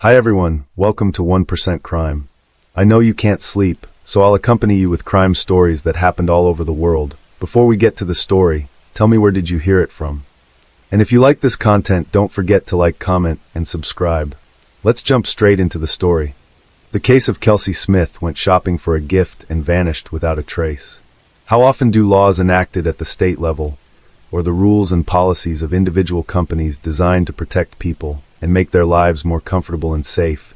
Hi everyone, welcome to 1% Crime. I know you can't sleep, so I'll accompany you with crime stories that happened all over the world. Before we get to the story, tell me where did you hear it from? And if you like this content, don't forget to like, comment, and subscribe. Let's jump straight into the story. The case of Kelsey Smith went shopping for a gift and vanished without a trace. How often do laws enacted at the state level, or the rules and policies of individual companies designed to protect people and make their lives more comfortable and safe,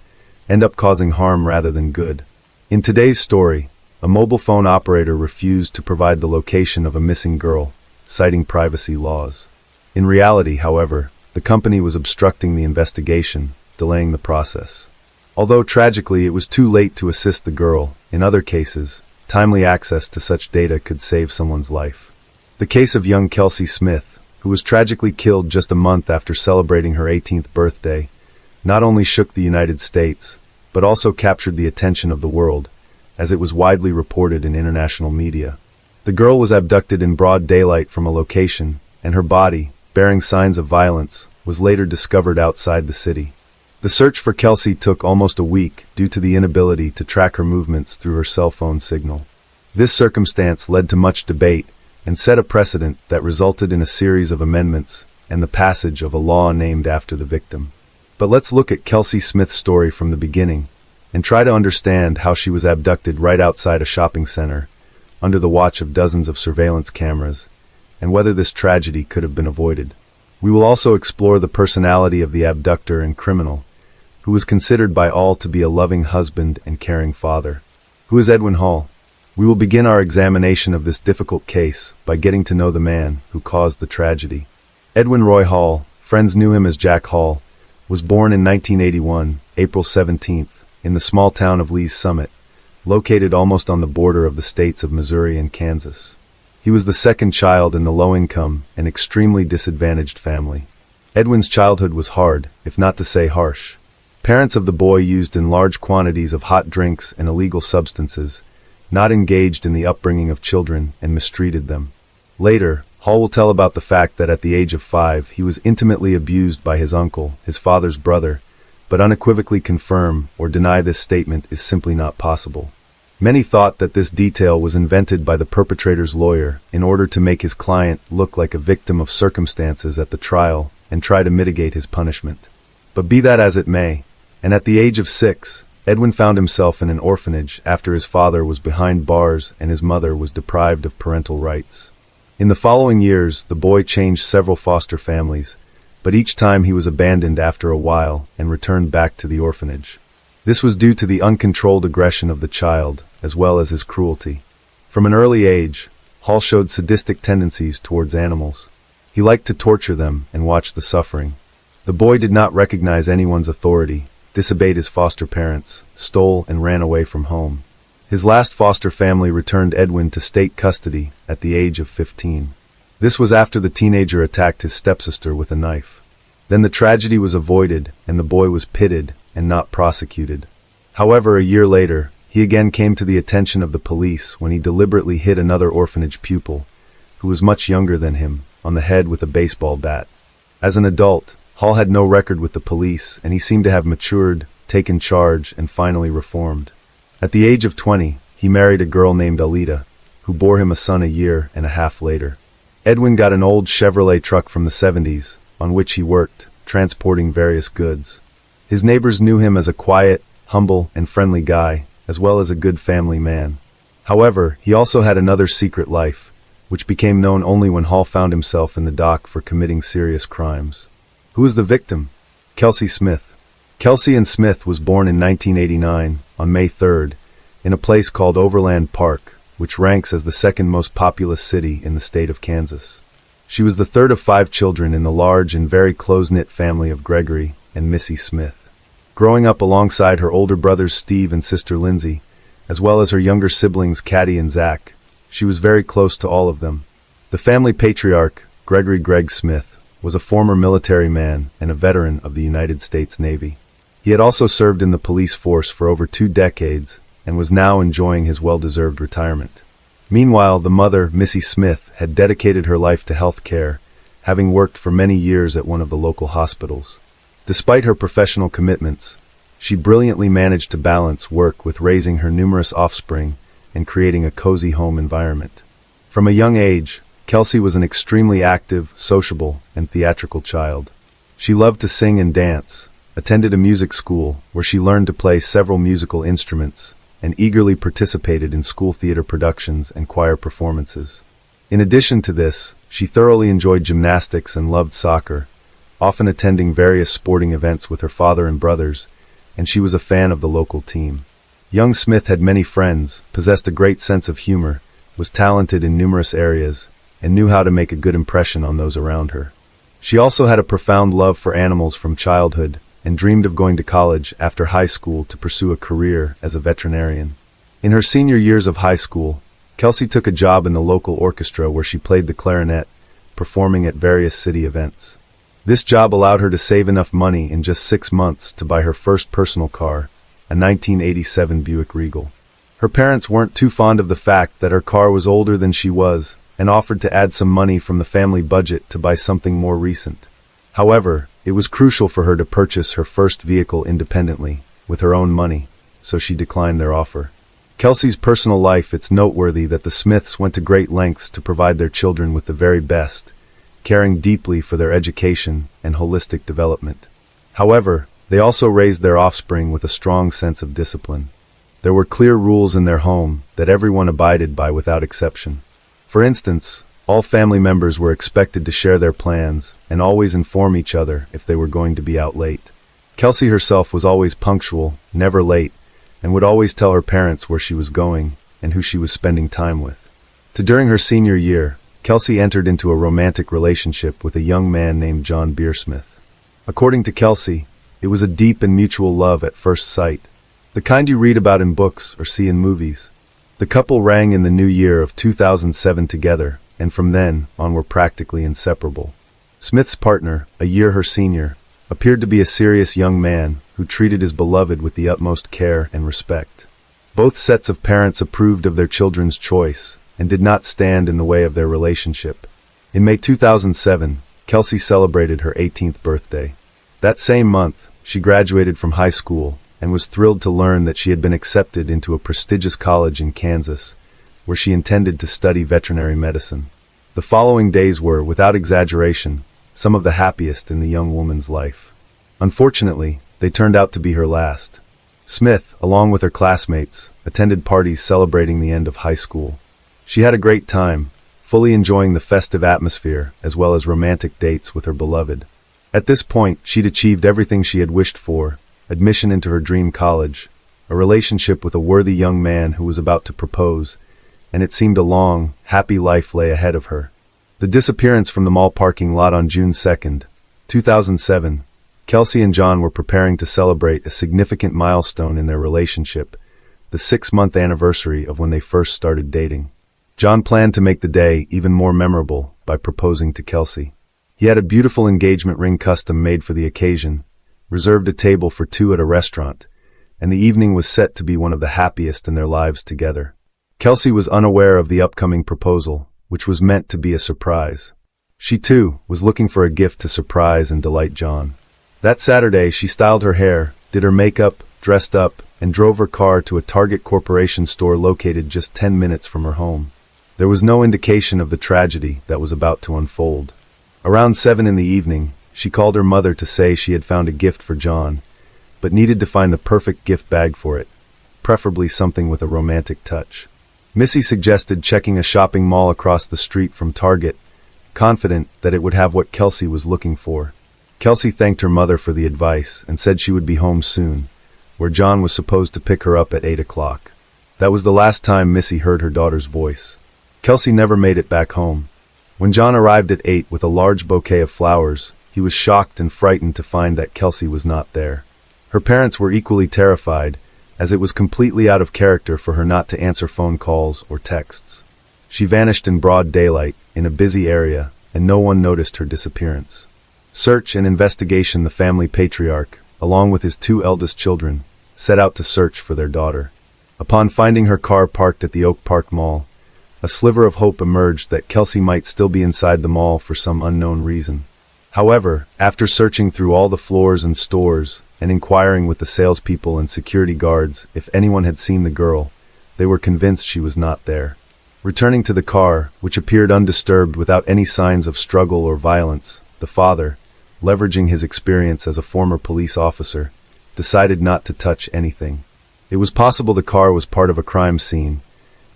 end up causing harm rather than good? In today's story, a mobile phone operator refused to provide the location of a missing girl, citing privacy laws. In reality, however, the company was obstructing the investigation, delaying the process. Although tragically it was too late to assist the girl, in other cases, timely access to such data could save someone's life. The case of young Kelsey Smith, who was tragically killed just a month after celebrating her 18th birthday, not only shook the United States, but also captured the attention of the world, as it was widely reported in international media. The girl was abducted in broad daylight from a location, and her body, bearing signs of violence, was later discovered outside the city. The search for Kelsey took almost a week due to the inability to track her movements through her cell phone signal. This circumstance led to much debate and set a precedent that resulted in a series of amendments and the passage of a law named after the victim. But let's look at Kelsey Smith's story from the beginning and try to understand how she was abducted right outside a shopping center, under the watch of dozens of surveillance cameras, and whether this tragedy could have been avoided. We will also explore the personality of the abductor and criminal, who was considered by all to be a loving husband and caring father. Who is Edwin Hall? We will begin our examination of this difficult case by getting to know the man who caused the tragedy. Edwin Roy Hall, friends knew him as Jack Hall, was born in 1981, April 17th, in the small town of Lee's Summit, located almost on the border of the states of Missouri and Kansas. He was the second child in the low-income and extremely disadvantaged family. Edwin's childhood was hard, if not to say harsh. Parents of the boy used in large quantities of hot drinks and illegal substances, not engaged in the upbringing of children, and mistreated them. Later, Hall will tell about the fact that at the age of 5 he was intimately abused by his uncle, his father's brother, but unequivocally confirm or deny this statement is simply not possible. Many thought that this detail was invented by the perpetrator's lawyer in order to make his client look like a victim of circumstances at the trial and try to mitigate his punishment. But be that as it may, and at the age of 6, Edwin found himself in an orphanage after his father was behind bars and his mother was deprived of parental rights. In the following years, the boy changed several foster families, but each time he was abandoned after a while and returned back to the orphanage. This was due to the uncontrolled aggression of the child, as well as his cruelty. From an early age, Hall showed sadistic tendencies towards animals. He liked to torture them and watch the suffering. The boy did not recognize anyone's authority, disobeyed his foster parents, stole and ran away from home. His last foster family returned Edwin to state custody at the age of 15. This was after the teenager attacked his stepsister with a knife. Then the tragedy was avoided and the boy was pitted and not prosecuted. However, a year later, he again came to the attention of the police when he deliberately hit another orphanage pupil, who was much younger than him, on the head with a baseball bat. As an adult, Hall had no record with the police, and he seemed to have matured, taken charge, and finally reformed. At the age of 20, he married a girl named Alita, who bore him a son a year and a half later. Edwin got an old Chevrolet truck from the 70s, on which he worked, transporting various goods. His neighbors knew him as a quiet, humble, and friendly guy, as well as a good family man. However, he also had another secret life, which became known only when Hall found himself in the dock for committing serious crimes. Who was the victim? Kelsey Smith. Kelsey Ann Smith was born in 1989, on May 3rd, in a place called Overland Park, which ranks as the second most populous city in the state of Kansas. She was the third of 5 children in the large and very close-knit family of Gregory and Missy Smith. Growing up alongside her older brothers Steve and sister Lindsay, as well as her younger siblings Caddy and Zach, she was very close to all of them. The family patriarch, Gregory Gregg Smith, was a former military man and a veteran of the United States Navy. He had also served in the police force for over 2 decades and was now enjoying his well-deserved retirement. Meanwhile, the mother, Missy Smith, had dedicated her life to health care, having worked for many years at one of the local hospitals. Despite her professional commitments, She brilliantly managed to balance work with raising her numerous offspring and creating a cozy home environment. From a young age, Kelsey was an extremely active, sociable, and theatrical child. She loved to sing and dance, attended a music school where she learned to play several musical instruments, and eagerly participated in school theater productions and choir performances. In addition to this, she thoroughly enjoyed gymnastics and loved soccer, often attending various sporting events with her father and brothers, and she was a fan of the local team. Young Smith had many friends, possessed a great sense of humor, was talented in numerous areas, and knew how to make a good impression on those around her. She also had a profound love for animals from childhood, and dreamed of going to college after high school to pursue a career as a veterinarian. In her senior years of high school, Kelsey took a job in the local orchestra where she played the clarinet, performing at various city events. This job allowed her to save enough money in just 6 months to buy her first personal car, a 1987 Buick Regal. Her parents weren't too fond of the fact that her car was older than she was, and offered to add some money from the family budget to buy something more recent. However, it was crucial for her to purchase her first vehicle independently, with her own money, so she declined their offer. Kelsey's personal life, it's noteworthy that the Smiths went to great lengths to provide their children with the very best, caring deeply for their education and holistic development. However, they also raised their offspring with a strong sense of discipline. There were clear rules in their home that everyone abided by without exception. For instance, all family members were expected to share their plans and always inform each other if they were going to be out late. Kelsey herself was always punctual, never late, and would always tell her parents where she was going and who she was spending time with. During her senior year, Kelsey entered into a romantic relationship with a young man named John Beersmith. According to Kelsey, it was a deep and mutual love at first sight, the kind you read about in books or see in movies. The couple rang in the new year of 2007 together, and from then on were practically inseparable. Smith's partner, a year her senior, appeared to be a serious young man who treated his beloved with the utmost care and respect. Both sets of parents approved of their children's choice and did not stand in the way of their relationship. In May 2007, Kelsey celebrated her 18th birthday. That same month, she graduated from high school and was thrilled to learn that she had been accepted into a prestigious college in Kansas, where she intended to study veterinary medicine. The following days were, without exaggeration, some of the happiest in the young woman's life. Unfortunately, they turned out to be her last. Smith, along with her classmates, attended parties celebrating the end of high school. She had a great time, fully enjoying the festive atmosphere as well as romantic dates with her beloved. At this point, she'd achieved everything she had wished for: admission into her dream college, a relationship with a worthy young man who was about to propose, and it seemed a long, happy life lay ahead of her. The disappearance from the mall parking lot on June 2, 2007, Kelsey and John were preparing to celebrate a significant milestone in their relationship, the 6-month anniversary of when they first started dating. John planned to make the day even more memorable by proposing to Kelsey. He had a beautiful engagement ring custom made for the occasion, reserved a table for 2 at a restaurant, and the evening was set to be one of the happiest in their lives together. Kelsey was unaware of the upcoming proposal, which was meant to be a surprise. She, too, was looking for a gift to surprise and delight John. That Saturday, she styled her hair, did her makeup, dressed up, and drove her car to a Target Corporation store located just 10 minutes from her home. There was no indication of the tragedy that was about to unfold. Around 7 in the evening, she called her mother to say she had found a gift for John, but needed to find the perfect gift bag for it, preferably something with a romantic touch. Missy suggested checking a shopping mall across the street from Target, confident that it would have what Kelsey was looking for. Kelsey thanked her mother for the advice and said she would be home soon, where John was supposed to pick her up at 8 o'clock. That was the last time Missy heard her daughter's voice. Kelsey never made it back home. When John arrived at 8 with a large bouquet of flowers, he was shocked and frightened to find that Kelsey was not there. Her parents were equally terrified, as it was completely out of character for her not to answer phone calls or texts. She vanished in broad daylight, in a busy area, and no one noticed her disappearance. Search and investigation. The family patriarch, along with his 2 eldest children, set out to search for their daughter. Upon finding her car parked at the Oak Park Mall, a sliver of hope emerged that Kelsey might still be inside the mall for some unknown reason. However, after searching through all the floors and stores and inquiring with the salespeople and security guards if anyone had seen the girl. They were convinced she was not there. Returning to the car, which appeared undisturbed without any signs of struggle or violence, the father, leveraging his experience as a former police officer, decided not to touch anything. It was possible the car was part of a crime scene,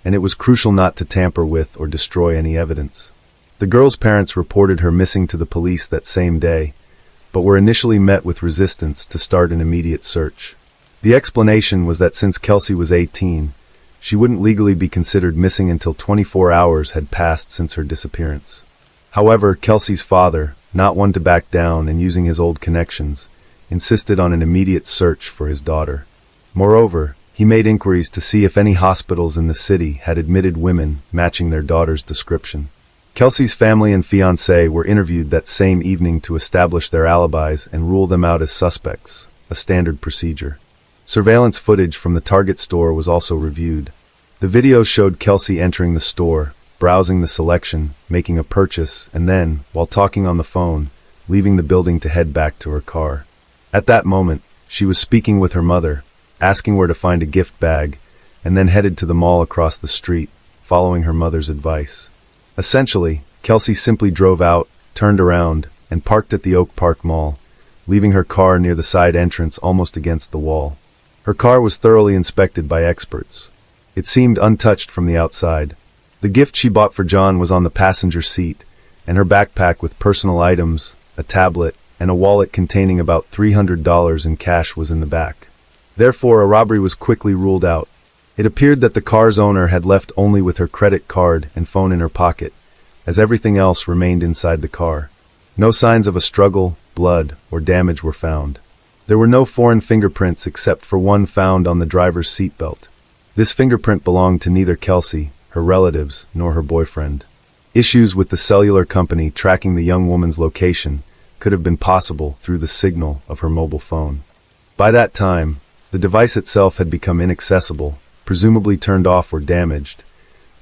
and it was crucial not to tamper with or destroy any evidence. The girl's parents reported her missing to the police that same day, but were initially met with resistance to start an immediate search. The explanation was that since Kelsey was 18, she wouldn't legally be considered missing until 24 hours had passed since her disappearance. However, Kelsey's father, not one to back down and using his old connections, insisted on an immediate search for his daughter. Moreover, he made inquiries to see if any hospitals in the city had admitted women matching their daughter's description. Kelsey's family and fiancé were interviewed that same evening to establish their alibis and rule them out as suspects, a standard procedure. Surveillance footage from the Target store was also reviewed. The video showed Kelsey entering the store, browsing the selection, making a purchase, and then, while talking on the phone, leaving the building to head back to her car. At that moment, she was speaking with her mother, asking where to find a gift bag, and then headed to the mall across the street, following her mother's advice. Essentially, Kelsey simply drove out, turned around, and parked at the Oak Park Mall, leaving her car near the side entrance almost against the wall. Her car was thoroughly inspected by experts. It seemed untouched from the outside. The gift she bought for John was on the passenger seat, and her backpack with personal items, a tablet, and a wallet containing about $300 in cash was in the back. Therefore, a robbery was quickly ruled out. It appeared that the car's owner had left only with her credit card and phone in her pocket, as everything else remained inside the car. No signs of a struggle, blood, or damage were found. There were no foreign fingerprints except for one found on the driver's seatbelt. This fingerprint belonged to neither Kelsey, her relatives, nor her boyfriend. Issues with the cellular company tracking the young woman's location could have been possible through the signal of her mobile phone. By that time, the device itself had become inaccessible, presumably turned off or damaged,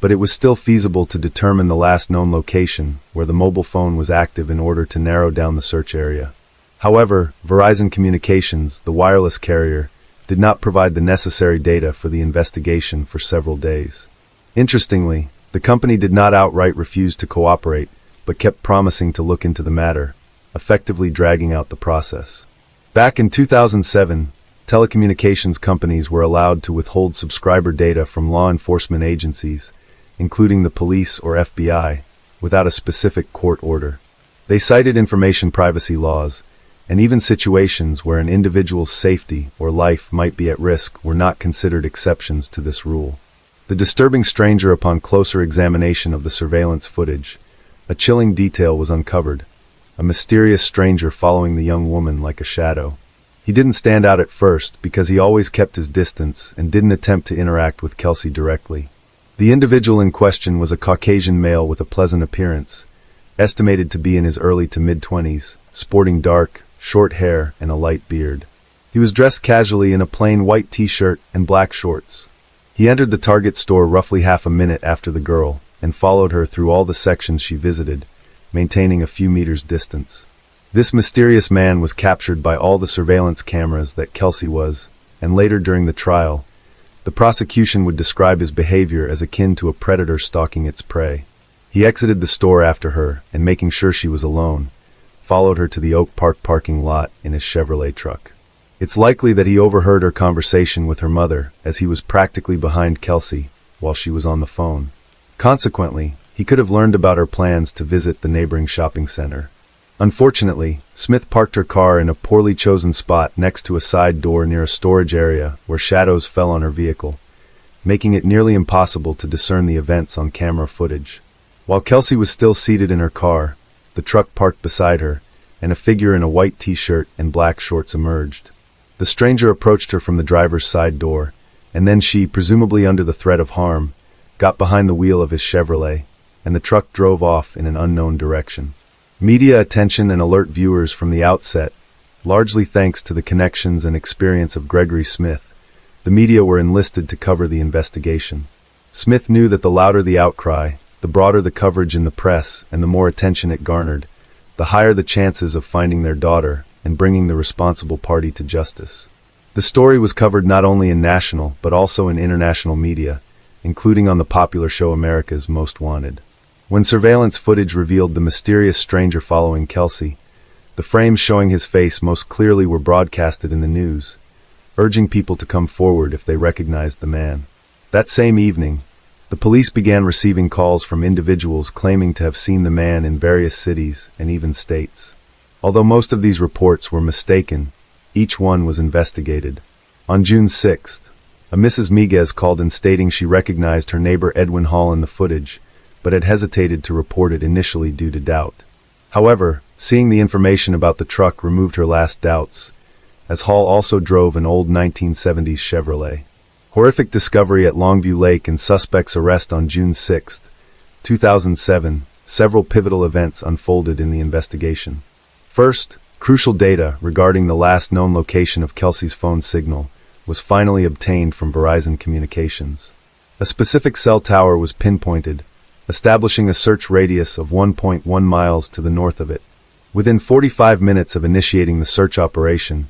but it was still feasible to determine the last known location where the mobile phone was active in order to narrow down the search area. However, Verizon Communications, the wireless carrier, did not provide the necessary data for the investigation for several days. Interestingly, the company did not outright refuse to cooperate, but kept promising to look into the matter, effectively dragging out the process. Back in 2007, telecommunications companies were allowed to withhold subscriber data from law enforcement agencies, including the police or FBI, without a specific court order. They cited information privacy laws, and even situations where an individual's safety or life might be at risk were not considered exceptions to this rule. The disturbing stranger upon closer examination of the surveillance footage, a chilling detail was uncovered, a mysterious stranger following the young woman like a shadow. He didn't stand out at first because he always kept his distance and didn't attempt to interact with Kelsey directly. The individual in question was a Caucasian male with a pleasant appearance, estimated to be in his early to mid-20s, sporting dark, short hair and a light beard. He was dressed casually in a plain white t-shirt and black shorts. He entered the Target store roughly half a minute after the girl and followed her through all the sections she visited, maintaining a few meters distance. This mysterious man was captured by all the surveillance cameras that Kelsey was, and later during the trial, the prosecution would describe his behavior as akin to a predator stalking its prey. He exited the store after her and, making sure she was alone, followed her to the Oak Park parking lot in his Chevrolet truck. It's likely that he overheard her conversation with her mother as he was practically behind Kelsey while she was on the phone. Consequently, he could have learned about her plans to visit the neighboring shopping center. Unfortunately, Smith parked her car in a poorly chosen spot next to a side door near a storage area where shadows fell on her vehicle, making it nearly impossible to discern the events on camera footage. While Kelsey was still seated in her car, the truck parked beside her, and a figure in a white t-shirt and black shorts emerged. The stranger approached her from the driver's side door, and then she, presumably under the threat of harm, got behind the wheel of his Chevrolet, and the truck drove off in an unknown direction. Media attention and alert viewers from the outset, largely thanks to the connections and experience of Gregory Smith, the media were enlisted to cover the investigation. Smith knew that the louder the outcry, the broader the coverage in the press, and the more attention it garnered, the higher the chances of finding their daughter and bringing the responsible party to justice. The story was covered not only in national but also in international media, including on the popular show America's Most Wanted. When surveillance footage revealed the mysterious stranger following Kelsey, the frames showing his face most clearly were broadcasted in the news, urging people to come forward if they recognized the man. That same evening, the police began receiving calls from individuals claiming to have seen the man in various cities and even states. Although most of these reports were mistaken, each one was investigated. On June 6th, a Mrs. Miguez called in stating she recognized her neighbor Edwin Hall in the footage, but had hesitated to report it initially due to doubt. However, seeing the information about the truck removed her last doubts, as Hall also drove an old 1970s Chevrolet. Horrific discovery at Longview Lake and suspect's arrest on June 6, 2007, several pivotal events unfolded in the investigation. First, crucial data regarding the last known location of Kelsey's phone signal was finally obtained from Verizon Communications. A specific cell tower was pinpointed, establishing a search radius of 1.1 miles to the north of it. Within 45 minutes of initiating the search operation,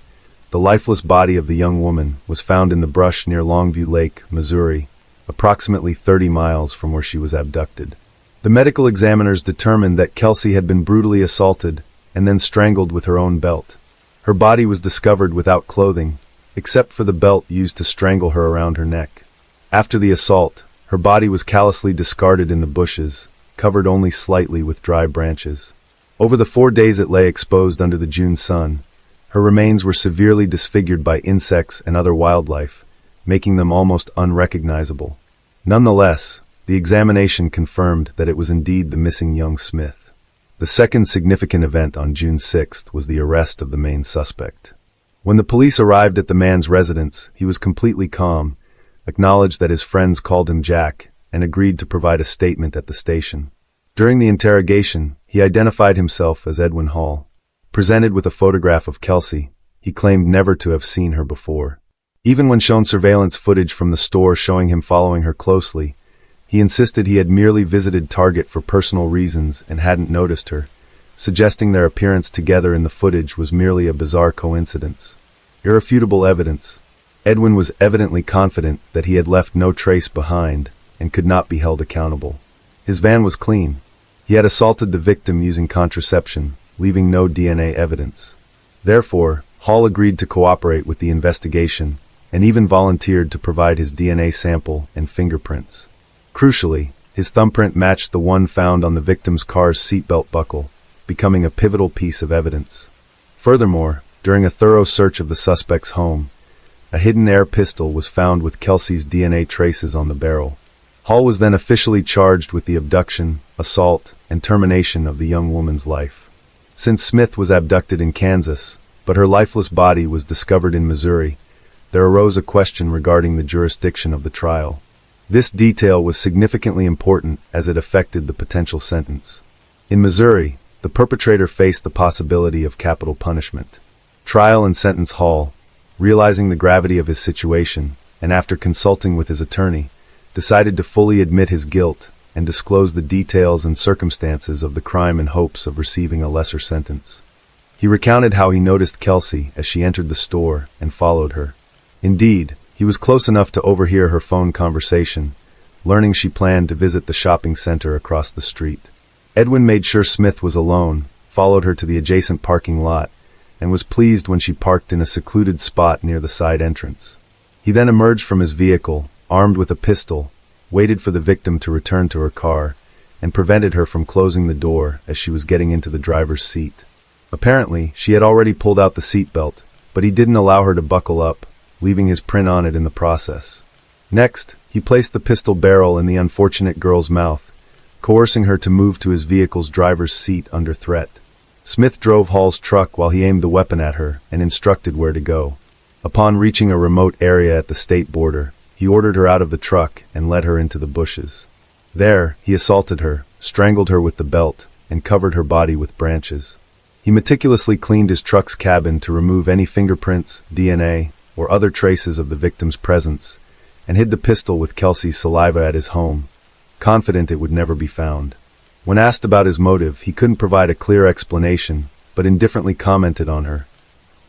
the lifeless body of the young woman was found in the brush near Longview Lake, Missouri, approximately 30 miles from where she was abducted. The medical examiners determined that Kelsey had been brutally assaulted and then strangled with her own belt. Her body was discovered without clothing, except for the belt used to strangle her around her neck. After the assault, her body was callously discarded in the bushes, covered only slightly with dry branches. Over the 4 days it lay exposed under the June sun, her remains were severely disfigured by insects and other wildlife, making them almost unrecognizable. Nonetheless, the examination confirmed that it was indeed the missing young Smith. The second significant event on June 6th was the arrest of the main suspect. When the police arrived at the man's residence, he was completely calm, acknowledged that his friends called him Jack, and agreed to provide a statement at the station. During the interrogation, he identified himself as Edwin Hall. Presented with a photograph of Kelsey, he claimed never to have seen her before. Even when shown surveillance footage from the store showing him following her closely, he insisted he had merely visited Target for personal reasons and hadn't noticed her, suggesting their appearance together in the footage was merely a bizarre coincidence. Irrefutable evidence. Edwin was evidently confident that he had left no trace behind and could not be held accountable. His van was clean. He had assaulted the victim using contraception, leaving no DNA evidence. Therefore, Hall agreed to cooperate with the investigation and even volunteered to provide his DNA sample and fingerprints. Crucially, his thumbprint matched the one found on the victim's car's seatbelt buckle, becoming a pivotal piece of evidence. Furthermore, during a thorough search of the suspect's home, a hidden air pistol was found with Kelsey's DNA traces on the barrel. Hall was then officially charged with the abduction, assault, and termination of the young woman's life. Since Smith was abducted in Kansas, but her lifeless body was discovered in Missouri, there arose a question regarding the jurisdiction of the trial. This detail was significantly important as it affected the potential sentence. In Missouri, the perpetrator faced the possibility of capital punishment. Trial and sentence Hall, realizing the gravity of his situation, and after consulting with his attorney, decided to fully admit his guilt and disclose the details and circumstances of the crime in hopes of receiving a lesser sentence. He recounted how he noticed Kelsey as she entered the store and followed her. Indeed, he was close enough to overhear her phone conversation, learning she planned to visit the shopping center across the street. Edwin made sure Smith was alone, followed her to the adjacent parking lot, and was pleased when she parked in a secluded spot near the side entrance. He then emerged from his vehicle, armed with a pistol, waited for the victim to return to her car, and prevented her from closing the door as she was getting into the driver's seat. Apparently, she had already pulled out the seatbelt, but he didn't allow her to buckle up, leaving his print on it in the process. Next, he placed the pistol barrel in the unfortunate girl's mouth, coercing her to move to his vehicle's driver's seat under threat. Smith drove Hall's truck while he aimed the weapon at her and instructed where to go. Upon reaching a remote area at the state border, he ordered her out of the truck and led her into the bushes. There, he assaulted her, strangled her with the belt, and covered her body with branches. He meticulously cleaned his truck's cabin to remove any fingerprints, DNA, or other traces of the victim's presence, and hid the pistol with Kelsey's saliva at his home, confident it would never be found. When asked about his motive, he couldn't provide a clear explanation, but indifferently commented on her,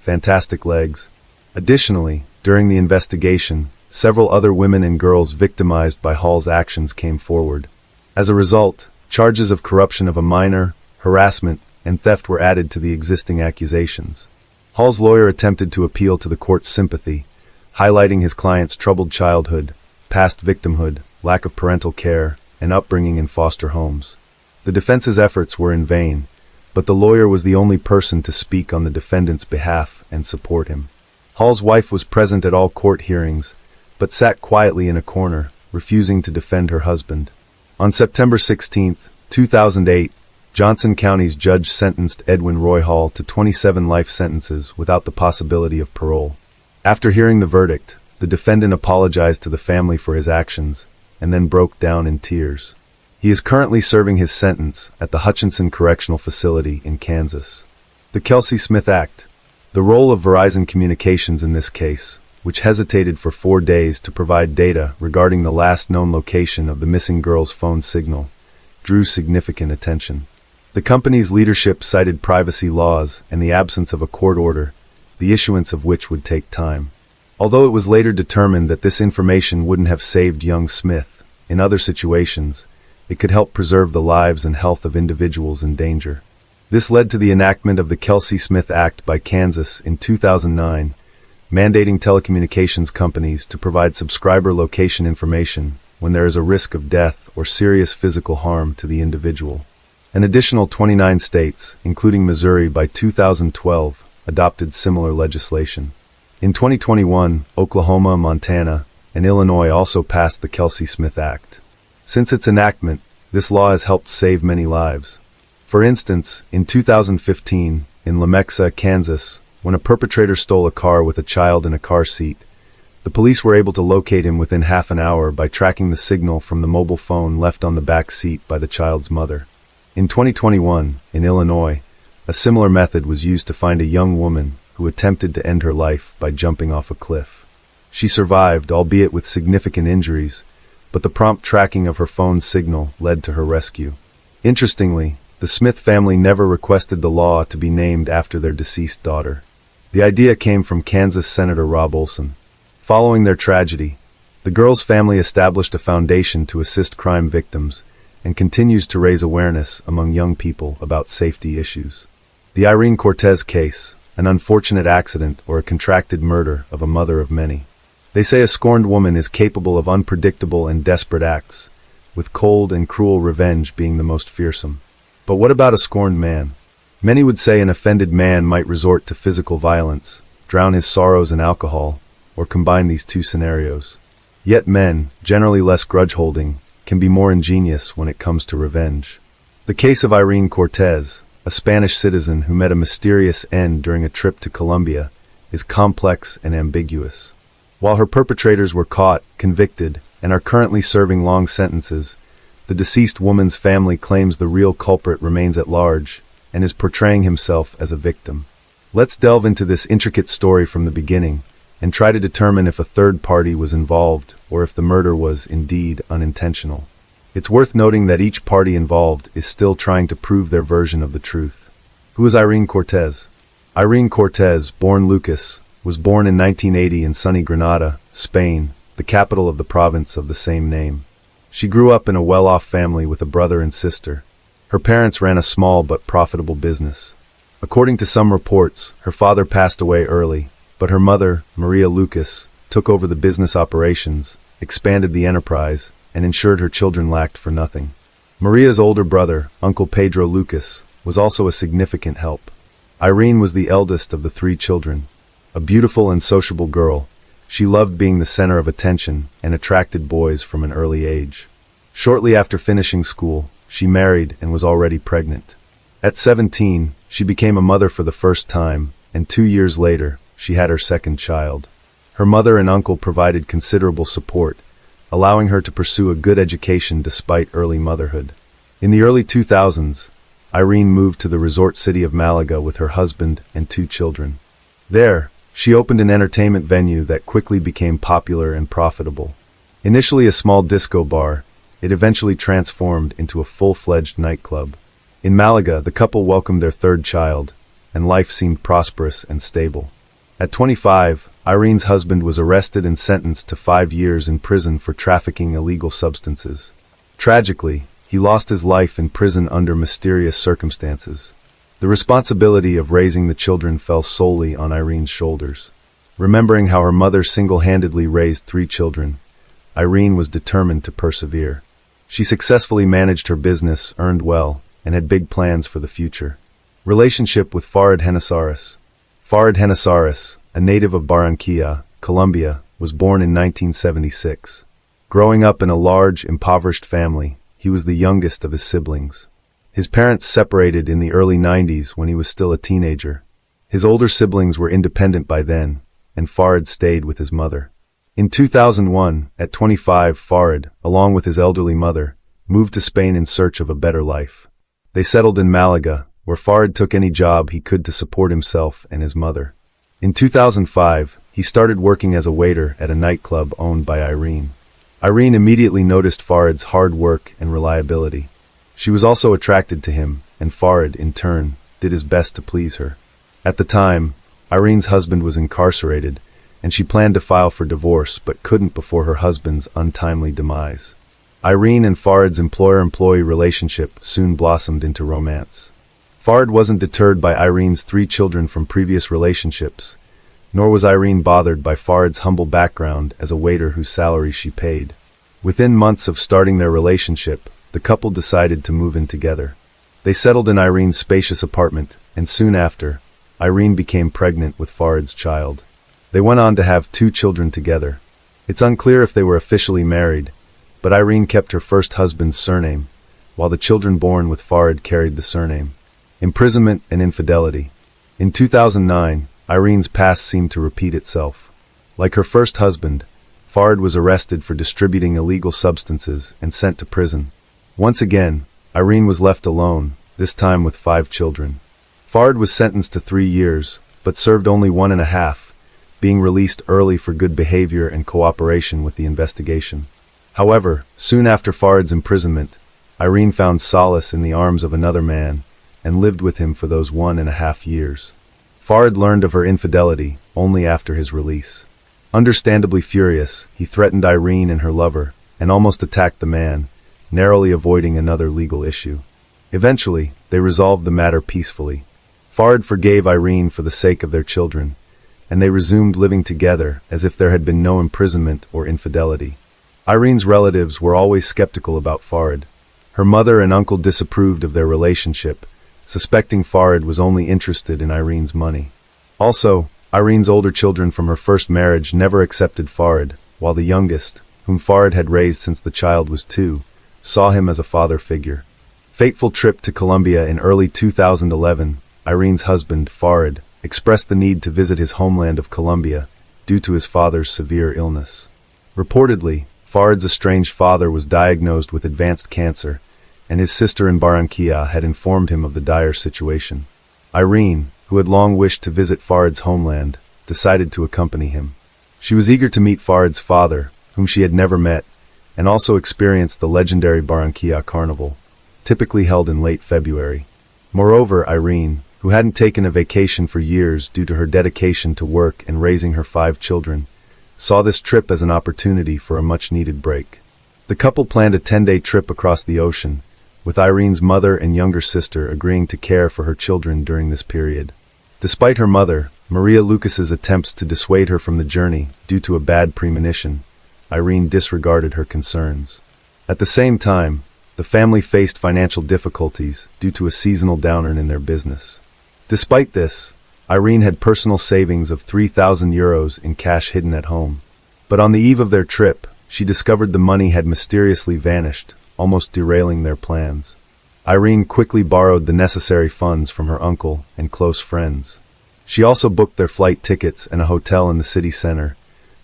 fantastic legs. Additionally, during the investigation, several other women and girls victimized by Hall's actions came forward. As a result, charges of corruption of a minor, harassment, and theft were added to the existing accusations. Hall's lawyer attempted to appeal to the court's sympathy, highlighting his client's troubled childhood, past victimhood, lack of parental care, and upbringing in foster homes. The defense's efforts were in vain, but the lawyer was the only person to speak on the defendant's behalf and support him. Hall's wife was present at all court hearings, but sat quietly in a corner, refusing to defend her husband. On September 16, 2008, Johnson County's judge sentenced Edwin Roy Hall to 27 life sentences without the possibility of parole. After hearing the verdict, the defendant apologized to the family for his actions and then broke down in tears. He is currently serving his sentence at the Hutchinson Correctional Facility in Kansas. The Kelsey Smith Act. The role of Verizon Communications in this case, which hesitated for 4 days to provide data regarding the last known location of the missing girl's phone signal, drew significant attention. The company's leadership cited privacy laws and the absence of a court order, the issuance of which would take time. Although it was later determined that this information wouldn't have saved young Smith, in other situations, it could help preserve the lives and health of individuals in danger. This led to the enactment of the Kelsey Smith Act by Kansas in 2009, mandating telecommunications companies to provide subscriber location information when there is a risk of death or serious physical harm to the individual. An additional 29 states, including Missouri by 2012, adopted similar legislation. In 2021, Oklahoma, Montana, and Illinois also passed the Kelsey Smith Act. Since its enactment, this law has helped save many lives. For instance, in 2015, in Lenexa, Kansas, when a perpetrator stole a car with a child in a car seat, the police were able to locate him within half an hour by tracking the signal from the mobile phone left on the back seat by the child's mother. In 2021, in Illinois, a similar method was used to find a young woman who attempted to end her life by jumping off a cliff. She survived, albeit with significant injuries, but the prompt tracking of her phone's signal led to her rescue. Interestingly, the Smith family never requested the law to be named after their deceased daughter. The idea came from Kansas Senator Rob Olson. Following their tragedy, the girl's family established a foundation to assist crime victims and continues to raise awareness among young people about safety issues. The Irene Cortez case, an unfortunate accident or a contracted murder of a mother of many. They say a scorned woman is capable of unpredictable and desperate acts, with cold and cruel revenge being the most fearsome. But what about a scorned man? Many would say an offended man might resort to physical violence, drown his sorrows in alcohol, or combine these two scenarios. Yet men, generally less grudge-holding, can be more ingenious when it comes to revenge. The case of Irene Cortez, a Spanish citizen who met a mysterious end during a trip to Colombia, is complex and ambiguous. While her perpetrators were caught, convicted, and are currently serving long sentences, the deceased woman's family claims the real culprit remains at large and is portraying himself as a victim. Let's delve into this intricate story from the beginning and try to determine if a third party was involved or if the murder was indeed unintentional. It's worth noting that each party involved is still trying to prove their version of the truth. Who is Irene Cortez? Irene Cortez, born Lucas, was born in 1980 in sunny Granada, Spain, the capital of the province of the same name. She grew up in a well-off family with a brother and sister. Her parents ran a small but profitable business. According to some reports, her father passed away early, but her mother, Maria Lucas, took over the business operations, expanded the enterprise, and ensured her children lacked for nothing. Maria's older brother, Uncle Pedro Lucas, was also a significant help. Irene was the eldest of the 3 children. A beautiful and sociable girl, she loved being the center of attention and attracted boys from an early age. Shortly after finishing school, she married and was already pregnant. At 17, she became a mother for the first time, and 2 years later, she had her second child. Her mother and uncle provided considerable support, allowing her to pursue a good education despite early motherhood. In the early 2000s, Irene moved to the resort city of Malaga with her husband and 2 children. There, she opened an entertainment venue that quickly became popular and profitable. Initially a small disco bar, it eventually transformed into a full-fledged nightclub. In Malaga, the couple welcomed their 3rd child, and life seemed prosperous and stable. At 25, Irene's husband was arrested and sentenced to 5 years in prison for trafficking illegal substances. Tragically, he lost his life in prison under mysterious circumstances. The responsibility of raising the children fell solely on Irene's shoulders. Remembering how her mother single-handedly raised 3 children, Irene was determined to persevere. She successfully managed her business, earned well, and had big plans for the future. Relationship with Farid Genesaris. Farid Genesaris, a native of Barranquilla, Colombia, was born in 1976. Growing up in a large, impoverished family, he was the youngest of his siblings. His parents separated in the early 90s when he was still a teenager. His older siblings were independent by then, and Farid stayed with his mother. In 2001, at 25, Farid, along with his elderly mother, moved to Spain in search of a better life. They settled in Malaga, where Farid took any job he could to support himself and his mother. In 2005, he started working as a waiter at a nightclub owned by Irene. Irene immediately noticed Farid's hard work and reliability. She was also attracted to him, and Farid, in turn, did his best to please her. At the time, Irene's husband was incarcerated, and she planned to file for divorce but couldn't before her husband's untimely demise. Irene and Farid's employer-employee relationship soon blossomed into romance. Farid wasn't deterred by Irene's 3 children from previous relationships, nor was Irene bothered by Farid's humble background as a waiter whose salary she paid. Within months of starting their relationship, the couple decided to move in together. They settled in Irene's spacious apartment, and soon after, Irene became pregnant with Farid's child. They went on to have 2 children together. It's unclear if they were officially married, but Irene kept her first husband's surname, while the children born with Farid carried the surname. Imprisonment and infidelity. In 2009, Irene's past seemed to repeat itself. Like her first husband, Farid was arrested for distributing illegal substances and sent to prison. Once again, Irene was left alone, this time with 5 children. Farid was sentenced to 3 years, but served only 1.5, being released early for good behavior and cooperation with the investigation. However, soon after Farid's imprisonment, Irene found solace in the arms of another man and lived with him for those 1.5 years. Farid learned of her infidelity only after his release. Understandably furious, he threatened Irene and her lover and almost attacked the man, narrowly avoiding another legal issue. Eventually, they resolved the matter peacefully. Farid forgave Irene for the sake of their children, and they resumed living together as if there had been no imprisonment or infidelity. Irene's relatives were always skeptical about Farid. Her mother and uncle disapproved of their relationship, suspecting Farid was only interested in Irene's money. Also, Irene's older children from her first marriage never accepted Farid, while the youngest, whom Farid had raised since the child was 2, saw him as a father figure. Fateful trip to Colombia in early 2011, Irene's husband, Farid, expressed the need to visit his homeland of Colombia due to his father's severe illness. Reportedly, Farid's estranged father was diagnosed with advanced cancer, and his sister in Barranquilla had informed him of the dire situation. Irene, who had long wished to visit Farid's homeland, decided to accompany him. She was eager to meet Farid's father, whom she had never met, and also experience the legendary Barranquilla Carnival, typically held in late February. Moreover, Irene, who hadn't taken a vacation for years due to her dedication to work and raising her 5 children, saw this trip as an opportunity for a much-needed break. The couple planned a 10-day trip across the ocean, with Irene's mother and younger sister agreeing to care for her children during this period. Despite her mother, Maria Lucas's attempts to dissuade her from the journey due to a bad premonition, Irene disregarded her concerns. At the same time, the family faced financial difficulties due to a seasonal downturn in their business. Despite this, Irene had personal savings of €3,000 in cash hidden at home. But on the eve of their trip, she discovered the money had mysteriously vanished, almost derailing their plans. Irene quickly borrowed the necessary funds from her uncle and close friends. She also booked their flight tickets and a hotel in the city center,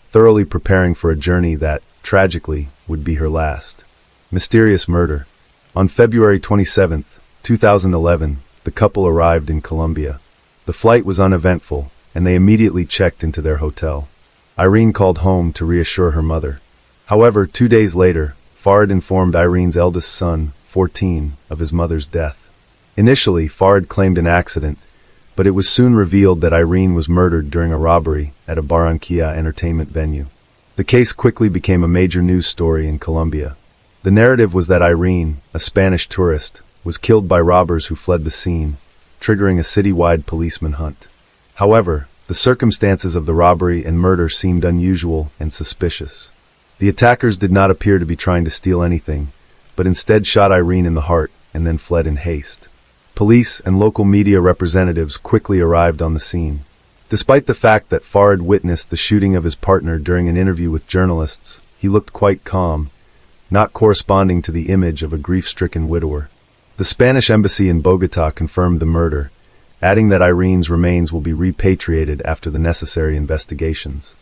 thoroughly preparing for a journey that, tragically, would be her last. Mysterious murder. On February 27, 2011, the couple arrived in Colombia. The flight was uneventful, and they immediately checked into their hotel. Irene called home to reassure her mother. However, 2 days later, Farid informed Irene's eldest son, 14, of his mother's death. Initially, Farid claimed an accident, but it was soon revealed that Irene was murdered during a robbery at a Barranquilla entertainment venue. The case quickly became a major news story in Colombia. The narrative was that Irene, a Spanish tourist, was killed by robbers who fled the scene, triggering a citywide policeman hunt. However, the circumstances of the robbery and murder seemed unusual and suspicious. The attackers did not appear to be trying to steal anything, but instead shot Irene in the heart and then fled in haste. Police and local media representatives quickly arrived on the scene. Despite the fact that Farid witnessed the shooting of his partner during an interview with journalists, he looked quite calm, not corresponding to the image of a grief-stricken widower. The Spanish embassy in Bogotá confirmed the murder, adding that Irene's remains will be repatriated after the necessary investigations.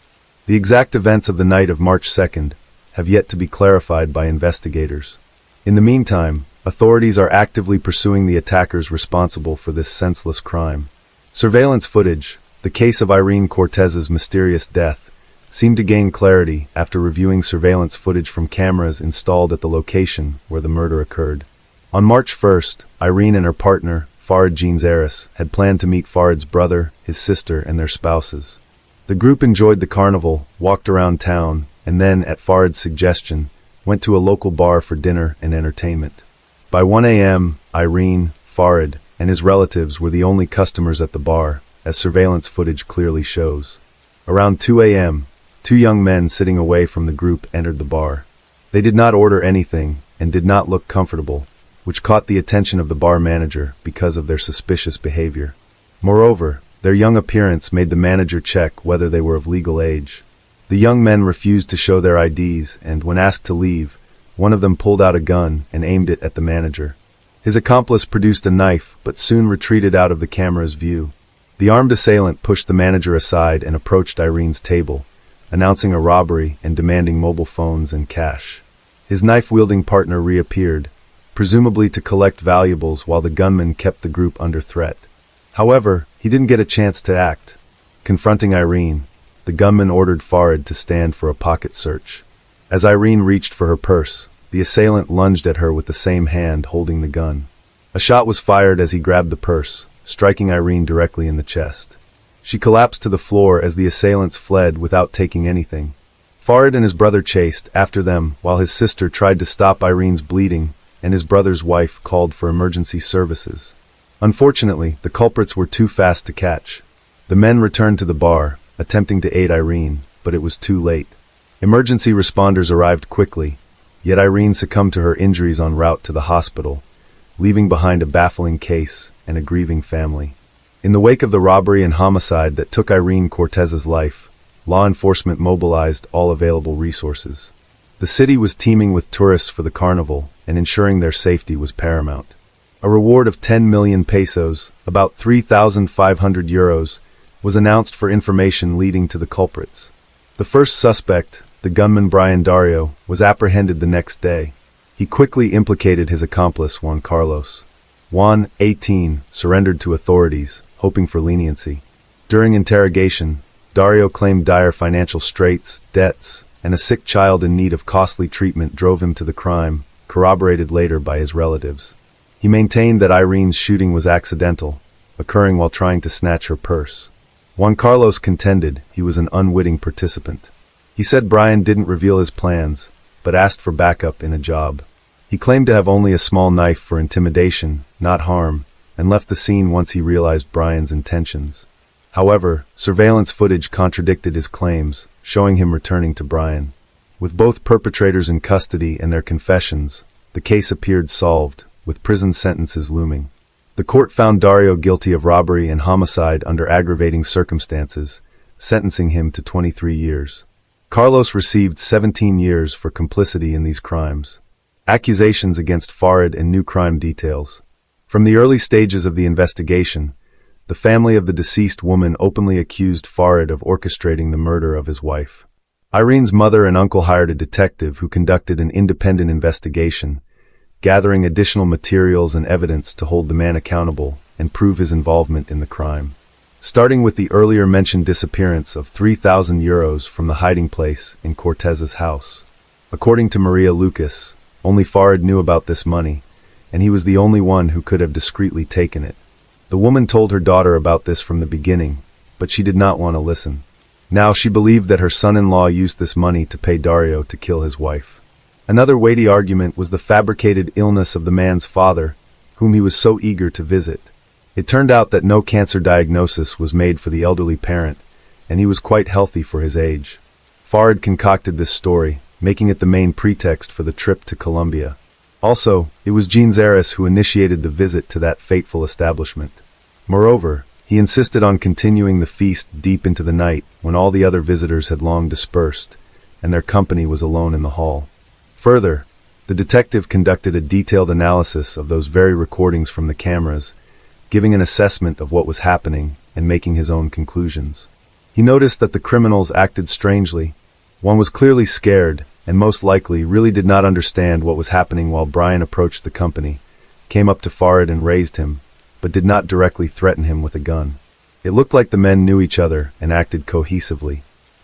The exact events of the night of March 2nd have yet to be clarified by investigators. In the meantime, authorities are actively pursuing the attackers responsible for this senseless crime. Surveillance footage, the case of Irene Cortez's mysterious death, seemed to gain clarity after reviewing surveillance footage from cameras installed at the location where the murder occurred. On March 1st, Irene and her partner, Farid Ginzeris, had planned to meet Farid's brother, his sister, and their spouses. The group enjoyed the carnival, walked around town, and then, at Farid's suggestion, went to a local bar for dinner and entertainment. By 1 a.m., Irene, Farid, and his relatives were the only customers at the bar, as surveillance footage clearly shows. Around 2 a.m., two young men sitting away from the group entered the bar. They did not order anything and did not look comfortable, which caught the attention of the bar manager because of their suspicious behavior. Moreover, their young appearance made the manager check whether they were of legal age. The young men refused to show their IDs, and when asked to leave, one of them pulled out a gun and aimed it at the manager. His accomplice produced a knife, but soon retreated out of the camera's view. The armed assailant pushed the manager aside and approached Irene's table, announcing a robbery and demanding mobile phones and cash. His knife-wielding partner reappeared, presumably to collect valuables while the gunman kept the group under threat. However, he didn't get a chance to act. Confronting Irene, the gunman ordered Farid to stand for a pocket search. As Irene reached for her purse, the assailant lunged at her with the same hand holding the gun. A shot was fired as he grabbed the purse, striking Irene directly in the chest. She collapsed to the floor as the assailants fled without taking anything. Farid and his brother chased after them while his sister tried to stop Irene's bleeding and his brother's wife called for emergency services. Unfortunately, the culprits were too fast to catch. The men returned to the bar, attempting to aid Irene, but it was too late. Emergency responders arrived quickly, yet Irene succumbed to her injuries en route to the hospital, leaving behind a baffling case and a grieving family. In the wake of the robbery and homicide that took Irene Cortez's life, law enforcement mobilized all available resources. The city was teeming with tourists for the carnival, and ensuring their safety was paramount. A reward of 10 million pesos, about 3,500 euros, was announced for information leading to the culprits. The first suspect, the gunman Brian Dario, was apprehended the next day. He quickly implicated his accomplice Juan Carlos. Juan, 18, surrendered to authorities, hoping for leniency. During interrogation, Dario claimed dire financial straits, debts, and a sick child in need of costly treatment drove him to the crime, corroborated later by his relatives. He maintained that Irene's shooting was accidental, occurring while trying to snatch her purse. Juan Carlos contended he was an unwitting participant. He said Brian didn't reveal his plans, but asked for backup in a job. He claimed to have only a small knife for intimidation, not harm, and left the scene once he realized Brian's intentions. However, surveillance footage contradicted his claims, showing him returning to Brian. With both perpetrators in custody and their confessions, the case appeared solved, with prison sentences looming. The court found Dario guilty of robbery and homicide under aggravating circumstances, sentencing him to 23 years. Carlos received 17 years for complicity in these crimes. Accusations against Farid and new crime details. From the early stages of the investigation, the family of the deceased woman openly accused Farid of orchestrating the murder of his wife. Irene's mother and uncle hired a detective who conducted an independent investigation, gathering additional materials and evidence to hold the man accountable and prove his involvement in the crime. Starting with the earlier mentioned disappearance of 3,000 euros from the hiding place in Cortez's house. According to Maria Lucas, only Farid knew about this money, and he was the only one who could have discreetly taken it. The woman told her daughter about this from the beginning, but she did not want to listen. Now she believed that her son-in-law used this money to pay Dario to kill his wife. Another weighty argument was the fabricated illness of the man's father, whom he was so eager to visit. It turned out that no cancer diagnosis was made for the elderly parent, and he was quite healthy for his age. Farid concocted this story, making it the main pretext for the trip to Colombia. Also, it was Jean Zaris who initiated the visit to that fateful establishment. Moreover, he insisted on continuing the feast deep into the night when all the other visitors had long dispersed, and their company was alone in the hall. Further, the detective conducted a detailed analysis of those very recordings from the cameras, giving an assessment of what was happening and making his own conclusions. He noticed that the criminals acted strangely. One was clearly scared, and most likely really did not understand what was happening while Brian approached the company, came up to Farid and raised him, but did not directly threaten him with a gun. It looked like the men knew each other and acted cohesively.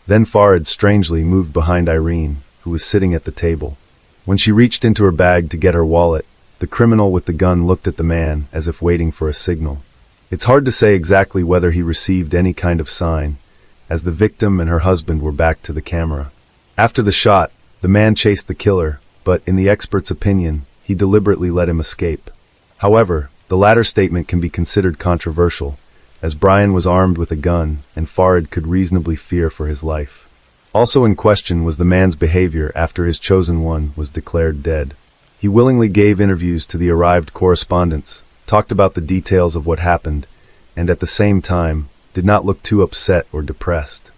Then Farid strangely moved behind Irene, who was sitting at the table. When she reached into her bag to get her wallet, the criminal with the gun looked at the man as if waiting for a signal. It's hard to say exactly whether he received any kind of sign, as the victim and her husband were back to the camera. After the shot, the man chased the killer, but in the expert's opinion, he deliberately let him escape. However, the latter statement can be considered controversial, as Brian was armed with a gun and Farid could reasonably fear for his life. Also in question was the man's behavior after his chosen one was declared dead. He willingly gave interviews to the arrived correspondents, talked about the details of what happened, and at the same time, did not look too upset or depressed.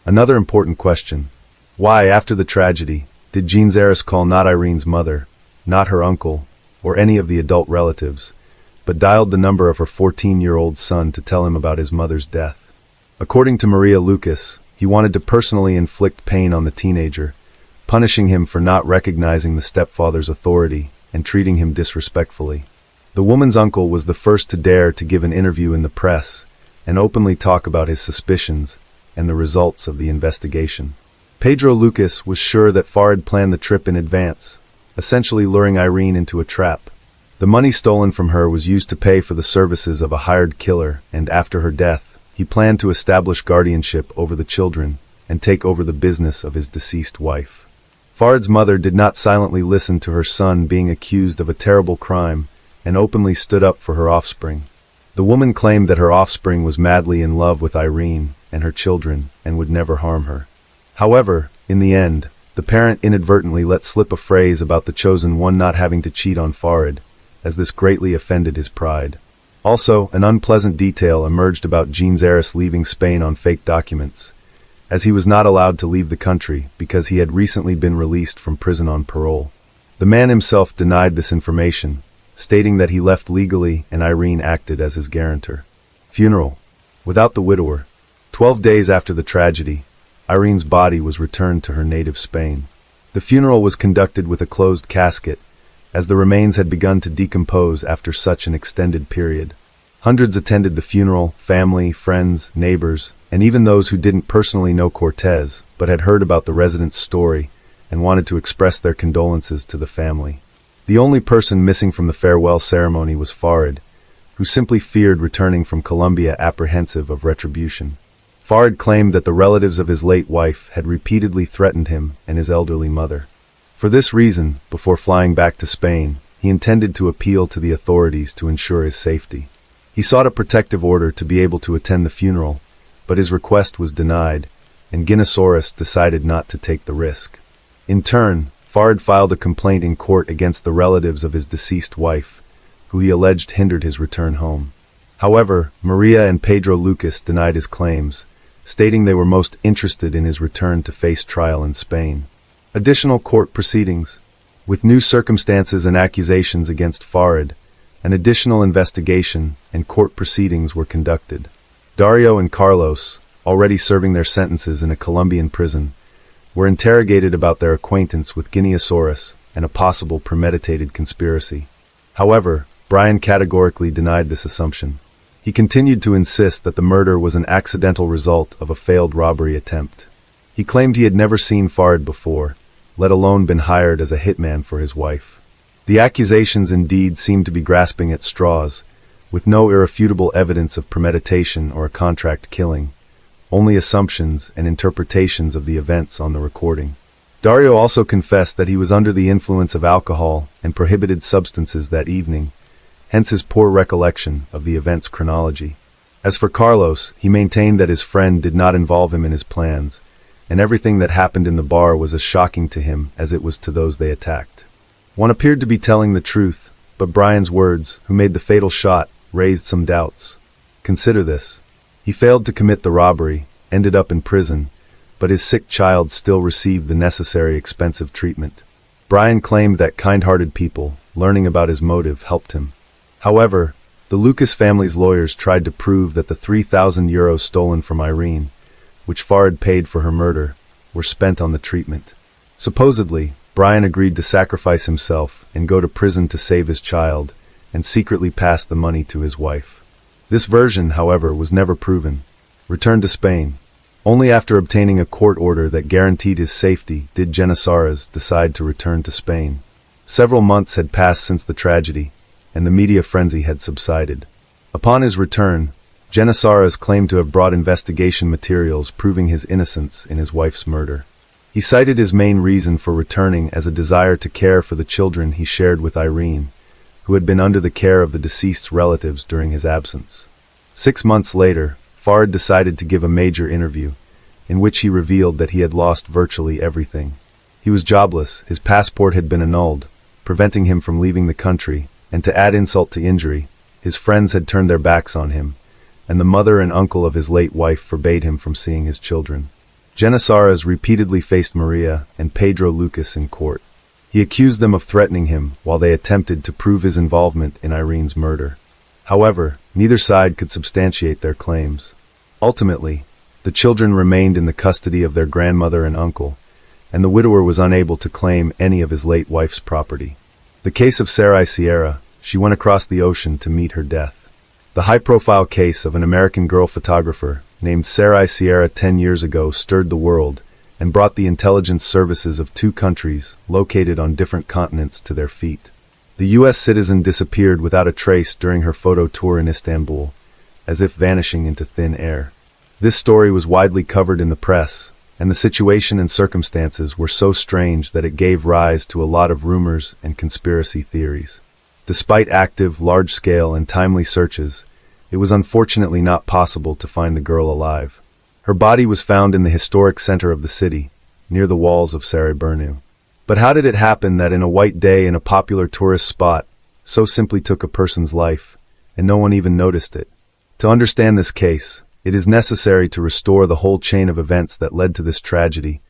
Another important question: why, after the tragedy, did Jean Zaris call not Irene's mother, not her uncle, or any of the adult relatives, but dialed the number of her 14-year-old son to tell him about his mother's death? According to Maria Lucas, he wanted to personally inflict pain on the teenager, punishing him for not recognizing the stepfather's authority and treating him disrespectfully. The woman's uncle was the first to dare to give an interview in the press and openly talk about his suspicions and the results of the investigation. Pedro Lucas was sure that Farid planned the trip in advance, essentially luring Irene into a trap. The money stolen from her was used to pay for the services of a hired killer, and after her death, he planned to establish guardianship over the children and take over the business of his deceased wife. Farid's mother did not silently listen to her son being accused of a terrible crime and openly stood up for her offspring. The woman claimed that her offspring was madly in love with Irene and her children and would never harm her. However, in the end, the parent inadvertently let slip a phrase about the chosen one not having to cheat on Farid, as this greatly offended his pride. Also, an unpleasant detail emerged about Jean Zaris leaving Spain on fake documents, as he was not allowed to leave the country because he had recently been released from prison on parole. The man himself denied this information, stating that he left legally and Irene acted as his guarantor. Funeral. Without the widower. 12 days after the tragedy, Irene's body was returned to her native Spain. The funeral was conducted with a closed casket, as the remains had begun to decompose after such an extended period. Hundreds attended the funeral: family, friends, neighbors, and even those who didn't personally know Cortez, but had heard about the resident's story and wanted to express their condolences to the family. The only person missing from the farewell ceremony was Farid, who simply feared returning from Colombia apprehensive of retribution. Farid claimed that the relatives of his late wife had repeatedly threatened him and his elderly mother. For this reason, before flying back to Spain, he intended to appeal to the authorities to ensure his safety. He sought a protective order to be able to attend the funeral, but his request was denied, and Guinasaurus decided not to take the risk. In turn, Farid filed a complaint in court against the relatives of his deceased wife, who he alleged hindered his return home. However, Maria and Pedro Lucas denied his claims, stating they were most interested in his return to face trial in Spain. Additional court proceedings. With new circumstances and accusations against Farid, an additional investigation and court proceedings were conducted. Dario and Carlos, already serving their sentences in a Colombian prison, were interrogated about their acquaintance with Guinasaurus and a possible premeditated conspiracy. However, Brian categorically denied this assumption. He continued to insist that the murder was an accidental result of a failed robbery attempt. He claimed he had never seen Farid before, let alone been hired as a hitman for his wife. The accusations indeed seemed to be grasping at straws, with no irrefutable evidence of premeditation or a contract killing, only assumptions and interpretations of the events on the recording. Dario also confessed that he was under the influence of alcohol and prohibited substances that evening, hence his poor recollection of the event's chronology. As for Carlos, he maintained that his friend did not involve him in his plans, and everything that happened in the bar was as shocking to him as it was to those they attacked. One appeared to be telling the truth, but Brian's words, who made the fatal shot, raised some doubts. Consider this. He failed to commit the robbery, ended up in prison, but his sick child still received the necessary expensive treatment. Brian claimed that kind-hearted people, learning about his motive, helped him. However, the Lucas family's lawyers tried to prove that the €3,000 stolen from Irene, which Farid paid for her murder, were spent on the treatment. Supposedly, Brian agreed to sacrifice himself and go to prison to save his child, and secretly pass the money to his wife. This version, however, was never proven. Returned to Spain. Only after obtaining a court order that guaranteed his safety did Genesares decide to return to Spain. Several months had passed since the tragedy, and the media frenzy had subsided. Upon his return, Genesares claimed to have brought investigation materials proving his innocence in his wife's murder. He cited his main reason for returning as a desire to care for the children he shared with Irene, who had been under the care of the deceased's relatives during his absence. 6 months later, Farid decided to give a major interview, in which he revealed that he had lost virtually everything. He was jobless, his passport had been annulled, preventing him from leaving the country, and to add insult to injury, his friends had turned their backs on him, and the mother and uncle of his late wife forbade him from seeing his children. Genesares repeatedly faced Maria and Pedro Lucas in court. He accused them of threatening him while they attempted to prove his involvement in Irene's murder. However, neither side could substantiate their claims. Ultimately, the children remained in the custody of their grandmother and uncle, and the widower was unable to claim any of his late wife's property. The case of Sarai Sierra, she went across the ocean to meet her death. The high-profile case of an American girl photographer named Sarai Sierra 10 years ago stirred the world and brought the intelligence services of 2 countries located on different continents to their feet. The U.S. citizen disappeared without a trace during her photo tour in Istanbul, as if vanishing into thin air. This story was widely covered in the press, and the situation and circumstances were so strange that it gave rise to a lot of rumors and conspiracy theories. Despite active, large-scale, and timely searches, it was unfortunately not possible to find the girl alive. Her body was found in the historic center of the city, near the walls of Sarajevo. But how did it happen that in a white day in a popular tourist spot, so simply took a person's life, and no one even noticed it? To understand this case, it is necessary to restore the whole chain of events that led to this tragedy,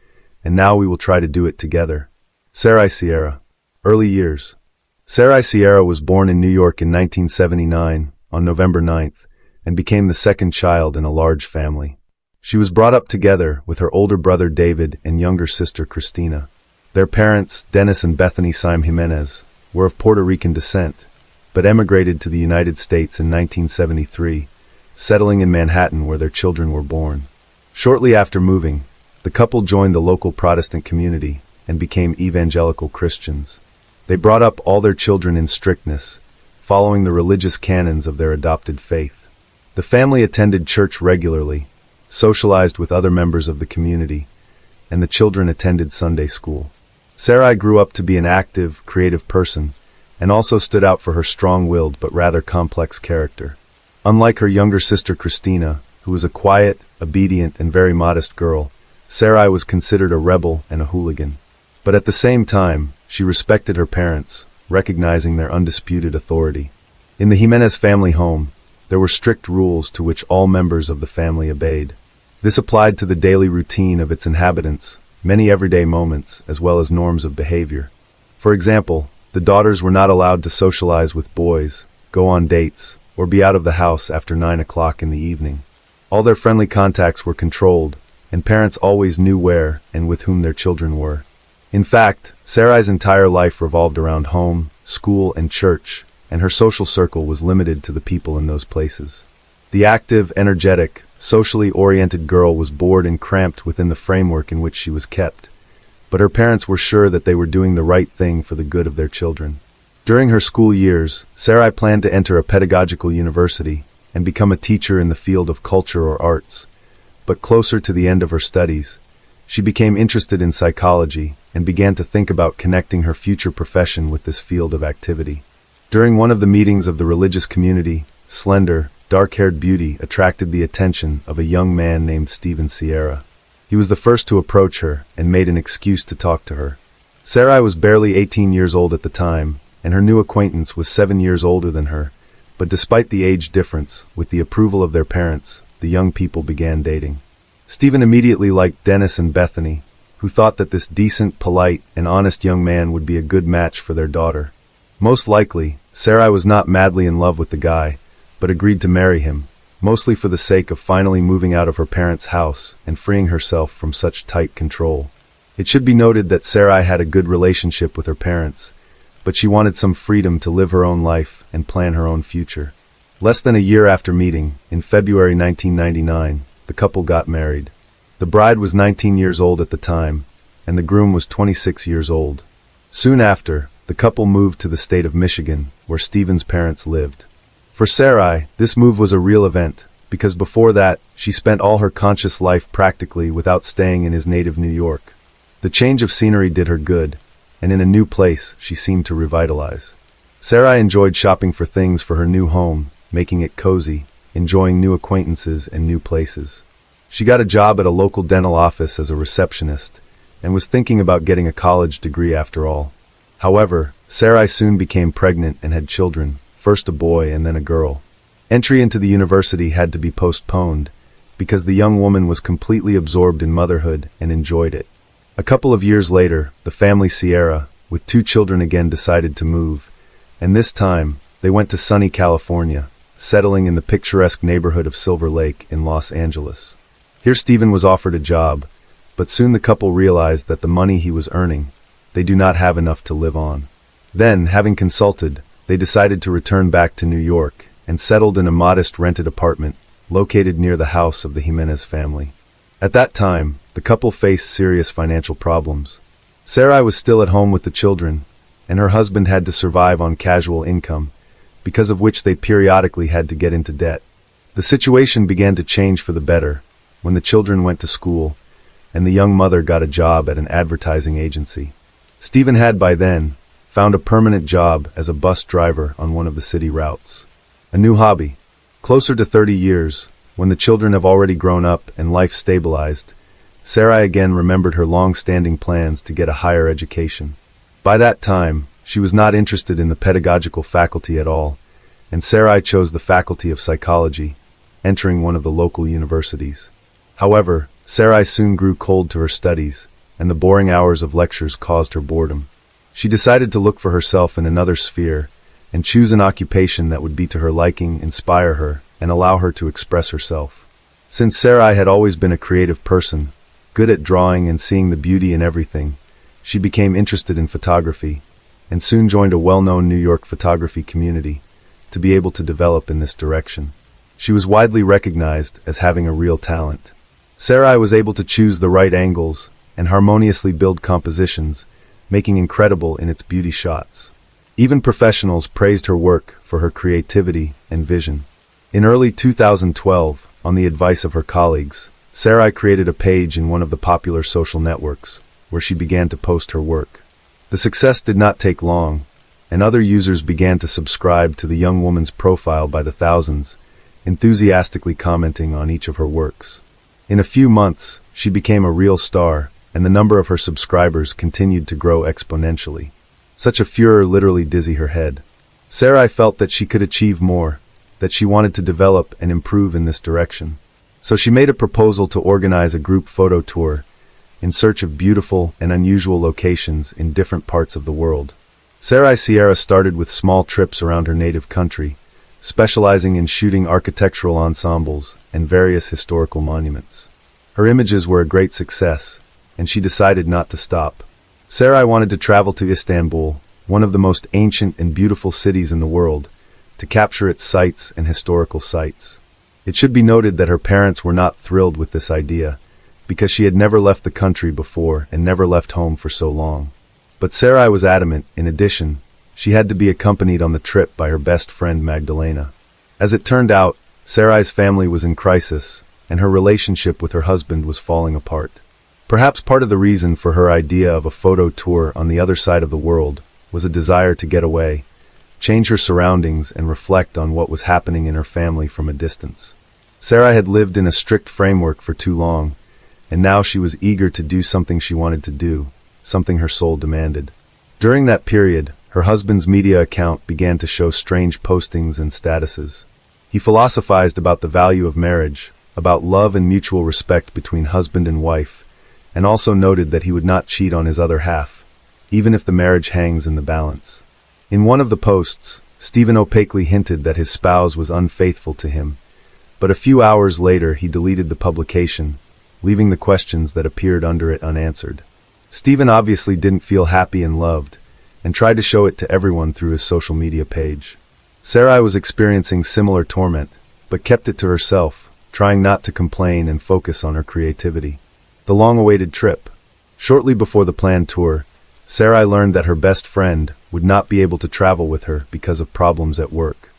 and now we will try to do it together. Sarai Sierra. Early years. Sarai Sierra was born in New York in 1979, on November 9th, and became the second child in a large family. She was brought up together with her older brother David and younger sister Christina. Their parents, Dennis and Bethany Syme Jimenez, were of Puerto Rican descent, but emigrated to the United States in 1973, settling in Manhattan where their children were born. Shortly after moving, the couple joined the local Protestant community and became evangelical Christians. They brought up all their children in strictness, following the religious canons of their adopted faith. The family attended church regularly, socialized with other members of the community, and the children attended Sunday school. Sarai grew up to be an active, creative person, and also stood out for her strong-willed but rather complex character. Unlike her younger sister Christina, who was a quiet, obedient, and very modest girl, Sarai was considered a rebel and a hooligan. But at the same time, she respected her parents, recognizing their undisputed authority. In the Jimenez family home, there were strict rules to which all members of the family obeyed. This applied to the daily routine of its inhabitants, many everyday moments, as well as norms of behavior. For example, the daughters were not allowed to socialize with boys, go on dates, or be out of the house after 9 o'clock in the evening. All their friendly contacts were controlled, and parents always knew where and with whom their children were. In fact, Sarai's entire life revolved around home, school, and church, and her social circle was limited to the people in those places. The active, energetic, socially oriented girl was bored and cramped within the framework in which she was kept, but her parents were sure that they were doing the right thing for the good of their children. During her school years, Sarai planned to enter a pedagogical university and become a teacher in the field of culture or arts. But closer to the end of her studies, she became interested in psychology and began to think about connecting her future profession with this field of activity. During one of the meetings of the religious community, slender, dark-haired beauty attracted the attention of a young man named Steven Sierra. He was the first to approach her and made an excuse to talk to her. Sarai was barely 18 years old at the time, and her new acquaintance was 7 years older than her, but despite the age difference, with the approval of their parents, the young people began dating. Stephen immediately liked Dennis and Bethany, who thought that this decent, polite, and honest young man would be a good match for their daughter. Most likely, Sarai was not madly in love with the guy, but agreed to marry him, mostly for the sake of finally moving out of her parents' house and freeing herself from such tight control. It should be noted that Sarai had a good relationship with her parents, but she wanted some freedom to live her own life and plan her own future. Less than a year after meeting, in February 1999, the couple got married. The bride was 19 years old at the time, and the groom was 26 years old. Soon after, the couple moved to the state of Michigan, where Stephen's parents lived. For Sarai, this move was a real event, because before that, she spent all her conscious life practically without staying in his native New York. The change of scenery did her good, and in a new place, she seemed to revitalize. Sarai enjoyed shopping for things for her new home, making it cozy, enjoying new acquaintances and new places. She got a job at a local dental office as a receptionist, and was thinking about getting a college degree after all. However, Sarai soon became pregnant and had children, first a boy and then a girl. Entry into the university had to be postponed, because the young woman was completely absorbed in motherhood and enjoyed it. A couple of years later, the family Sierra, with 2 children again decided to move, and this time, they went to sunny California, settling in the picturesque neighborhood of Silver Lake in Los Angeles. Here Stephen was offered a job, but soon the couple realized that the money he was earning, they do not have enough to live on. Then, having consulted, they decided to return back to New York and settled in a modest rented apartment located near the house of the Jimenez family. At that time, the couple faced serious financial problems. Sarai was still at home with the children, and her husband had to survive on casual income, because of which they periodically had to get into debt. The situation began to change for the better when the children went to school, and the young mother got a job at an advertising agency. Stephen had by then found a permanent job as a bus driver on one of the city routes. A new hobby. Closer to 30 years, when the children have already grown up and life stabilized, Sarai again remembered her long-standing plans to get a higher education. By that time, she was not interested in the pedagogical faculty at all, and Sarai chose the faculty of psychology, entering one of the local universities. However, Sarai soon grew cold to her studies, and the boring hours of lectures caused her boredom. She decided to look for herself in another sphere, and choose an occupation that would be to her liking, inspire her, and allow her to express herself. Since Sarai had always been a creative person, good at drawing and seeing the beauty in everything, she became interested in photography, and soon joined a well-known New York photography community to be able to develop in this direction. She was widely recognized as having a real talent. Sarai was able to choose the right angles and harmoniously build compositions, making incredible in its beauty shots. Even professionals praised her work for her creativity and vision. In early 2012, on the advice of her colleagues, Sarai created a page in one of the popular social networks, where she began to post her work. The success did not take long, and other users began to subscribe to the young woman's profile by the thousands, enthusiastically commenting on each of her works. In a few months, she became a real star, and the number of her subscribers continued to grow exponentially. Such a furor literally dizzy her head. Sarai felt that she could achieve more, that she wanted to develop and improve in this direction. So she made a proposal to organize a group photo tour in search of beautiful and unusual locations in different parts of the world. Sarai Sierra started with small trips around her native country, specializing in shooting architectural ensembles and various historical monuments. Her images were a great success, and she decided not to stop. Sarai wanted to travel to Istanbul, one of the most ancient and beautiful cities in the world, to capture its sights and historical sites. It should be noted that her parents were not thrilled with this idea, because she had never left the country before and never left home for so long. But Sarai was adamant, in addition, She had to be accompanied on the trip by her best friend Magdalena. As it turned out, Sarai's family was in crisis, and her relationship with her husband was falling apart. Perhaps part of the reason for her idea of a photo tour on the other side of the world was a desire to get away, change her surroundings, and reflect on what was happening in her family from a distance. Sarai had lived in a strict framework for too long, and now she was eager to do something she wanted to do, something her soul demanded. During that period, her husband's media account began to show strange postings and statuses. He philosophized about the value of marriage, about love and mutual respect between husband and wife, and also noted that he would not cheat on his other half, even if the marriage hangs in the balance. In one of the posts, Stephen opaquely hinted that his spouse was unfaithful to him, but a few hours later he deleted the publication, leaving the questions that appeared under it unanswered. Stephen obviously didn't feel happy and loved, and tried to show it to everyone through his social media page. Sarai was experiencing similar torment, but kept it to herself, trying not to complain and focus on her creativity. The long-awaited trip. Shortly before the planned tour, Sarai learned that her best friend would not be able to travel with her because of problems at work.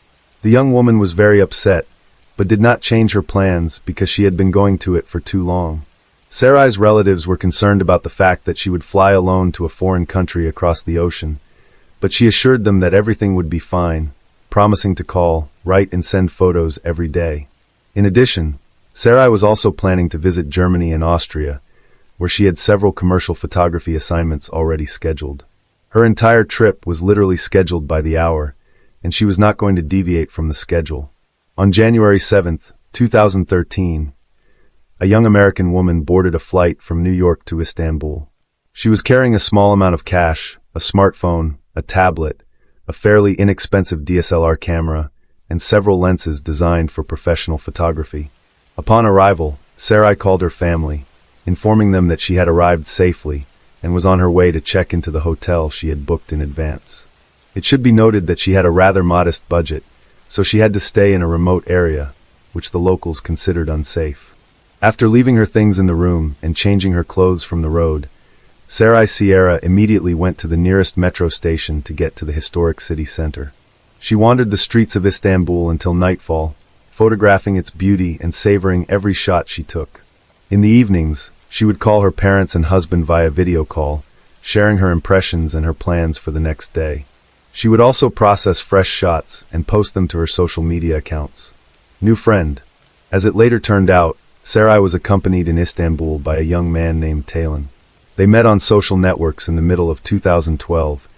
The young woman was very upset, but did not change her plans because she had been going to it for too long. Sarai's relatives were concerned about the fact that she would fly alone to a foreign country across the ocean, but she assured them that everything would be fine, promising to call, write, and send photos every day. In addition, Sarai was also planning to visit Germany and Austria, where she had several commercial photography assignments already scheduled. Her entire trip was literally scheduled by the hour, and she was not going to deviate from the schedule. On January 7, 2013, a young American woman boarded a flight from New York to Istanbul. She was carrying a small amount of cash, a smartphone, a tablet, a fairly inexpensive DSLR camera, and several lenses designed for professional photography. Upon arrival, Sarai called her family, informing them that she had arrived safely and was on her way to check into the hotel she had booked in advance. It should be noted that she had a rather modest budget, so she had to stay in a remote area, which the locals considered unsafe. After leaving her things in the room and changing her clothes from the road, Sarai Sierra immediately went to the nearest metro station to get to the historic city center. She wandered the streets of Istanbul until nightfall, photographing its beauty and savoring every shot she took. In the evenings, she would call her parents and husband via video call, sharing her impressions and her plans for the next day. She would also process fresh shots and post them to her social media accounts. New friend. As it later turned out, Sarai was accompanied in Istanbul by a young man named Taylan. They met on social networks in the middle of 2012,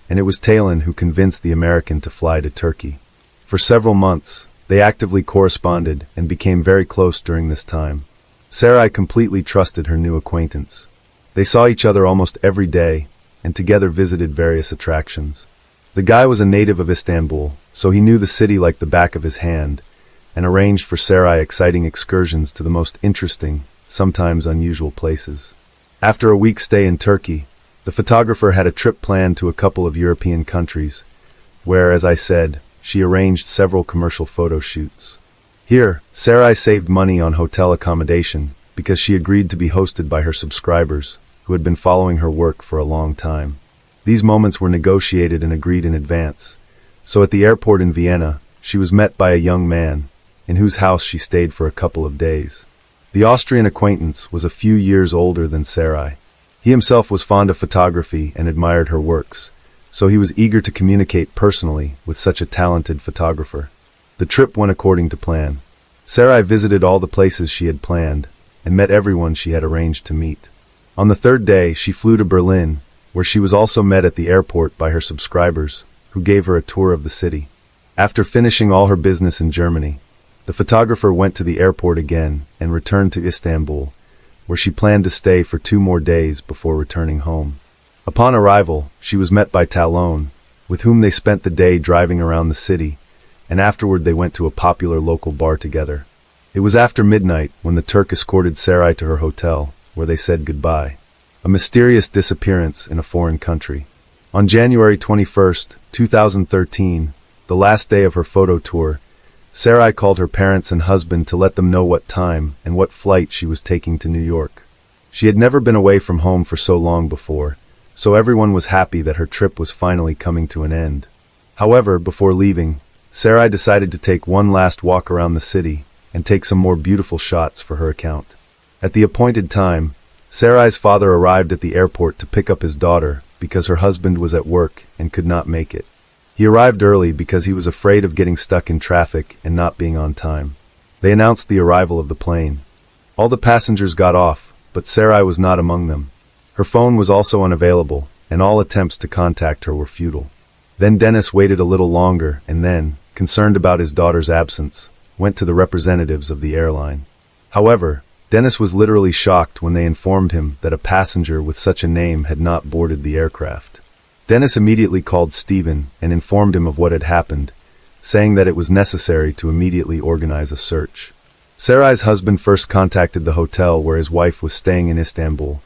and it was Taylan who convinced the American to fly to Turkey. For several months, they actively corresponded and became very close during this time. Sarai completely trusted her new acquaintance. They saw each other almost every day, and together visited various attractions. The guy was a native of Istanbul, so he knew the city like the back of his hand, and arranged for Sarai exciting excursions to the most interesting, sometimes unusual places. After a week's stay in Turkey, the photographer had a trip planned to a couple of European countries, where, as I said, she arranged several commercial photo shoots. Here, Sarai saved money on hotel accommodation because she agreed to be hosted by her subscribers, who had been following her work for a long time. These moments were negotiated and agreed in advance, so at the airport in Vienna, she was met by a young man, in whose house she stayed for a couple of days. The Austrian acquaintance was a few years older than Sarai. He himself was fond of photography and admired her works, so he was eager to communicate personally with such a talented photographer. The trip went according to plan. Sarai visited all the places she had planned, and met everyone she had arranged to meet. On the third day, she flew to Berlin, where she was also met at the airport by her subscribers, who gave her a tour of the city. After finishing all her business in Germany, the photographer went to the airport again and returned to Istanbul, where she planned to stay for 2 more days before returning home. Upon arrival, she was met by Talon, with whom they spent the day driving around the city, and afterward they went to a popular local bar together. It was after midnight when the Turk escorted Sarai to her hotel, where they said goodbye. A mysterious disappearance in a foreign country. On January 21, 2013, the last day of her photo tour, Sarai called her parents and husband to let them know what time and what flight she was taking to New York. She had never been away from home for so long before, so everyone was happy that her trip was finally coming to an end. However, before leaving, Sarai decided to take one last walk around the city and take some more beautiful shots for her account. At the appointed time, Sarai's father arrived at the airport to pick up his daughter because her husband was at work and could not make it. He arrived early because he was afraid of getting stuck in traffic and not being on time. They announced the arrival of the plane. All the passengers got off, but Sarai was not among them. Her phone was also unavailable, and all attempts to contact her were futile. Then Dennis waited a little longer and then, concerned about his daughter's absence, went to the representatives of the airline. However, Dennis was literally shocked when they informed him that a passenger with such a name had not boarded the aircraft. Dennis immediately called Stephen and informed him of what had happened, saying that it was necessary to immediately organize a search. Sarai's husband first contacted the hotel where his wife was staying in Istanbul,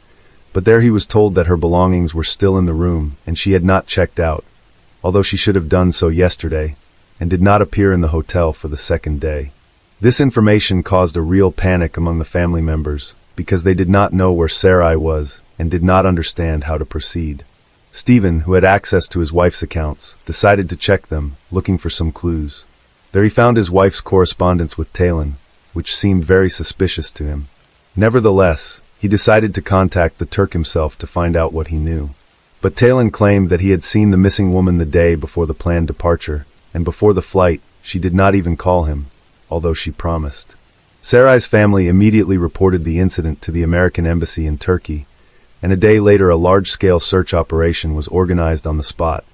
but there he was told that her belongings were still in the room and she had not checked out, although she should have done so yesterday, and did not appear in the hotel for the second day. This information caused a real panic among the family members because they did not know where Sarai was and did not understand how to proceed. Stephen, who had access to his wife's accounts, decided to check them, looking for some clues. There he found his wife's correspondence with Talon, which seemed very suspicious to him. Nevertheless, he decided to contact the Turk himself to find out what he knew. But Talon claimed that he had seen the missing woman the day before the planned departure, and before the flight, she did not even call him, although she promised. Sarai's family immediately reported the incident to the American embassy in Turkey, and a day later a large-scale search operation was organized on the spot,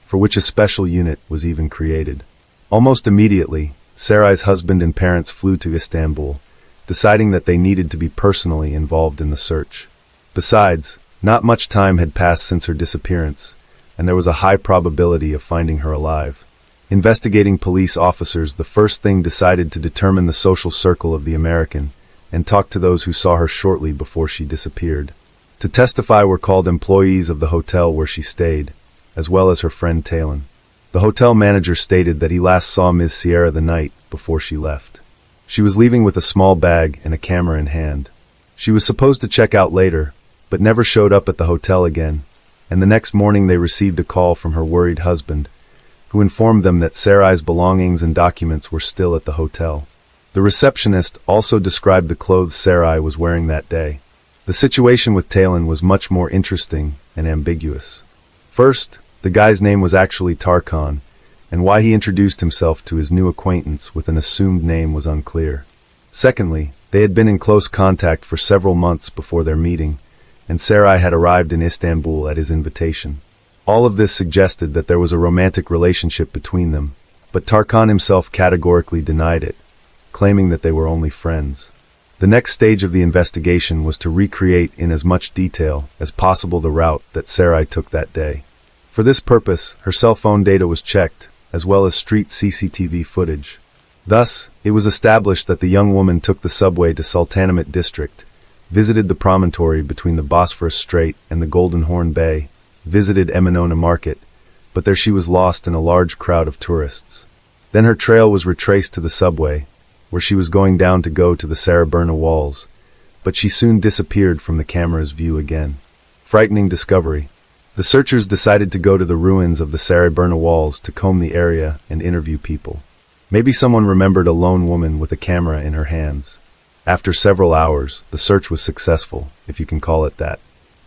for which a special unit was even created. Almost immediately, Sarai's husband and parents flew to Istanbul, deciding that they needed to be personally involved in the search. Besides, not much time had passed since her disappearance, and there was a high probability of finding her alive. Investigating police officers the first thing decided to determine the social circle of the American and talk to those who saw her shortly before she disappeared. To testify were called employees of the hotel where she stayed, as well as her friend Talon. The hotel manager stated that he last saw Ms. Sierra the night before she left. She was leaving with a small bag and a camera in hand. She was supposed to check out later, but never showed up at the hotel again, and the next morning they received a call from her worried husband, who informed them that Sarai's belongings and documents were still at the hotel. The receptionist also described the clothes Sarai was wearing that day. The situation with Talon was much more interesting and ambiguous. First, the guy's name was actually Tarkan, and why he introduced himself to his new acquaintance with an assumed name was unclear. Secondly, they had been in close contact for several months before their meeting, and Sarai had arrived in Istanbul at his invitation. All of this suggested that there was a romantic relationship between them, but Tarkan himself categorically denied it, claiming that they were only friends. The next stage of the investigation was to recreate in as much detail as possible the route that Sarai took that day. For this purpose, her cell phone data was checked, as well as street CCTV footage. Thus, it was established that the young woman took the subway to Sultanahmet district, visited the promontory between the Bosphorus Strait and the Golden Horn Bay, visited Eminona Market, but there she was lost in a large crowd of tourists. Then her trail was retraced to the subway, where she was going down to go to the Saraburna Walls, but she soon disappeared from the camera's view again. Frightening discovery. The searchers decided to go to the ruins of the Saraburna Walls to comb the area and interview people. Maybe someone remembered a lone woman with a camera in her hands. After several hours, the search was successful, if you can call it that.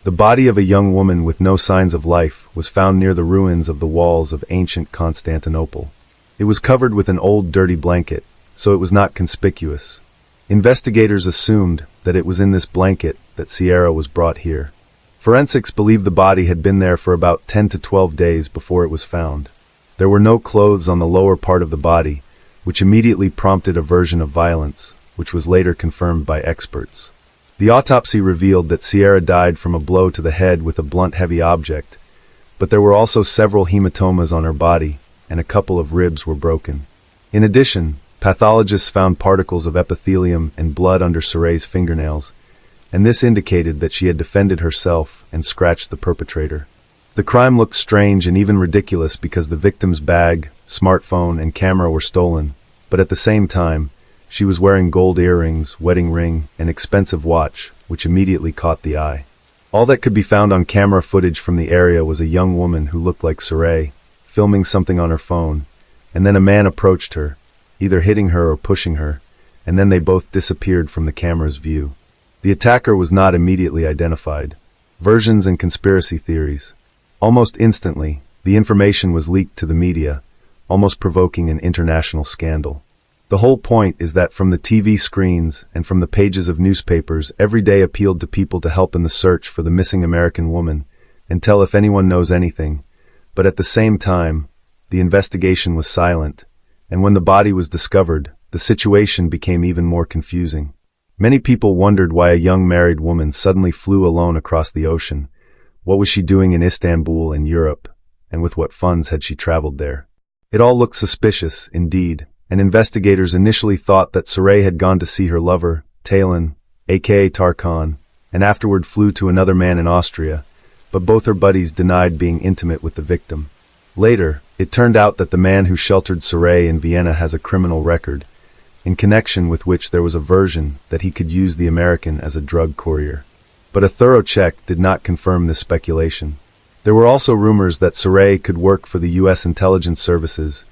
The body of a young woman with no signs of life was found near the ruins of the walls of ancient Constantinople. It was covered with an old dirty blanket, so it was not conspicuous. Investigators assumed that it was in this blanket that Sierra was brought here. Forensics believe the body had been there for about 10 to 12 days before it was found. There were no clothes on the lower part of the body, which immediately prompted a version of violence, which was later confirmed by experts. The autopsy revealed that Sierra died from a blow to the head with a blunt heavy object, but there were also several hematomas on her body, and a couple of ribs were broken. In addition, pathologists found particles of epithelium and blood under Sarai's fingernails, and this indicated that she had defended herself and scratched the perpetrator. The crime looked strange and even ridiculous because the victim's bag, smartphone, and camera were stolen, but at the same time, she was wearing gold earrings, wedding ring, and expensive watch, which immediately caught the eye. All that could be found on camera footage from the area was a young woman who looked like Saray, filming something on her phone, and then a man approached her, either hitting her or pushing her, and then they both disappeared from the camera's view. The attacker was not immediately identified. Versions and conspiracy theories. Almost instantly, the information was leaked to the media, almost provoking an international scandal. The whole point is that from the TV screens and from the pages of newspapers, every day appealed to people to help in the search for the missing American woman and tell if anyone knows anything. But at the same time, the investigation was silent, and when the body was discovered, the situation became even more confusing. Many people wondered why a young married woman suddenly flew alone across the ocean. What was she doing in Istanbul and Europe, and with what funds had she traveled there? It all looked suspicious, indeed, and investigators initially thought that Saray had gone to see her lover, Taylan, aka Tarkan, and afterward flew to another man in Austria, but both her buddies denied being intimate with the victim. Later, it turned out that the man who sheltered Saray in Vienna has a criminal record, in connection with which there was a version that he could use the American as a drug courier. But a thorough check did not confirm this speculation. There were also rumors that Saray could work for the U.S. intelligence services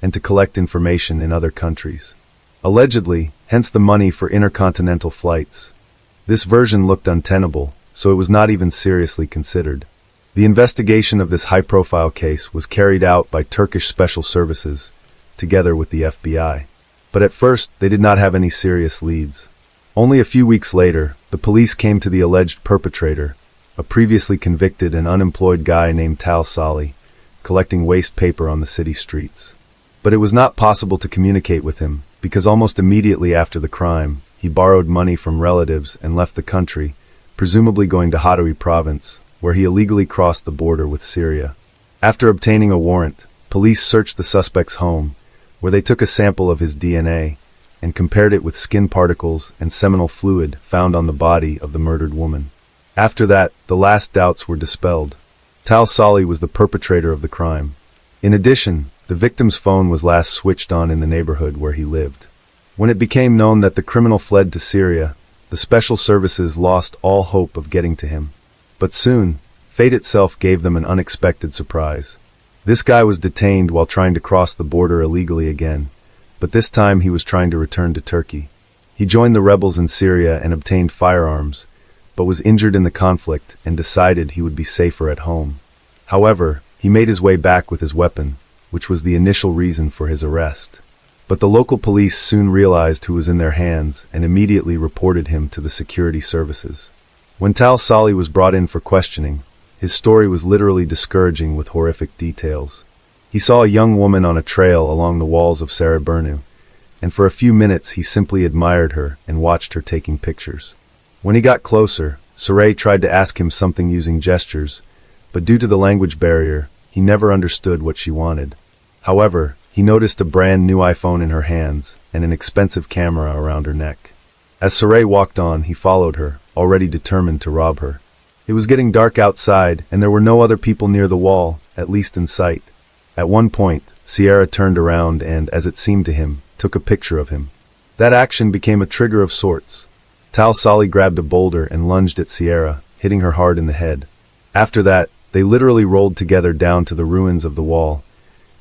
and to collect information in other countries. Allegedly, hence the money for intercontinental flights. This version looked untenable, so it was not even seriously considered. The investigation of this high-profile case was carried out by Turkish special services, together with the FBI. But at first, they did not have any serious leads. Only a few weeks later, the police came to the alleged perpetrator, a previously convicted and unemployed guy named Tal Sali, collecting waste paper on the city streets. But it was not possible to communicate with him, because almost immediately after the crime, he borrowed money from relatives and left the country, presumably going to Hatay province, where he illegally crossed the border with Syria. After obtaining a warrant, police searched the suspect's home, where they took a sample of his DNA and compared it with skin particles and seminal fluid found on the body of the murdered woman. After that, the last doubts were dispelled. Tal Sali was the perpetrator of the crime. In addition, the victim's phone was last switched on in the neighborhood where he lived. When it became known that the criminal fled to Syria, the special services lost all hope of getting to him. But soon, fate itself gave them an unexpected surprise. This guy was detained while trying to cross the border illegally again, but this time he was trying to return to Turkey. He joined the rebels in Syria and obtained firearms, but was injured in the conflict and decided he would be safer at home. However, he made his way back with his weapon, which was the initial reason for his arrest. But the local police soon realized who was in their hands and immediately reported him to the security services. When Tal Sali was brought in for questioning, his story was literally discouraging with horrific details. He saw a young woman on a trail along the walls of Saraburnu, and for a few minutes he simply admired her and watched her taking pictures. When he got closer, Saray tried to ask him something using gestures, but due to the language barrier, he never understood what she wanted. However, he noticed a brand new iPhone in her hands and an expensive camera around her neck. As Saray walked on, he followed her, already determined to rob her. It was getting dark outside, and there were no other people near the wall, at least in sight. At one point, Sierra turned around and, as it seemed to him, took a picture of him. That action became a trigger of sorts. Tal Sali grabbed a boulder and lunged at Sierra, hitting her hard in the head. After that, they literally rolled together down to the ruins of the wall,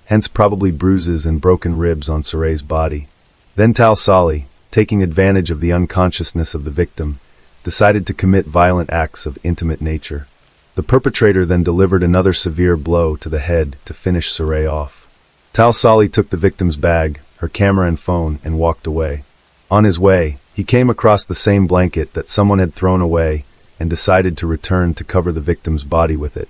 hence probably bruises and broken ribs on Saray's body. Then Tal Sali, taking advantage of the unconsciousness of the victim, decided to commit violent acts of intimate nature. The perpetrator then delivered another severe blow to the head to finish Saray off. Tal Sali took the victim's bag, her camera and phone, and walked away. On his way, he came across the same blanket that someone had thrown away and decided to return to cover the victim's body with it.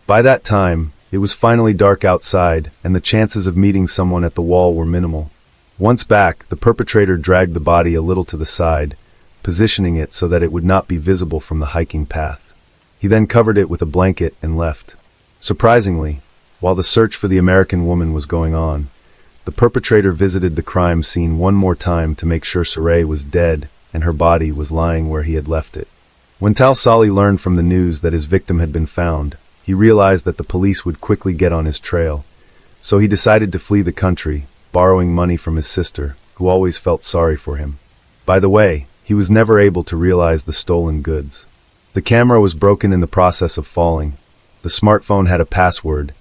By that time, it was finally dark outside, and the chances of meeting someone at the wall were minimal. Once back, the perpetrator dragged the body a little to the side, positioning it so that it would not be visible from the hiking path. He then covered it with a blanket and left. Surprisingly, while the search for the American woman was going on, the perpetrator visited the crime scene one more time to make sure Saray was dead and her body was lying where he had left it. When Tal Sali learned from the news that his victim had been found, he realized that the police would quickly get on his trail, so he decided to flee the country, borrowing money from his sister, who always felt sorry for him. By the way, he was never able to realize the stolen goods. The camera was broken in the process of falling. The smartphone had a password,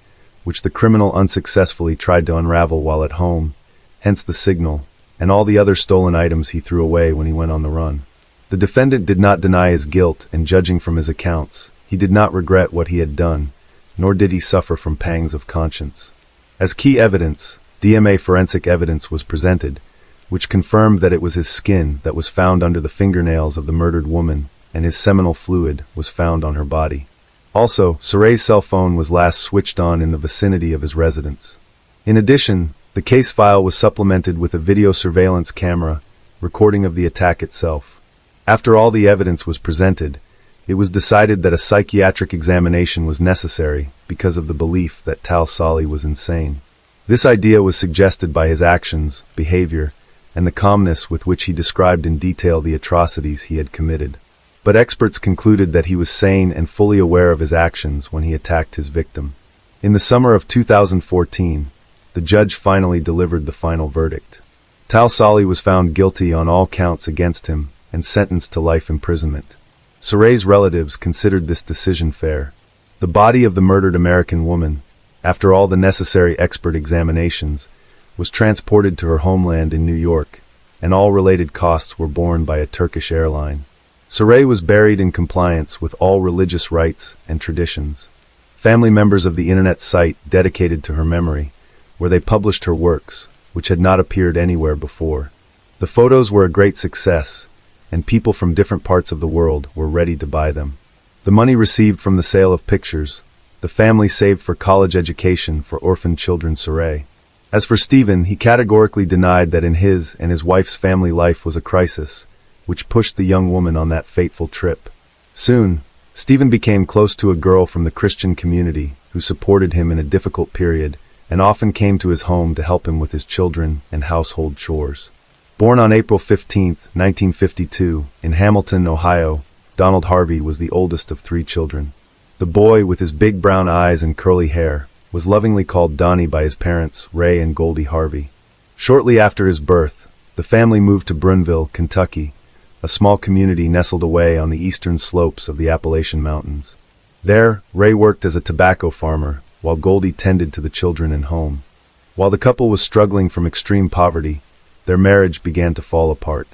which the criminal unsuccessfully tried to unravel while at home, hence the signal, and all the other stolen items he threw away when he went on the run. The defendant did not deny his guilt, and judging from his accounts, he did not regret what he had done, nor did he suffer from pangs of conscience. As key evidence, DNA forensic evidence was presented, which confirmed that it was his skin that was found under the fingernails of the murdered woman, and his seminal fluid was found on her body. Also, Suray's cell phone was last switched on in the vicinity of his residence. In addition, the case file was supplemented with a video surveillance camera recording of the attack itself. After all the evidence was presented, it was decided that a psychiatric examination was necessary because of the belief that Tal Sali was insane. This idea was suggested by his actions, behavior, and the calmness with which he described in detail the atrocities he had committed. But experts concluded that he was sane and fully aware of his actions when he attacked his victim. In the summer of 2014, the judge finally delivered the final verdict. Tal Sali was found guilty on all counts against him and sentenced to life imprisonment. Suray's relatives considered this decision fair. The body of the murdered American woman, after all the necessary expert examinations, was transported to her homeland in New York, and all related costs were borne by a Turkish airline. Suray was buried in compliance with all religious rites and traditions. Family members of the internet site dedicated to her memory, where they published her works, which had not appeared anywhere before. The photos were a great success, and people from different parts of the world were ready to buy them. The money received from the sale of pictures, the family saved for college education for orphaned children Suray. As for Stephen, he categorically denied that in his and his wife's family life was a crisis, which pushed the young woman on that fateful trip. Soon, Stephen became close to a girl from the Christian community who supported him in a difficult period and often came to his home to help him with his children and household chores. Born on April 15, 1952, in Hamilton, Ohio, Donald Harvey was the oldest of 3 children. The boy, with his big brown eyes and curly hair, was lovingly called Donnie by his parents, Ray and Goldie Harvey. Shortly after his birth, the family moved to Brunville, Kentucky, a small community nestled away on the eastern slopes of the Appalachian Mountains. There, Ray worked as a tobacco farmer, while Goldie tended to the children and home. While the couple was struggling from extreme poverty, their marriage began to fall apart.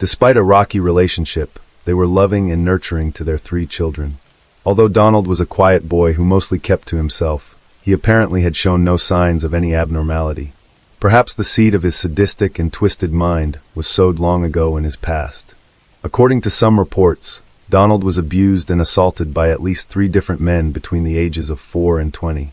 Despite a rocky relationship, they were loving and nurturing to their 3 children. Although Donald was a quiet boy who mostly kept to himself, he apparently had shown no signs of any abnormality. Perhaps the seed of his sadistic and twisted mind was sowed long ago in his past. According to some reports, Donald was abused and assaulted by at least 3 different men between the ages of 4 and 20.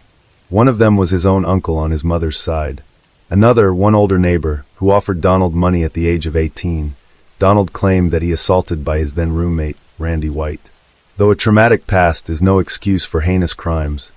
One of them was his own uncle on his mother's side. Another, one older neighbor, who offered Donald money at the age of 18, Donald claimed that he assaulted by his then roommate, Randy White. Though a traumatic past is no excuse for heinous crimes,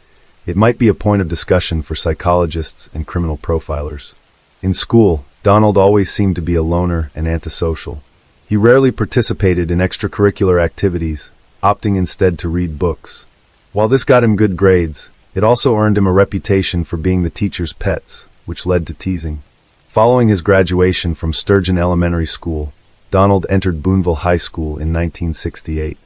it might be a point of discussion for psychologists and criminal profilers. In school, Donald always seemed to be a loner and antisocial. He rarely participated in extracurricular activities, opting instead to read books. While this got him good grades, it also earned him a reputation for being the teacher's pets, which led to teasing. Following his graduation from Sturgeon Elementary School, Donald entered Boonville High School in 1968.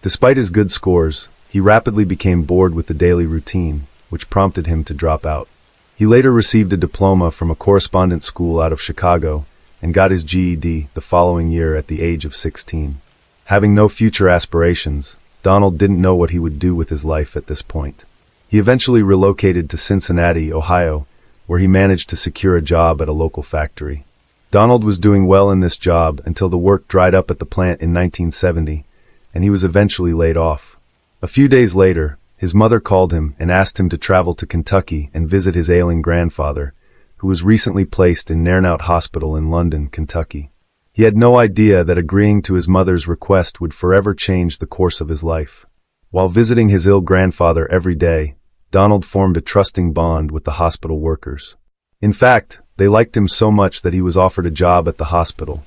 Despite his good scores, he rapidly became bored with the daily routine, which prompted him to drop out. He later received a diploma from a correspondence school out of Chicago and got his GED the following year at the age of 16. Having no future aspirations, Donald didn't know what he would do with his life at this point. He eventually relocated to Cincinnati, Ohio, where he managed to secure a job at a local factory. Donald was doing well in this job until the work dried up at the plant in 1970, and he was eventually laid off. A few days later, his mother called him and asked him to travel to Kentucky and visit his ailing grandfather, who was recently placed in Nernout Hospital in London, Kentucky. He had no idea that agreeing to his mother's request would forever change the course of his life. While visiting his ill grandfather every day, Donald formed a trusting bond with the hospital workers. In fact, they liked him so much that he was offered a job at the hospital.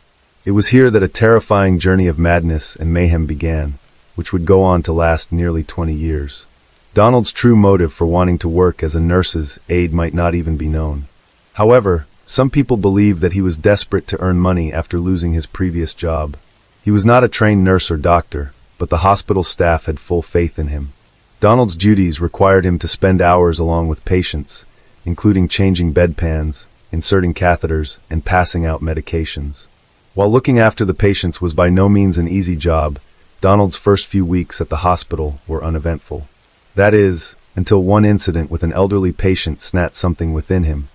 It was here that a terrifying journey of madness and mayhem began, which would go on to last nearly 20 years. Donald's true motive for wanting to work as a nurse's aide might not even be known. However, some people believe that he was desperate to earn money after losing his previous job. He was not a trained nurse or doctor, but the hospital staff had full faith in him. Donald's duties required him to spend hours along with patients, including changing bedpans, inserting catheters, and passing out medications. While looking after the patients was by no means an easy job, Donald's first few weeks at the hospital were uneventful. That is, until one incident with an elderly patient snapped something within him,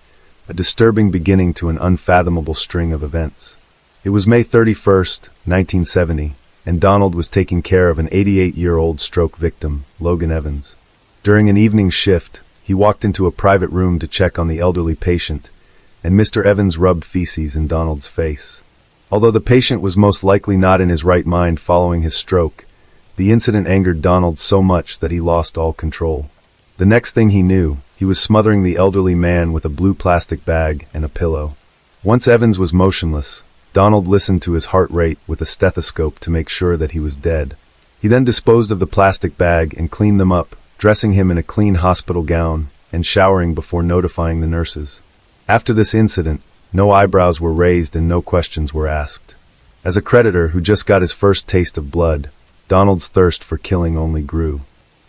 a disturbing beginning to an unfathomable string of events. It was May 31st, 1970, and Donald was taking care of an 88-year-old stroke victim, Logan Evans. During an evening shift, he walked into a private room to check on the elderly patient, and Mr. Evans rubbed feces in Donald's face. Although the patient was most likely not in his right mind following his stroke, the incident angered Donald so much that he lost all control. The next thing he knew, he was smothering the elderly man with a blue plastic bag and a pillow. Once Evans was motionless, Donald listened to his heart rate with a stethoscope to make sure that he was dead. He then disposed of the plastic bag and cleaned them up, dressing him in a clean hospital gown and showering before notifying the nurses. After this incident, no eyebrows were raised and no questions were asked. As a creditor who just got his first taste of blood, Donald's thirst for killing only grew.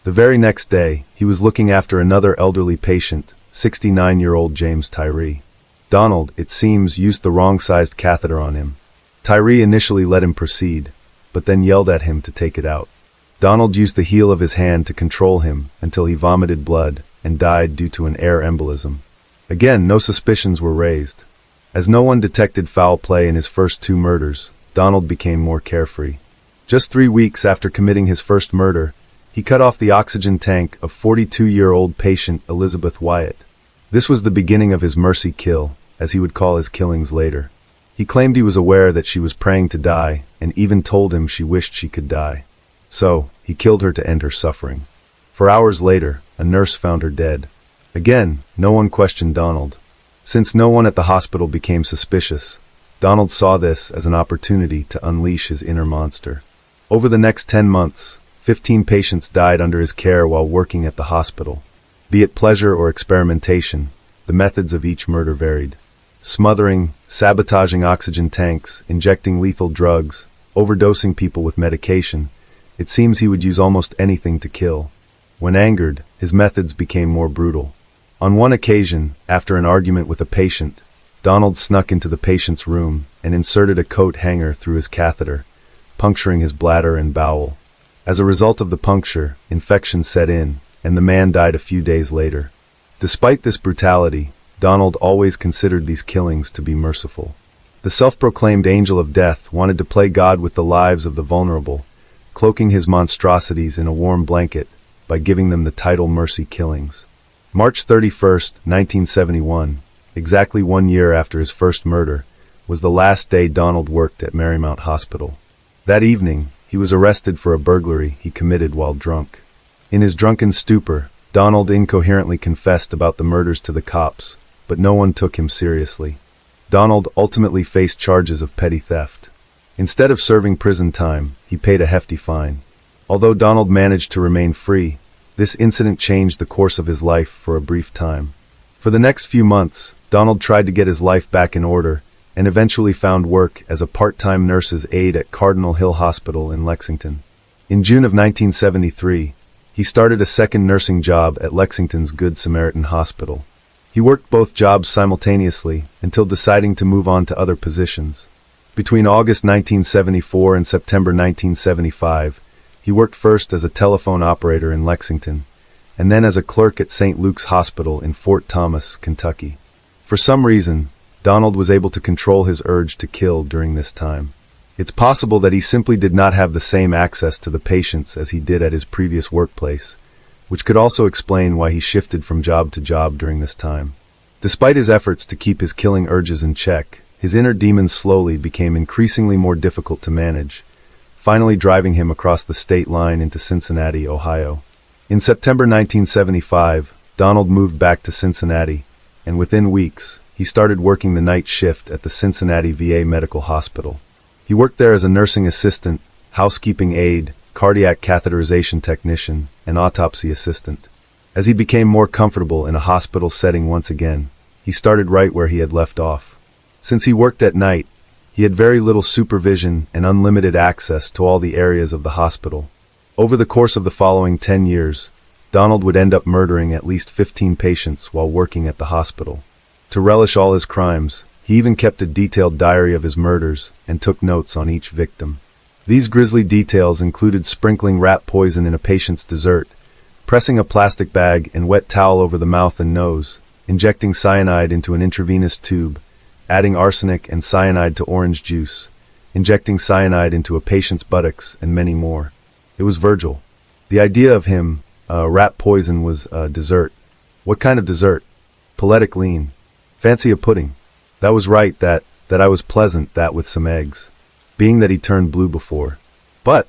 The very next day, he was looking after another elderly patient, 69-year-old James Tyree. Donald, it seems, used the wrong-sized catheter on him. Tyree initially let him proceed, but then yelled at him to take it out. Donald used the heel of his hand to control him until he vomited blood and died due to an air embolism. Again, no suspicions were raised. As no one detected foul play in his first two murders, Donald became more carefree. Just 3 weeks after committing his first murder, he cut off the oxygen tank of 42-year-old patient Elizabeth Wyatt. This was the beginning of his mercy kill, as he would call his killings later. He claimed he was aware that she was praying to die, and even told him she wished she could die. So, he killed her to end her suffering. 4 hours later, a nurse found her dead. Again, no one questioned Donald. Since no one at the hospital became suspicious, Donald saw this as an opportunity to unleash his inner monster. Over the next 10 months, 15 patients died under his care while working at the hospital. Be it pleasure or experimentation, the methods of each murder varied. Smothering, sabotaging oxygen tanks, injecting lethal drugs, overdosing people with medication, it seems he would use almost anything to kill. When angered, his methods became more brutal. On one occasion, after an argument with a patient, Donald snuck into the patient's room and inserted a coat hanger through his catheter, puncturing his bladder and bowel. As a result of the puncture, infection set in, and the man died a few days later. Despite this brutality, Donald always considered these killings to be merciful. The self-proclaimed angel of death wanted to play God with the lives of the vulnerable, cloaking his monstrosities in a warm blanket by giving them the title Mercy Killings. March 31st, 1971, exactly 1 year after his first murder, was the last day Donald worked at Marymount Hospital. That evening, he was arrested for a burglary he committed while drunk. In his drunken stupor, Donald incoherently confessed about the murders to the cops, but no one took him seriously. Donald ultimately faced charges of petty theft. Instead of serving prison time, he paid a hefty fine. Although Donald managed to remain free, this incident changed the course of his life for a brief time. For the next few months, Donald tried to get his life back in order and eventually found work as a part-time nurse's aide at Cardinal Hill Hospital in Lexington. In June of 1973, he started a second nursing job at Lexington's Good Samaritan Hospital. He worked both jobs simultaneously until deciding to move on to other positions. Between August 1974 and September 1975, he worked first as a telephone operator in Lexington, and then as a clerk at St. Luke's Hospital in Fort Thomas, Kentucky. For some reason, Donald was able to control his urge to kill during this time. It's possible that he simply did not have the same access to the patients as he did at his previous workplace, which could also explain why he shifted from job to job during this time. Despite his efforts to keep his killing urges in check, his inner demons slowly became increasingly more difficult to manage, finally driving him across the state line into Cincinnati, Ohio. In September 1975, Donald moved back to Cincinnati, and within weeks, he started working the night shift at the Cincinnati VA Medical Hospital. He worked there as a nursing assistant, housekeeping aide, cardiac catheterization technician, and autopsy assistant. As he became more comfortable in a hospital setting once again, he started right where he had left off. Since he worked at night, He had very little supervision and unlimited access to all the areas of the hospital. Over the course of the following 10 years, Donald would end up murdering at least 15 patients while working at the hospital. To relish all his crimes, he even kept a detailed diary of his murders and took notes on each victim. These grisly details included sprinkling rat poison in a patient's dessert, pressing a plastic bag and wet towel over the mouth and nose, injecting cyanide into an intravenous tube, adding arsenic and cyanide to orange juice, injecting cyanide into a patient's buttocks, and many more. It was Virgil. The idea of him, rat poison, was dessert. What kind of dessert? Poetic lean. Fancy a pudding. That was right, that I was pleasant, that with some eggs. Being that he turned blue before. But,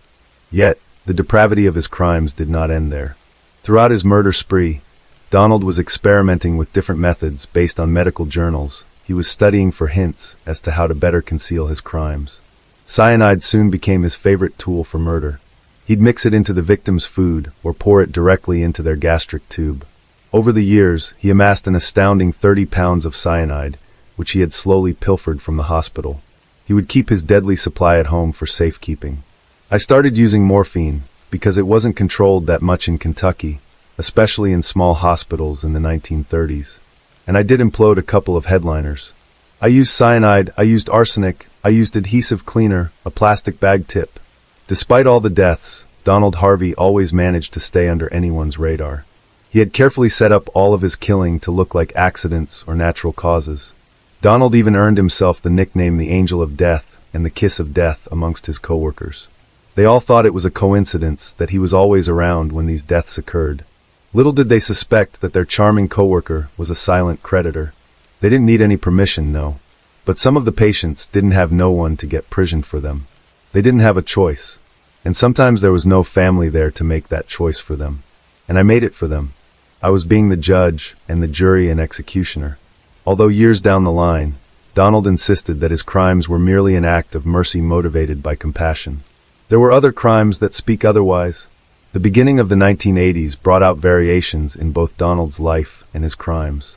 yet, the depravity of his crimes did not end there. Throughout his murder spree, Donald was experimenting with different methods based on medical journals. He was studying for hints as to how to better conceal his crimes. Cyanide soon became his favorite tool for murder. He'd mix it into the victim's food or pour it directly into their gastric tube. Over the years, he amassed an astounding 30 pounds of cyanide, which he had slowly pilfered from the hospital. He would keep his deadly supply at home for safekeeping. I started using morphine because it wasn't controlled that much in Kentucky, especially in small hospitals in the 1930s. And I did implode a couple of headliners. I used cyanide, I used arsenic, I used adhesive cleaner, a plastic bag tip. Despite all the deaths, Donald Harvey always managed to stay under anyone's radar. He had carefully set up all of his killing to look like accidents or natural causes. Donald even earned himself the nickname the Angel of Death and the Kiss of Death amongst his coworkers. They all thought it was a coincidence that he was always around when these deaths occurred. Little did they suspect that their charming coworker was a silent creditor. They didn't need any permission, no. But some of the patients didn't have no one to get prisoned for them. They didn't have a choice. And sometimes there was no family there to make that choice for them. And I made it for them. I was being the judge and the jury and executioner. Although years down the line, Donald insisted that his crimes were merely an act of mercy motivated by compassion. There were other crimes that speak otherwise. The beginning of the 1980s brought out variations in both Donald's life and his crimes.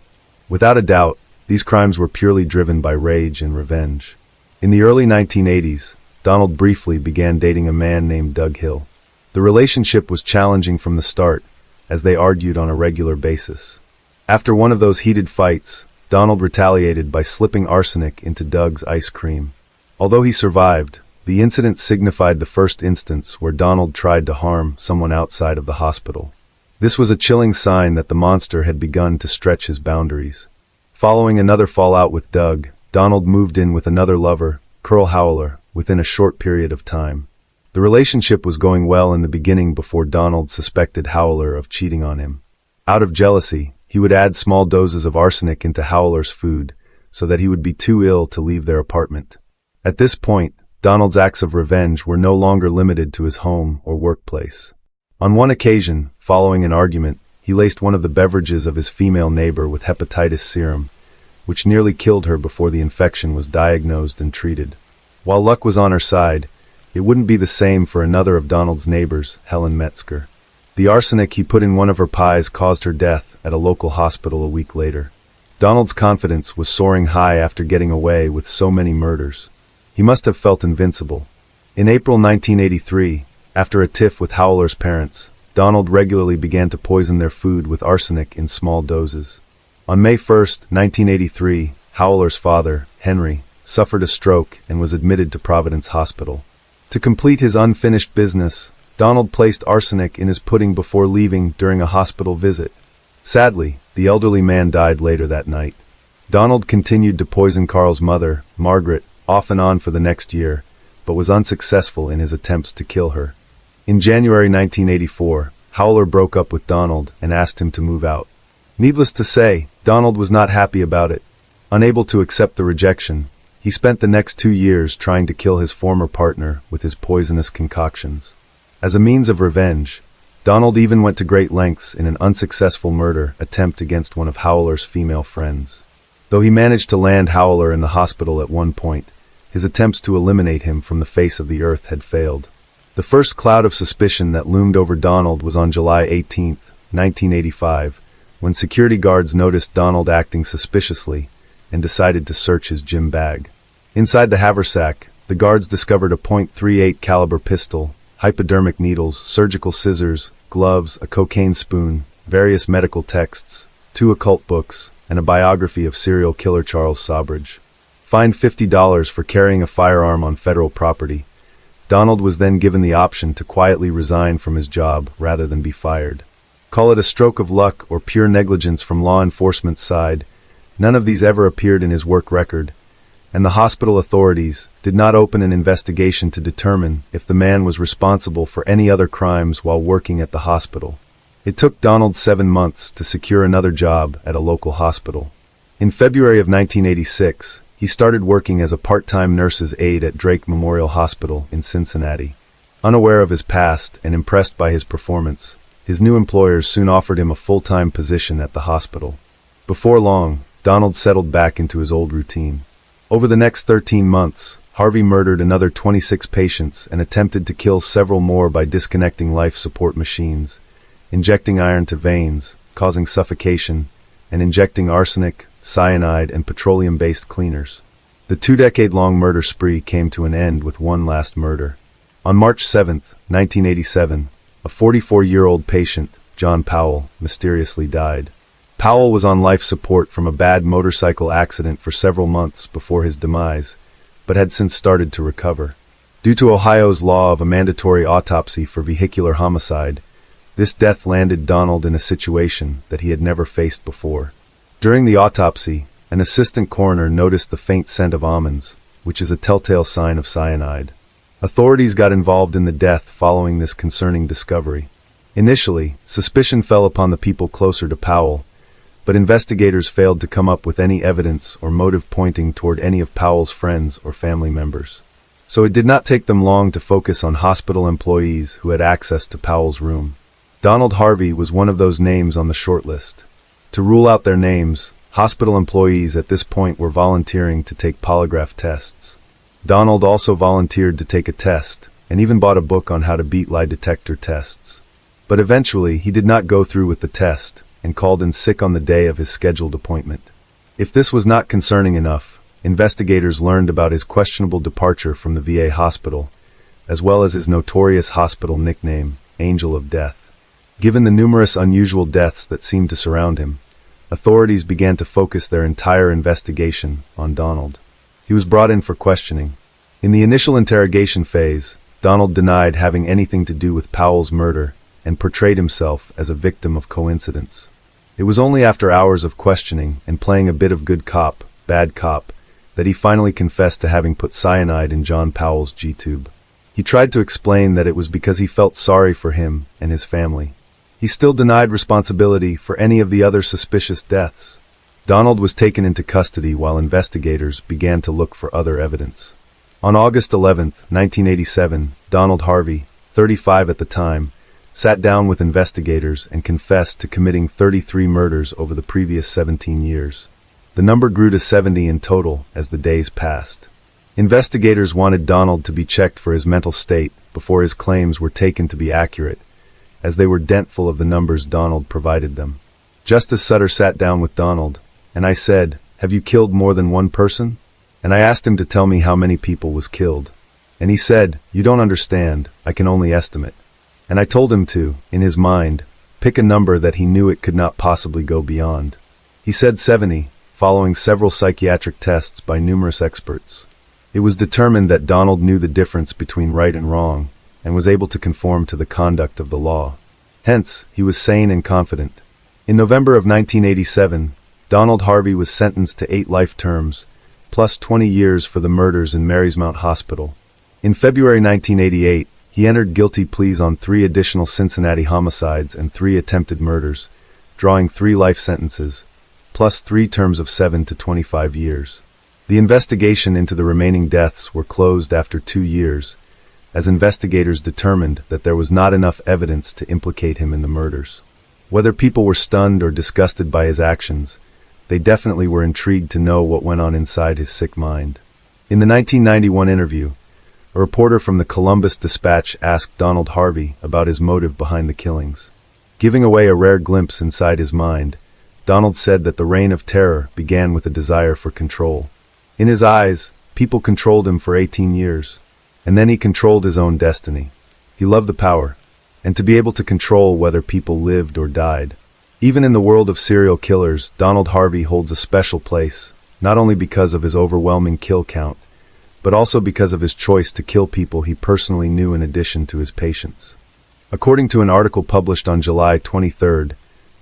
Without a doubt, these crimes were purely driven by rage and revenge. In the early 1980s, Donald briefly began dating a man named Doug Hill. The relationship was challenging from the start, as they argued on a regular basis. After one of those heated fights, Donald retaliated by slipping arsenic into Doug's ice cream. Although he survived, the incident signified the first instance where Donald tried to harm someone outside of the hospital. This was a chilling sign that the monster had begun to stretch his boundaries. Following another fallout with Doug, Donald moved in with another lover, Carl Howler, within a short period of time. The relationship was going well in the beginning before Donald suspected Howler of cheating on him. Out of jealousy, he would add small doses of arsenic into Howler's food so that he would be too ill to leave their apartment. At this point, Donald's acts of revenge were no longer limited to his home or workplace. On one occasion, following an argument, he laced one of the beverages of his female neighbor with hepatitis serum, which nearly killed her before the infection was diagnosed and treated. While luck was on her side, it wouldn't be the same for another of Donald's neighbors, Helen Metzger. The arsenic he put in one of her pies caused her death at a local hospital a week later. Donald's confidence was soaring high after getting away with so many murders. He must have felt invincible. In April 1983, after a tiff with Howler's parents, Donald regularly began to poison their food with arsenic in small doses. On May 1, 1983, Howler's father, Henry, suffered a stroke and was admitted to Providence Hospital. To complete his unfinished business, Donald placed arsenic in his pudding before leaving during a hospital visit. Sadly, the elderly man died later that night. Donald continued to poison Carl's mother, Margaret, off and on for the next year, but was unsuccessful in his attempts to kill her. In January 1984, Howler broke up with Donald and asked him to move out. Needless to say, Donald was not happy about it. Unable to accept the rejection, he spent the next 2 years trying to kill his former partner with his poisonous concoctions. As a means of revenge, Donald even went to great lengths in an unsuccessful murder attempt against one of Howler's female friends. Though he managed to land Howler in the hospital at one point, his attempts to eliminate him from the face of the earth had failed. The first cloud of suspicion that loomed over Donald was on July 18, 1985, when security guards noticed Donald acting suspiciously and decided to search his gym bag. Inside the haversack, the guards discovered a .38 caliber pistol, hypodermic needles, surgical scissors, gloves, a cocaine spoon, various medical texts, 2 occult books, and a biography of serial killer Charles Sobridge. Fined $50 for carrying a firearm on federal property, Donald was then given the option to quietly resign from his job rather than be fired. Call it a stroke of luck or pure negligence from law enforcement's side, none of these ever appeared in his work record, and the hospital authorities did not open an investigation to determine if the man was responsible for any other crimes while working at the hospital. It took Donald 7 months to secure another job at a local hospital. In February of 1986, he started working as a part-time nurse's aide at Drake Memorial Hospital in Cincinnati. Unaware of his past and impressed by his performance, his new employers soon offered him a full-time position at the hospital. Before long, Donald settled back into his old routine. Over the next 13 months, Harvey murdered another 26 patients and attempted to kill several more by disconnecting life support machines, injecting iron to veins, causing suffocation, and injecting arsenic, cyanide, and petroleum-based cleaners. The 2-decade-long murder spree came to an end with one last murder. On March 7, 1987, a 44-year-old patient, John Powell, mysteriously died. Powell was on life support from a bad motorcycle accident for several months before his demise, but had since started to recover. Due to Ohio's law of a mandatory autopsy for vehicular homicide, this death landed Donald in a situation that he had never faced before. During the autopsy, an assistant coroner noticed the faint scent of almonds, which is a telltale sign of cyanide. Authorities got involved in the death following this concerning discovery. Initially, suspicion fell upon the people closer to Powell, but investigators failed to come up with any evidence or motive pointing toward any of Powell's friends or family members. So it did not take them long to focus on hospital employees who had access to Powell's room. Donald Harvey was one of those names on the short list. To rule out their names, hospital employees at this point were volunteering to take polygraph tests. Donald also volunteered to take a test, and even bought a book on how to beat lie detector tests. But eventually, he did not go through with the test, and called in sick on the day of his scheduled appointment. If this was not concerning enough, investigators learned about his questionable departure from the VA hospital, as well as his notorious hospital nickname, Angel of Death. Given the numerous unusual deaths that seemed to surround him, authorities began to focus their entire investigation on Donald. He was brought in for questioning. In the initial interrogation phase, Donald denied having anything to do with Powell's murder and portrayed himself as a victim of coincidence. It was only after hours of questioning and playing a bit of good cop, bad cop, that he finally confessed to having put cyanide in John Powell's G-tube. He tried to explain that it was because he felt sorry for him and his family. He still denied responsibility for any of the other suspicious deaths. Donald was taken into custody while investigators began to look for other evidence. On August 11, 1987, Donald Harvey, 35 at the time, sat down with investigators and confessed to committing 33 murders over the previous 17 years. The number grew to 70 in total as the days passed. Investigators wanted Donald to be checked for his mental state before his claims were taken to be accurate, as they were dentful of the numbers Donald provided them. Justice Sutter sat down with Donald, and I said, "Have you killed more than one person?" And I asked him to tell me how many people was killed. And he said, "You don't understand, I can only estimate." And I told him to, in his mind, pick a number that he knew it could not possibly go beyond. He said 70, following several psychiatric tests by numerous experts. It was determined that Donald knew the difference between right and wrong, and was able to conform to the conduct of the law. Hence, he was sane and confident. In November of 1987, Donald Harvey was sentenced to 8 life terms, plus 20 years for the murders in Marysmount Hospital. In February 1988, he entered guilty pleas on 3 additional Cincinnati homicides and 3 attempted murders, drawing 3 life sentences, plus 3 terms of 7 to 25 years. The investigation into the remaining deaths were closed after 2 years, as investigators determined that there was not enough evidence to implicate him in the murders. Whether people were stunned or disgusted by his actions, they definitely were intrigued to know what went on inside his sick mind. In the 1991 interview, a reporter from the Columbus Dispatch asked Donald Harvey about his motive behind the killings. Giving away a rare glimpse inside his mind, Donald said that the reign of terror began with a desire for control. In his eyes, People controlled him for 18 years. And then he controlled his own destiny. He loved the power, and to be able to control whether people lived or died. Even in the world of serial killers, Donald Harvey holds a special place, not only because of his overwhelming kill count, but also because of his choice to kill people he personally knew in addition to his patients. According to an article published on July 23,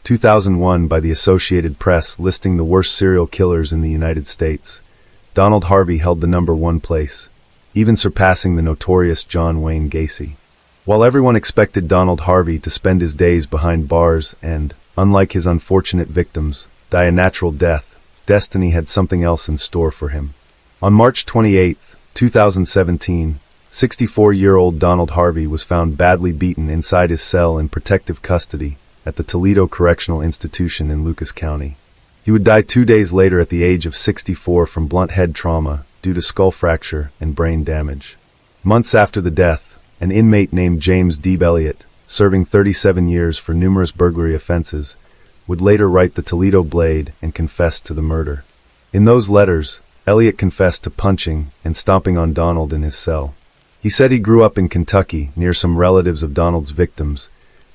2001 by the Associated Press listing the worst serial killers in the United States, Donald Harvey held the #1 place, even surpassing the notorious John Wayne Gacy. While everyone expected Donald Harvey to spend his days behind bars and, unlike his unfortunate victims, die a natural death, destiny had something else in store for him. On March 28, 2017, 64-year-old Donald Harvey was found badly beaten inside his cell in protective custody at the Toledo Correctional Institution in Lucas County. He would die 2 days later at the age of 64 from blunt head trauma due to skull fracture and brain damage. Months after the death, an inmate named James D. Elliott, serving 37 years for numerous burglary offenses, would later write the Toledo Blade and confess to the murder. In those letters, Elliott confessed to punching and stomping on Donald in his cell. He said he grew up in Kentucky near some relatives of Donald's victims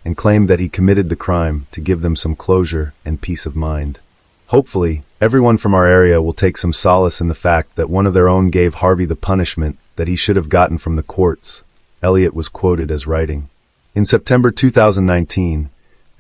and claimed that he committed the crime to give them some closure and peace of mind. Hopefully, everyone from our area will take some solace in the fact that one of their own gave Harvey the punishment that he should have gotten from the courts, Elliott was quoted as writing. In September 2019,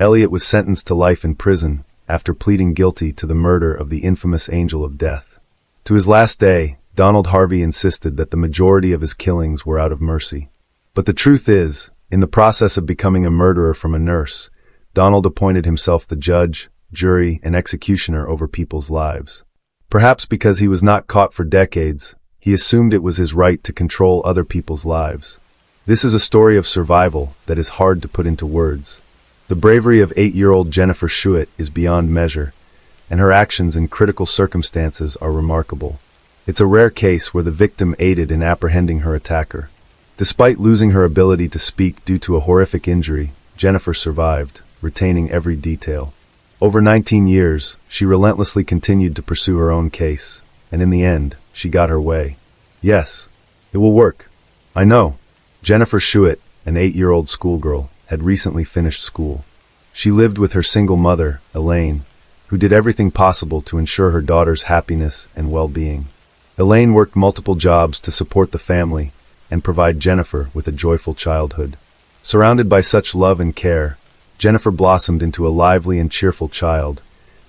Elliott was sentenced to life in prison after pleading guilty to the murder of the infamous Angel of Death. To his last day, Donald Harvey insisted that the majority of his killings were out of mercy. But the truth is, in the process of becoming a murderer from a nurse, Donald appointed himself the judge, jury, and executioner over people's lives. Perhaps because he was not caught for decades, he assumed it was his right to control other people's lives. This is a story of survival that is hard to put into words. The bravery of 8-year-old Jennifer Schuett is beyond measure, and her actions in critical circumstances are remarkable. It's a rare case where the victim aided in apprehending her attacker. Despite losing her ability to speak due to a horrific injury, Jennifer survived, retaining every detail. Over 19 years, she relentlessly continued to pursue her own case, and in the end, she got her way. Yes, it will work. I know. Jennifer Schuett, an 8-year-old schoolgirl, had recently finished school. She lived with her single mother, Elaine, who did everything possible to ensure her daughter's happiness and well-being. Elaine worked multiple jobs to support the family and provide Jennifer with a joyful childhood. Surrounded by such love and care, Jennifer blossomed into a lively and cheerful child,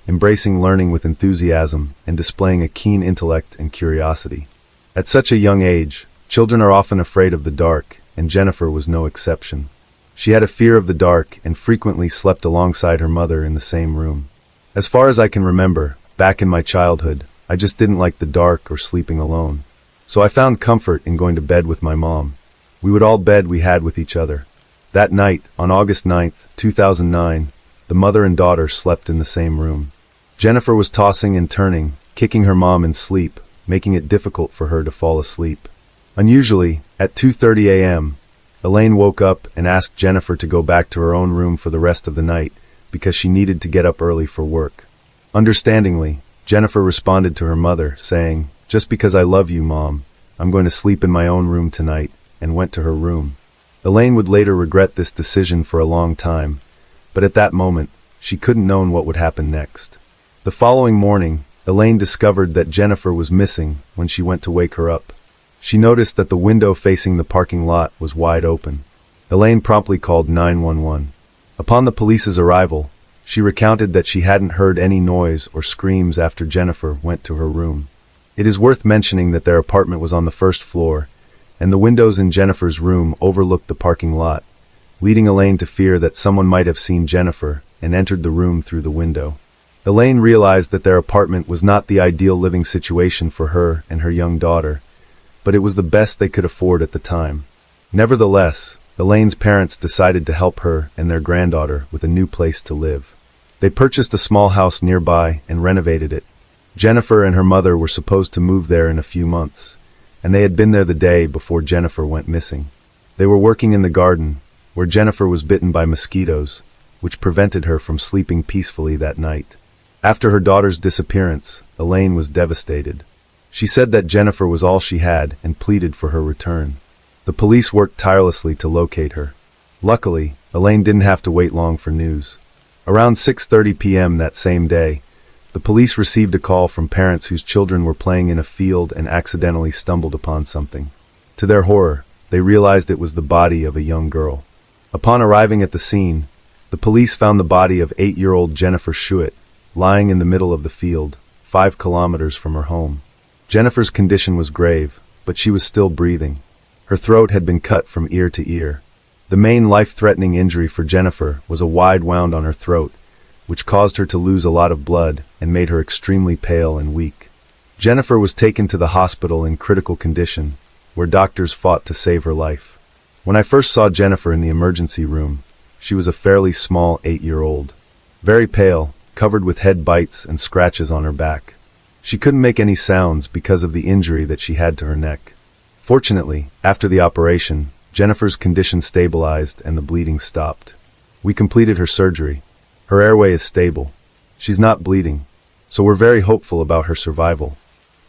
embracing learning with enthusiasm and displaying a keen intellect and curiosity. At such a young age, children are often afraid of the dark, and Jennifer was no exception. She had a fear of the dark and frequently slept alongside her mother in the same room. As far as I can remember, back in my childhood, I just didn't like the dark or sleeping alone. So I found comfort in going to bed with my mom. We would all bed we had with each other. That night, on August 9, 2009, the mother and daughter slept in the same room. Jennifer was tossing and turning, kicking her mom in sleep, making it difficult for her to fall asleep. Unusually, at 2:30 a.m., Elaine woke up and asked Jennifer to go back to her own room for the rest of the night because she needed to get up early for work. Understandingly, Jennifer responded to her mother, saying, "Just because I love you, Mom, I'm going to sleep in my own room tonight," and went to her room. Elaine would later regret this decision for a long time, but at that moment, she couldn't know what would happen next. The following morning, Elaine discovered that Jennifer was missing when she went to wake her up. She noticed that the window facing the parking lot was wide open. Elaine promptly called 911. Upon the police's arrival, she recounted that she hadn't heard any noise or screams after Jennifer went to her room. It is worth mentioning that their apartment was on the first floor, and the windows in Jennifer's room overlooked the parking lot, leading Elaine to fear that someone might have seen Jennifer and entered the room through the window. Elaine realized that their apartment was not the ideal living situation for her and her young daughter, but it was the best they could afford at the time. Nevertheless, Elaine's parents decided to help her and their granddaughter with a new place to live. They purchased a small house nearby and renovated it. Jennifer and her mother were supposed to move there in a few months, and they had been there the day before Jennifer went missing. They were working in the garden, where Jennifer was bitten by mosquitoes, which prevented her from sleeping peacefully that night. After her daughter's disappearance, Elaine was devastated. She said that Jennifer was all she had and pleaded for her return. The police worked tirelessly to locate her. Luckily, Elaine didn't have to wait long for news. Around 6:30 p.m. that same day, the police received a call from parents whose children were playing in a field and accidentally stumbled upon something. To their horror, they realized it was the body of a young girl. Upon arriving at the scene, the police found the body of 8-year-old Jennifer Schuett lying in the middle of the field, 5 kilometers from her home. Jennifer's condition was grave, but she was still breathing. Her throat had been cut from ear to ear. The main life-threatening injury for Jennifer was a wide wound on her throat, which caused her to lose a lot of blood and made her extremely pale and weak. Jennifer was taken to the hospital in critical condition, where doctors fought to save her life. When I first saw Jennifer in the emergency room, she was a fairly small 8-year-old. Very pale, covered with head bites and scratches on her back. She couldn't make any sounds because of the injury that she had to her neck. Fortunately, after the operation, Jennifer's condition stabilized and the bleeding stopped. We completed her surgery. Her airway is stable. She's not bleeding, so we're very hopeful about her survival.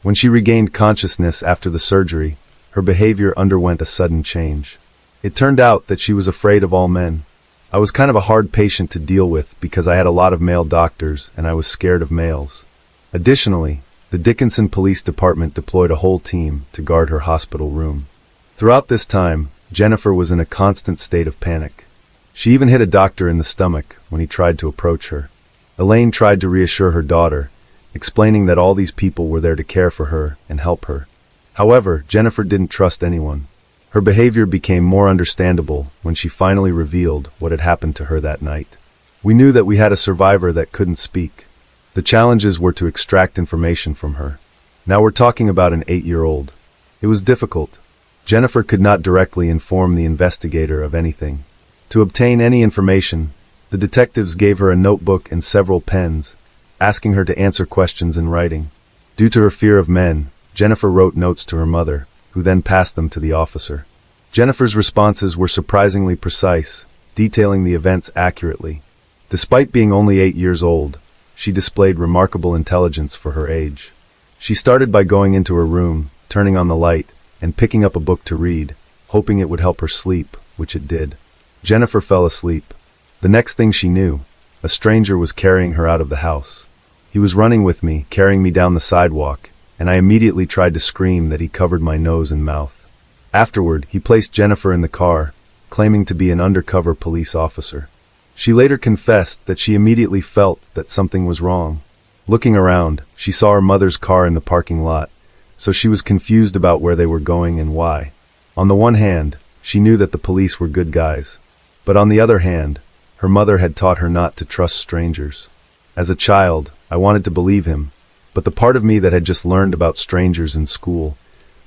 When she regained consciousness after the surgery, her behavior underwent a sudden change. It turned out that she was afraid of all men. I was kind of a hard patient to deal with because I had a lot of male doctors and I was scared of males. Additionally, the Dickinson Police Department deployed a whole team to guard her hospital room. Throughout this time, Jennifer was in a constant state of panic. She even hit a doctor in the stomach when he tried to approach her. Elaine tried to reassure her daughter, explaining that all these people were there to care for her and help her. However, Jennifer didn't trust anyone. Her behavior became more understandable when she finally revealed what had happened to her that night. We knew that we had a survivor that couldn't speak. The challenges were to extract information from her. Now we're talking about an 8-year-old. It was difficult. Jennifer could not directly inform the investigator of anything. To obtain any information, the detectives gave her a notebook and several pens, asking her to answer questions in writing. Due to her fear of men, Jennifer wrote notes to her mother, who then passed them to the officer. Jennifer's responses were surprisingly precise, detailing the events accurately. Despite being only 8 years old, she displayed remarkable intelligence for her age. She started by going into her room, turning on the light, and picking up a book to read, hoping it would help her sleep, which it did. Jennifer fell asleep. The next thing she knew, a stranger was carrying her out of the house. He was running with me, carrying me down the sidewalk, and I immediately tried to scream that he covered my nose and mouth. Afterward, he placed Jennifer in the car, claiming to be an undercover police officer. She later confessed that she immediately felt that something was wrong. Looking around, she saw her mother's car in the parking lot, so she was confused about where they were going and why. On the one hand, she knew that the police were good guys, but on the other hand, her mother had taught her not to trust strangers. As a child, I wanted to believe him, but the part of me that had just learned about strangers in school,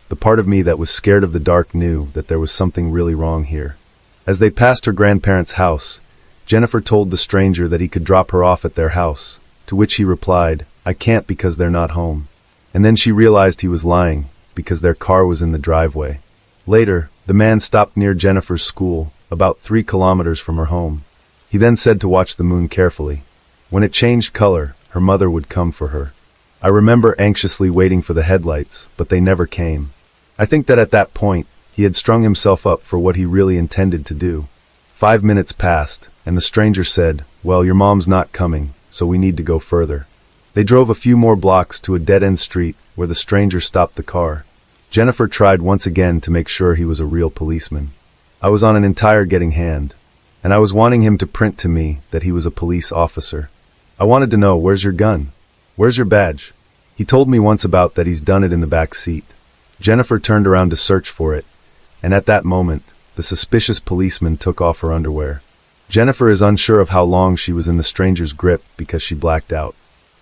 the part of me that was scared of the dark knew that there was something really wrong here. As they passed her grandparents' house, Jennifer told the stranger that he could drop her off at their house, to which he replied, "I can't because they're not home." And then she realized he was lying, because their car was in the driveway. Later, the man stopped near Jennifer's school, about 3 kilometers from her home. He then said to watch the moon carefully. When it changed color, her mother would come for her. I remember anxiously waiting for the headlights, but they never came. I think that at that point, he had strung himself up for what he really intended to do. 5 minutes passed, and the stranger said, "Well, your mom's not coming, so we need to go further." They drove a few more blocks to a dead-end street where the stranger stopped the car. Jennifer tried once again to make sure he was a real policeman. I was on an entire getting hand, and I was wanting him to print to me that he was a police officer. I wanted to know, "Where's your gun? Where's your badge?" He told me once about that he's done it in the back seat. Jennifer turned around to search for it, and at that moment, the suspicious policeman took off her underwear. Jennifer is unsure of how long she was in the stranger's grip because she blacked out.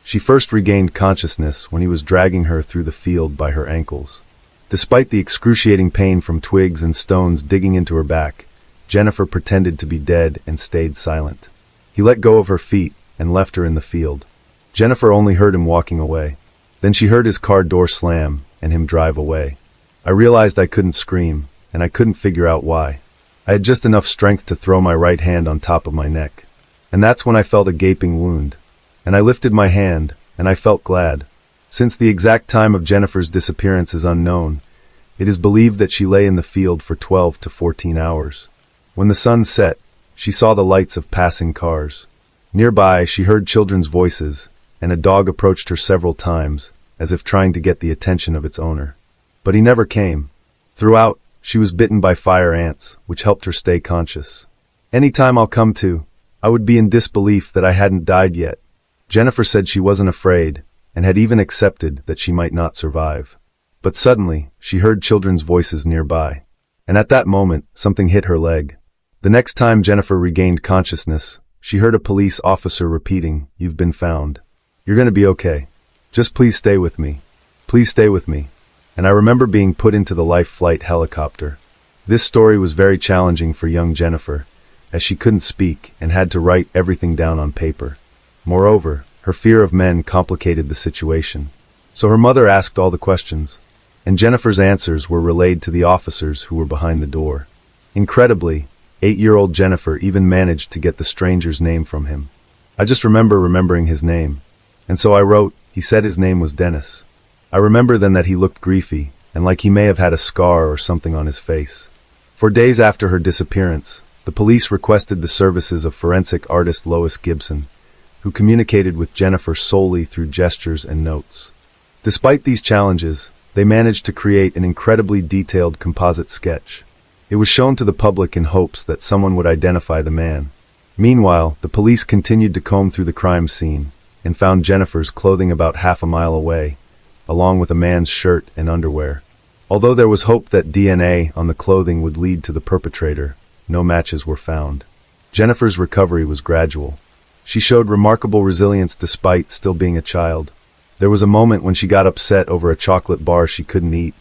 She first regained consciousness when he was dragging her through the field by her ankles. Despite the excruciating pain from twigs and stones digging into her back, Jennifer pretended to be dead and stayed silent. He let go of her feet and left her in the field. Jennifer only heard him walking away. Then she heard his car door slam and him drive away. I realized I couldn't scream, and I couldn't figure out why. I had just enough strength to throw my right hand on top of my neck. And that's when I felt a gaping wound. And I lifted my hand, and I felt glad. Since the exact time of Jennifer's disappearance is unknown, it is believed that she lay in the field for 12 to 14 hours. When the sun set, she saw the lights of passing cars. Nearby, she heard children's voices, and a dog approached her several times, as if trying to get the attention of its owner. But he never came. Throughout, she was bitten by fire ants, which helped her stay conscious. "Any time I'll come to, I would be in disbelief that I hadn't died yet." Jennifer said she wasn't afraid, and had even accepted that she might not survive. But suddenly, she heard children's voices nearby. And at that moment, something hit her leg. The next time Jennifer regained consciousness, she heard a police officer repeating, "You've been found. You're going to be okay. Just please stay with me. Please stay with me." And I remember being put into the life flight helicopter. This story was very challenging for young Jennifer, as she couldn't speak and had to write everything down on paper. Moreover, her fear of men complicated the situation. So her mother asked all the questions, and Jennifer's answers were relayed to the officers who were behind the door. Incredibly, 8-year-old Jennifer even managed to get the stranger's name from him. I just remember remembering his name. And so I wrote, he said his name was Dennis. I remember then that he looked griefy, and like he may have had a scar or something on his face. For days after her disappearance, the police requested the services of forensic artist Lois Gibson, who communicated with Jennifer solely through gestures and notes. Despite these challenges, they managed to create an incredibly detailed composite sketch. It was shown to the public in hopes that someone would identify the man. Meanwhile, the police continued to comb through the crime scene and found Jennifer's clothing about half a mile away, along with a man's shirt and underwear. Although there was hope that DNA on the clothing would lead to the perpetrator, no matches were found. Jennifer's recovery was gradual. She showed remarkable resilience despite still being a child. There was a moment when she got upset over a chocolate bar she couldn't eat,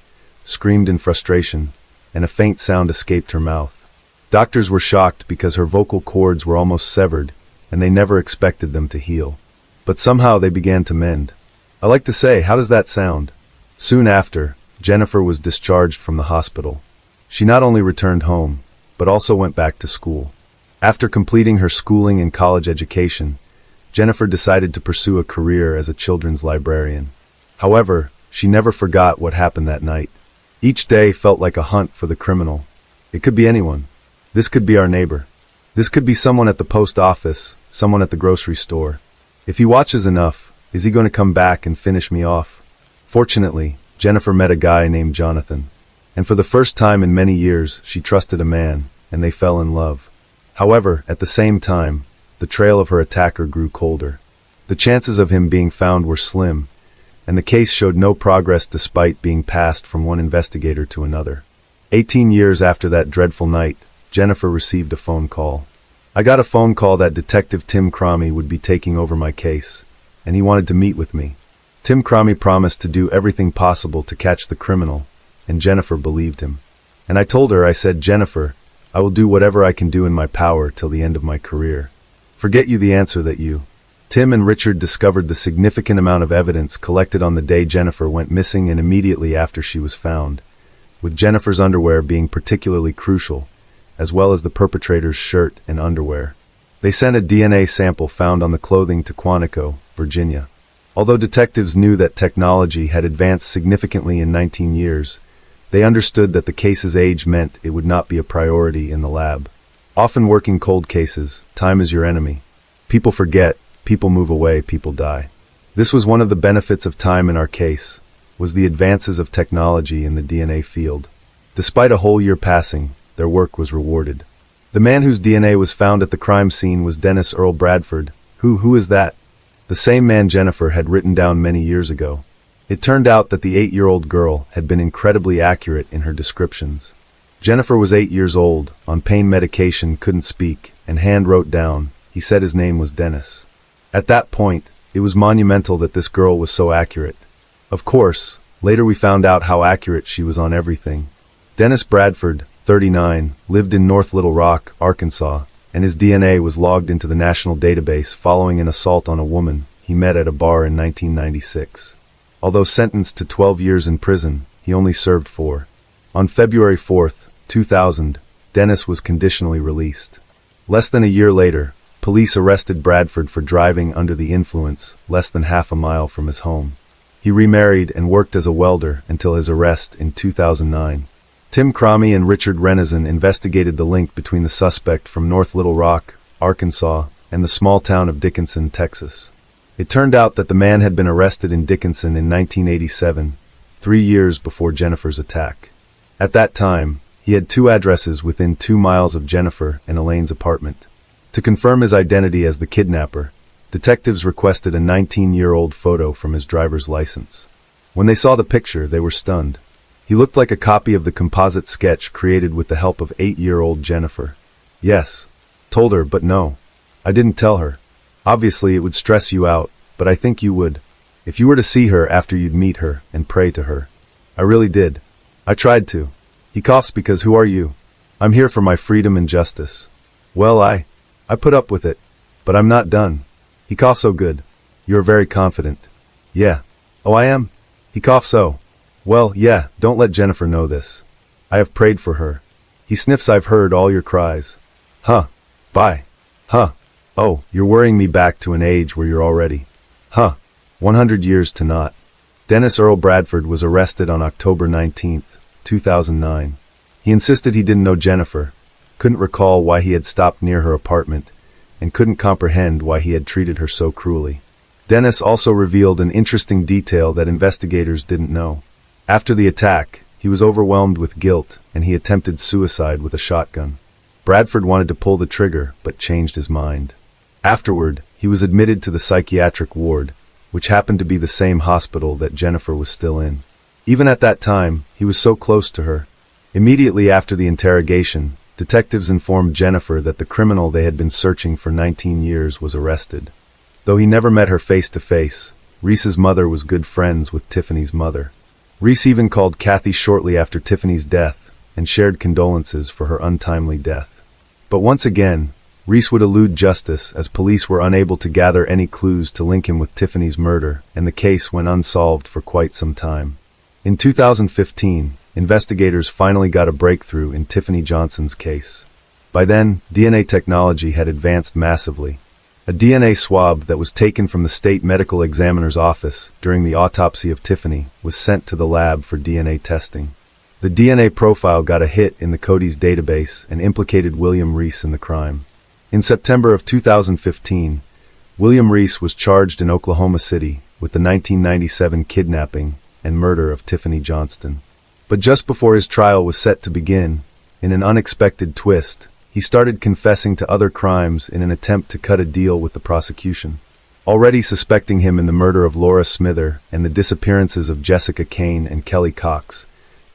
screamed in frustration, and a faint sound escaped her mouth. Doctors were shocked because her vocal cords were almost severed, and they never expected them to heal. But somehow they began to mend. I like to say, how does that sound? Soon after, Jennifer was discharged from the hospital. She not only returned home, but also went back to school. After completing her schooling and college education, Jennifer decided to pursue a career as a children's librarian. However, she never forgot what happened that night. Each day felt like a hunt for the criminal. It could be anyone. This could be our neighbor. This could be someone at the post office, someone at the grocery store. If he watches enough, is he going to come back and finish me off? Fortunately, Jennifer met a guy named Jonathan. And for the first time in many years, she trusted a man, and they fell in love. However, at the same time, the trail of her attacker grew colder. The chances of him being found were slim, and the case showed no progress despite being passed from one investigator to another. 18 years after that dreadful night, Jennifer received a phone call. I got a phone call that Detective Tim Cromie would be taking over my case, and he wanted to meet with me. Tim Cromie promised to do everything possible to catch the criminal, and Jennifer believed him. And I told her, I said, "Jennifer, I will do whatever I can do in my power till the end of my career. Forget you the answer that you." Tim and Richard discovered the significant amount of evidence collected on the day Jennifer went missing and immediately after she was found, with Jennifer's underwear being particularly crucial, as well as the perpetrator's shirt and underwear. They sent a DNA sample found on the clothing to Quantico, Virginia. Although detectives knew that technology had advanced significantly in 19 years, they understood that the case's age meant it would not be a priority in the lab. Often working cold cases, time is your enemy. People forget, people move away, people die. This was one of the benefits of time in our case, was the advances of technology in the DNA field. Despite a whole year passing, their work was rewarded. The man whose DNA was found at the crime scene was Dennis Earl Bradford. Who is that? The same man Jennifer had written down many years ago. It turned out that the 8-year-old girl had been incredibly accurate in her descriptions. Jennifer was 8 years old, on pain medication, couldn't speak, and hand wrote down, he said his name was Dennis. At that point, it was monumental that this girl was so accurate. Of course, later we found out how accurate she was on everything. Dennis Bradford, 39, lived in North Little Rock, Arkansas, and his DNA was logged into the national database following an assault on a woman he met at a bar in 1996. Although sentenced to 12 years in prison, he only served 4. On February 4, 2000, Dennis was conditionally released. Less than a year later, police arrested Bradford for driving under the influence less than half a mile from his home. He remarried and worked as a welder until his arrest in 2009. Tim Cromie and Richard Renison investigated the link between the suspect from North Little Rock, Arkansas, and the small town of Dickinson, Texas. It turned out that the man had been arrested in Dickinson in 1987, 3 years before Jennifer's attack. At that time, he had 2 addresses within 2 miles of Jennifer and Elaine's apartment. To confirm his identity as the kidnapper, detectives requested a 19-year-old photo from his driver's license. When they saw the picture, they were stunned. He looked like a copy of the composite sketch created with the help of 8-year-old Jennifer. Yes, told her, but no. I didn't tell her. Obviously, it would stress you out, but I think you would. If you were to see her after you'd meet her and pray to her. I really did. I tried to. He coughs because who are you? I'm here for my freedom and justice. Well, I put up with it, but I'm not done. He coughs so good. You're very confident. Yeah. Oh, I am? He coughs so. Well, yeah, don't let Jennifer know this. I have prayed for her. He sniffs. I've heard all your cries. Huh. Bye. Huh. Oh, you're worrying me back to an age where you're already. Huh. 100 years to not. Dennis Earl Bradford was arrested on October 19, 2009. He insisted he didn't know Jennifer, couldn't recall why he had stopped near her apartment, and couldn't comprehend why he had treated her so cruelly. Dennis also revealed an interesting detail that investigators didn't know. After the attack, he was overwhelmed with guilt and he attempted suicide with a shotgun. Bradford wanted to pull the trigger, but changed his mind. Afterward, he was admitted to the psychiatric ward, which happened to be the same hospital that Jennifer was still in. Even at that time, he was so close to her. Immediately after the interrogation, detectives informed Jennifer that the criminal they had been searching for 19 years was arrested. Though he never met her face to face, Reese's mother was good friends with Tiffany's mother. Reese even called Kathy shortly after Tiffany's death and shared condolences for her untimely death. But once again, Reese would elude justice as police were unable to gather any clues to link him with Tiffany's murder, and the case went unsolved for quite some time. In 2015, investigators finally got a breakthrough in Tiffany Johnston's case. By then, DNA technology had advanced massively. A DNA swab that was taken from the state medical examiner's office during the autopsy of Tiffany was sent to the lab for DNA testing. The DNA profile got a hit in the Cody's database and implicated William Reese in the crime. In September of 2015, William Reese was charged in Oklahoma City with the 1997 kidnapping and murder of Tiffany Johnston. But just before his trial was set to begin, in an unexpected twist, he started confessing to other crimes in an attempt to cut a deal with the prosecution. Already suspecting him in the murder of Laura Smither and the disappearances of Jessica Kane and Kelly Cox,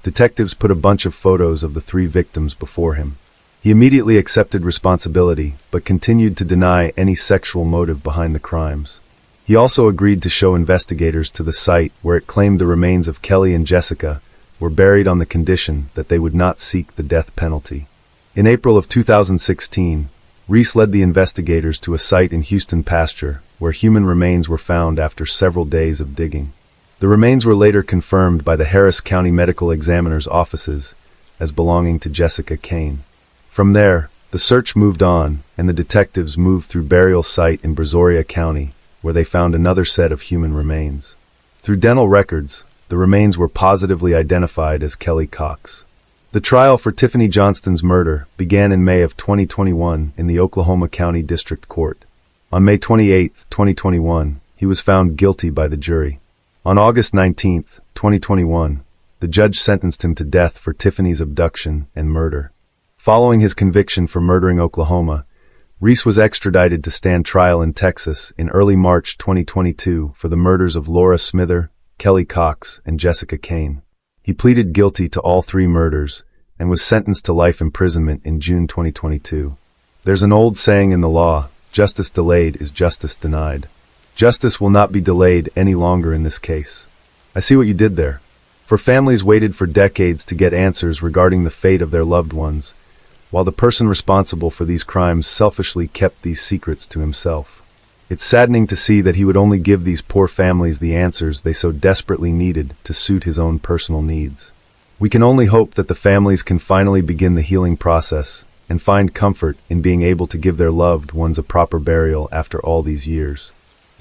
detectives put a bunch of photos of the 3 victims before him. He immediately accepted responsibility, but continued to deny any sexual motive behind the crimes. He also agreed to show investigators to the site where it claimed the remains of Kelly and Jessica were buried on the condition that they would not seek the death penalty. In April of 2016, Reese led the investigators to a site in Houston Pasture where human remains were found after several days of digging. The remains were later confirmed by the Harris County Medical Examiner's offices as belonging to Jessica Kane. From there, the search moved on, and the detectives moved through burial site in Brazoria County, where they found another set of human remains. Through dental records, the remains were positively identified as Kelly Cox. The trial for Tiffany Johnston's murder began in May of 2021 in the Oklahoma County District Court. On May 28, 2021, he was found guilty by the jury. On August 19, 2021, the judge sentenced him to death for Tiffany's abduction and murder. Following his conviction for murdering Oklahoma, Reese was extradited to stand trial in Texas in early March 2022 for the murders of Laura Smither, Kelly Cox, and Jessica Kane. He pleaded guilty to all 3 murders and was sentenced to life imprisonment in June 2022. There's an old saying in the law, justice delayed is justice denied. Justice will not be delayed any longer in this case. I see what you did there. For families waited for decades to get answers regarding the fate of their loved ones, while the person responsible for these crimes selfishly kept these secrets to himself. It's saddening to see that he would only give these poor families the answers they so desperately needed to suit his own personal needs. We can only hope that the families can finally begin the healing process and find comfort in being able to give their loved ones a proper burial after all these years.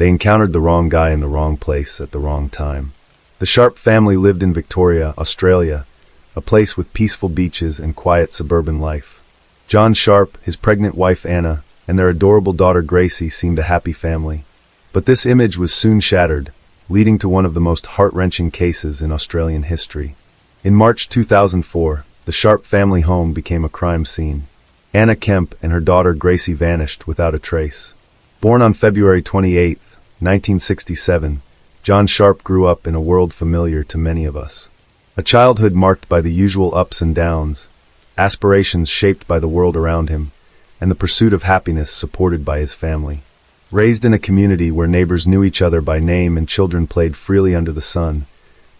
They encountered the wrong guy in the wrong place at the wrong time. The Sharp family lived in Victoria, Australia, a place with peaceful beaches and quiet suburban life. John Sharp, his pregnant wife Anna, and their adorable daughter Gracie seemed a happy family. But this image was soon shattered, leading to one of the most heart-wrenching cases in Australian history. In March 2004, the Sharp family home became a crime scene. Anna Kemp and her daughter Gracie vanished without a trace. Born on February 28, 1967, John Sharp grew up in a world familiar to many of us. A childhood marked by the usual ups and downs, aspirations shaped by the world around him, and the pursuit of happiness supported by his family. Raised in a community where neighbors knew each other by name and children played freely under the sun,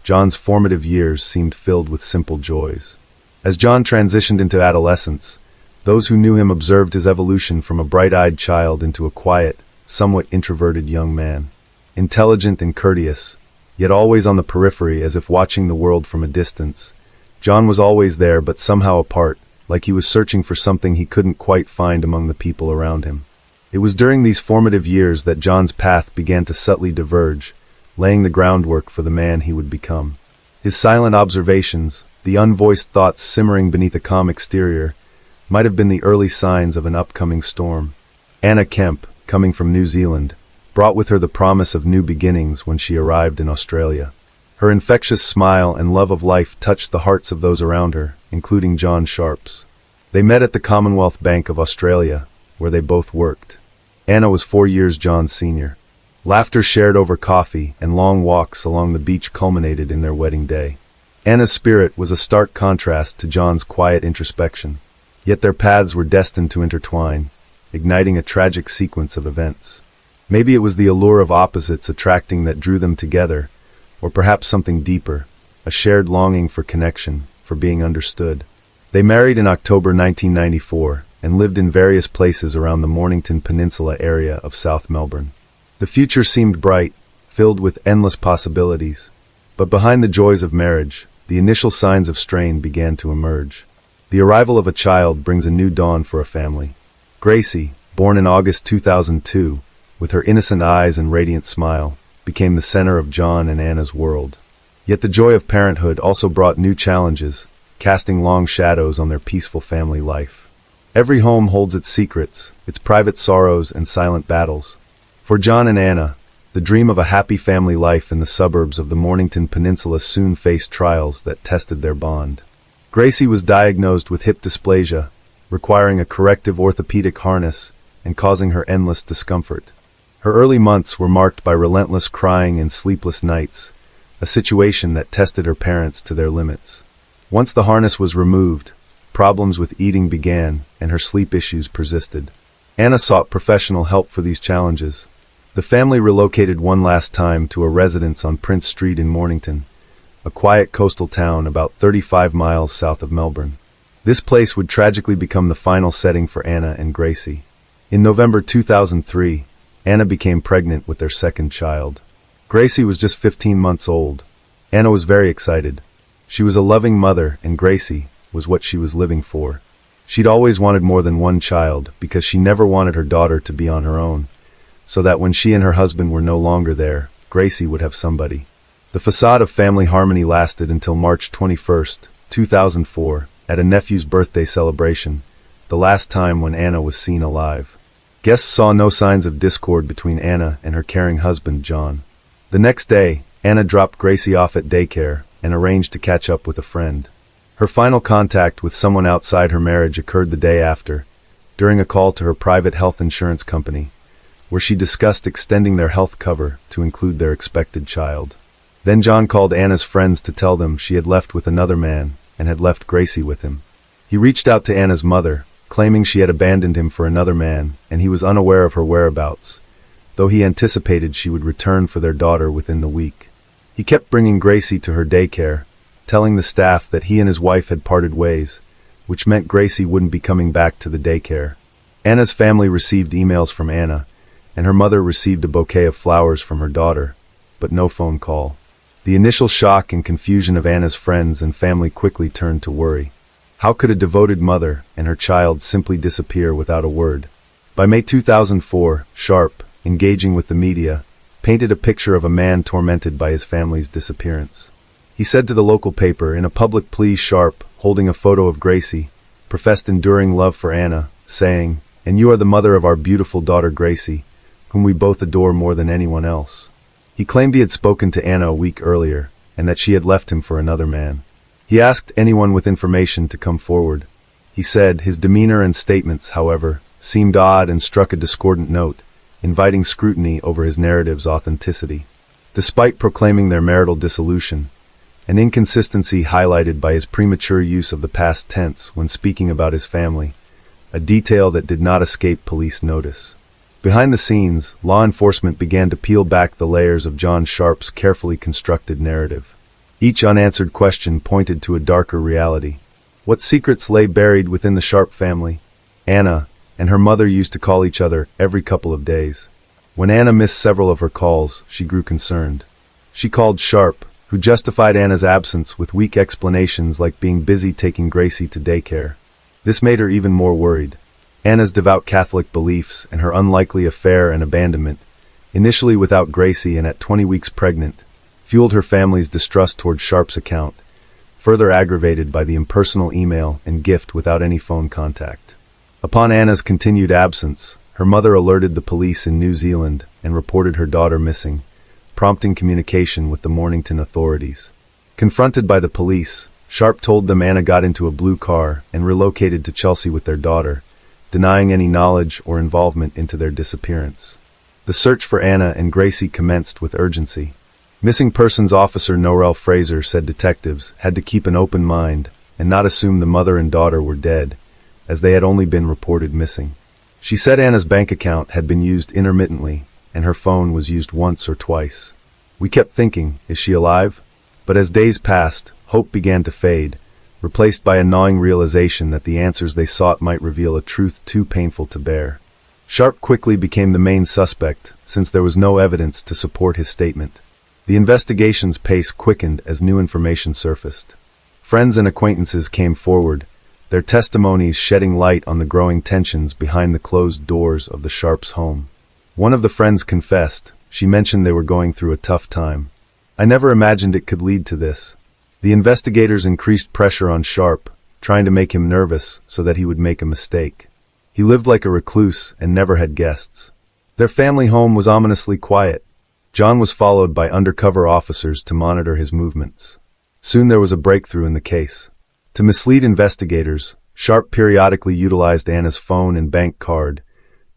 John's formative years seemed filled with simple joys. As John transitioned into adolescence, those who knew him observed his evolution from a bright-eyed child into a quiet, somewhat introverted young man. Intelligent and courteous, yet always on the periphery as if watching the world from a distance, John was always there but somehow apart, like he was searching for something he couldn't quite find among the people around him. It was during these formative years that John's path began to subtly diverge, laying the groundwork for the man he would become. His silent observations, the unvoiced thoughts simmering beneath a calm exterior, might have been the early signs of an upcoming storm. Anna Kemp, coming from New Zealand, brought with her the promise of new beginnings when she arrived in Australia. Her infectious smile and love of life touched the hearts of those around her, including John Sharp's. They met at the Commonwealth Bank of Australia, where they both worked. Anna was 4 years John's senior. Laughter shared over coffee and long walks along the beach culminated in their wedding day. Anna's spirit was a stark contrast to John's quiet introspection. Yet their paths were destined to intertwine, igniting a tragic sequence of events. Maybe it was the allure of opposites attracting that drew them together, or perhaps something deeper, a shared longing for connection, for being understood. They married in October 1994 and lived in various places around the Mornington Peninsula area of South Melbourne. The future seemed bright, filled with endless possibilities. But behind the joys of marriage, the initial signs of strain began to emerge. The arrival of a child brings a new dawn for a family. Gracie, born in August 2002, with her innocent eyes and radiant smile, became the center of John and Anna's world. Yet the joy of parenthood also brought new challenges, casting long shadows on their peaceful family life. Every home holds its secrets, its private sorrows and silent battles. For John and Anna, the dream of a happy family life in the suburbs of the Mornington Peninsula soon faced trials that tested their bond. Gracie was diagnosed with hip dysplasia, requiring a corrective orthopedic harness and causing her endless discomfort. Her early months were marked by relentless crying and sleepless nights, a situation that tested her parents to their limits. Once the harness was removed, problems with eating began and her sleep issues persisted. Anna sought professional help for these challenges. The family relocated one last time to a residence on Prince Street in Mornington, a quiet coastal town about 35 miles south of Melbourne. This place would tragically become the final setting for Anna and Gracie. In November 2003, Anna became pregnant with their second child. Gracie was just 15 months old. Anna was very excited. She was a loving mother, and Gracie was what she was living for. She'd always wanted more than one child because she never wanted her daughter to be on her own, so that when she and her husband were no longer there, Gracie would have somebody. The facade of family harmony lasted until March 21, 2004, at a nephew's birthday celebration, the last time when Anna was seen alive. Guests saw no signs of discord between Anna and her caring husband, John. The next day, Anna dropped Gracie off at daycare and arranged to catch up with a friend. Her final contact with someone outside her marriage occurred the day after, during a call to her private health insurance company, where she discussed extending their health cover to include their expected child. Then John called Anna's friends to tell them she had left with another man and had left Gracie with him. He reached out to Anna's mother, claiming she had abandoned him for another man and he was unaware of her whereabouts, though he anticipated she would return for their daughter within the week. He kept bringing Gracie to her daycare, telling the staff that he and his wife had parted ways, which meant Gracie wouldn't be coming back to the daycare. Anna's family received emails from Anna, and her mother received a bouquet of flowers from her daughter, but no phone call. The initial shock and confusion of Anna's friends and family quickly turned to worry. How could a devoted mother and her child simply disappear without a word? By May 2004, Sharp, engaging with the media, painted a picture of a man tormented by his family's disappearance. He said to the local paper, in a public plea, Sharp, holding a photo of Gracie, professed enduring love for Anna, saying, "And you are the mother of our beautiful daughter Gracie, whom we both adore more than anyone else." He claimed he had spoken to Anna a week earlier, and that she had left him for another man. He asked anyone with information to come forward. He said his demeanor and statements, however, seemed odd and struck a discordant note, inviting scrutiny over his narrative's authenticity. Despite proclaiming their marital dissolution, an inconsistency highlighted by his premature use of the past tense when speaking about his family, a detail that did not escape police notice. Behind the scenes, law enforcement began to peel back the layers of John Sharp's carefully constructed narrative. Each unanswered question pointed to a darker reality. What secrets lay buried within the Sharp family? Anna and her mother used to call each other every couple of days. When Anna missed several of her calls, she grew concerned. She called Sharp, who justified Anna's absence with weak explanations like being busy taking Gracie to daycare. This made her even more worried. Anna's devout Catholic beliefs and her unlikely affair and abandonment, initially without Gracie and at 20 weeks pregnant, fueled her family's distrust toward Sharp's account, further aggravated by the impersonal email and gift without any phone contact. Upon Anna's continued absence, her mother alerted the police in New Zealand and reported her daughter missing, prompting communication with the Mornington authorities. Confronted by the police, Sharp told them Anna got into a blue car and relocated to Chelsea with their daughter, denying any knowledge or involvement into their disappearance. The search for Anna and Gracie commenced with urgency. Missing Persons Officer Norel Fraser said detectives had to keep an open mind and not assume the mother and daughter were dead, as they had only been reported missing. She said Anna's bank account had been used intermittently, and her phone was used once or twice. We kept thinking, is she alive? But as days passed, hope began to fade, replaced by a gnawing realization that the answers they sought might reveal a truth too painful to bear. Sharp quickly became the main suspect, since there was no evidence to support his statement. The investigation's pace quickened as new information surfaced. Friends and acquaintances came forward, their testimonies shedding light on the growing tensions behind the closed doors of the Sharps' home. One of the friends confessed. She mentioned they were going through a tough time. "I never imagined it could lead to this." The investigators increased pressure on Sharp, trying to make him nervous so that he would make a mistake. He lived like a recluse and never had guests. Their family home was ominously quiet. John was followed by undercover officers to monitor his movements. Soon there was a breakthrough in the case. To mislead investigators, Sharp periodically utilized Anna's phone and bank card,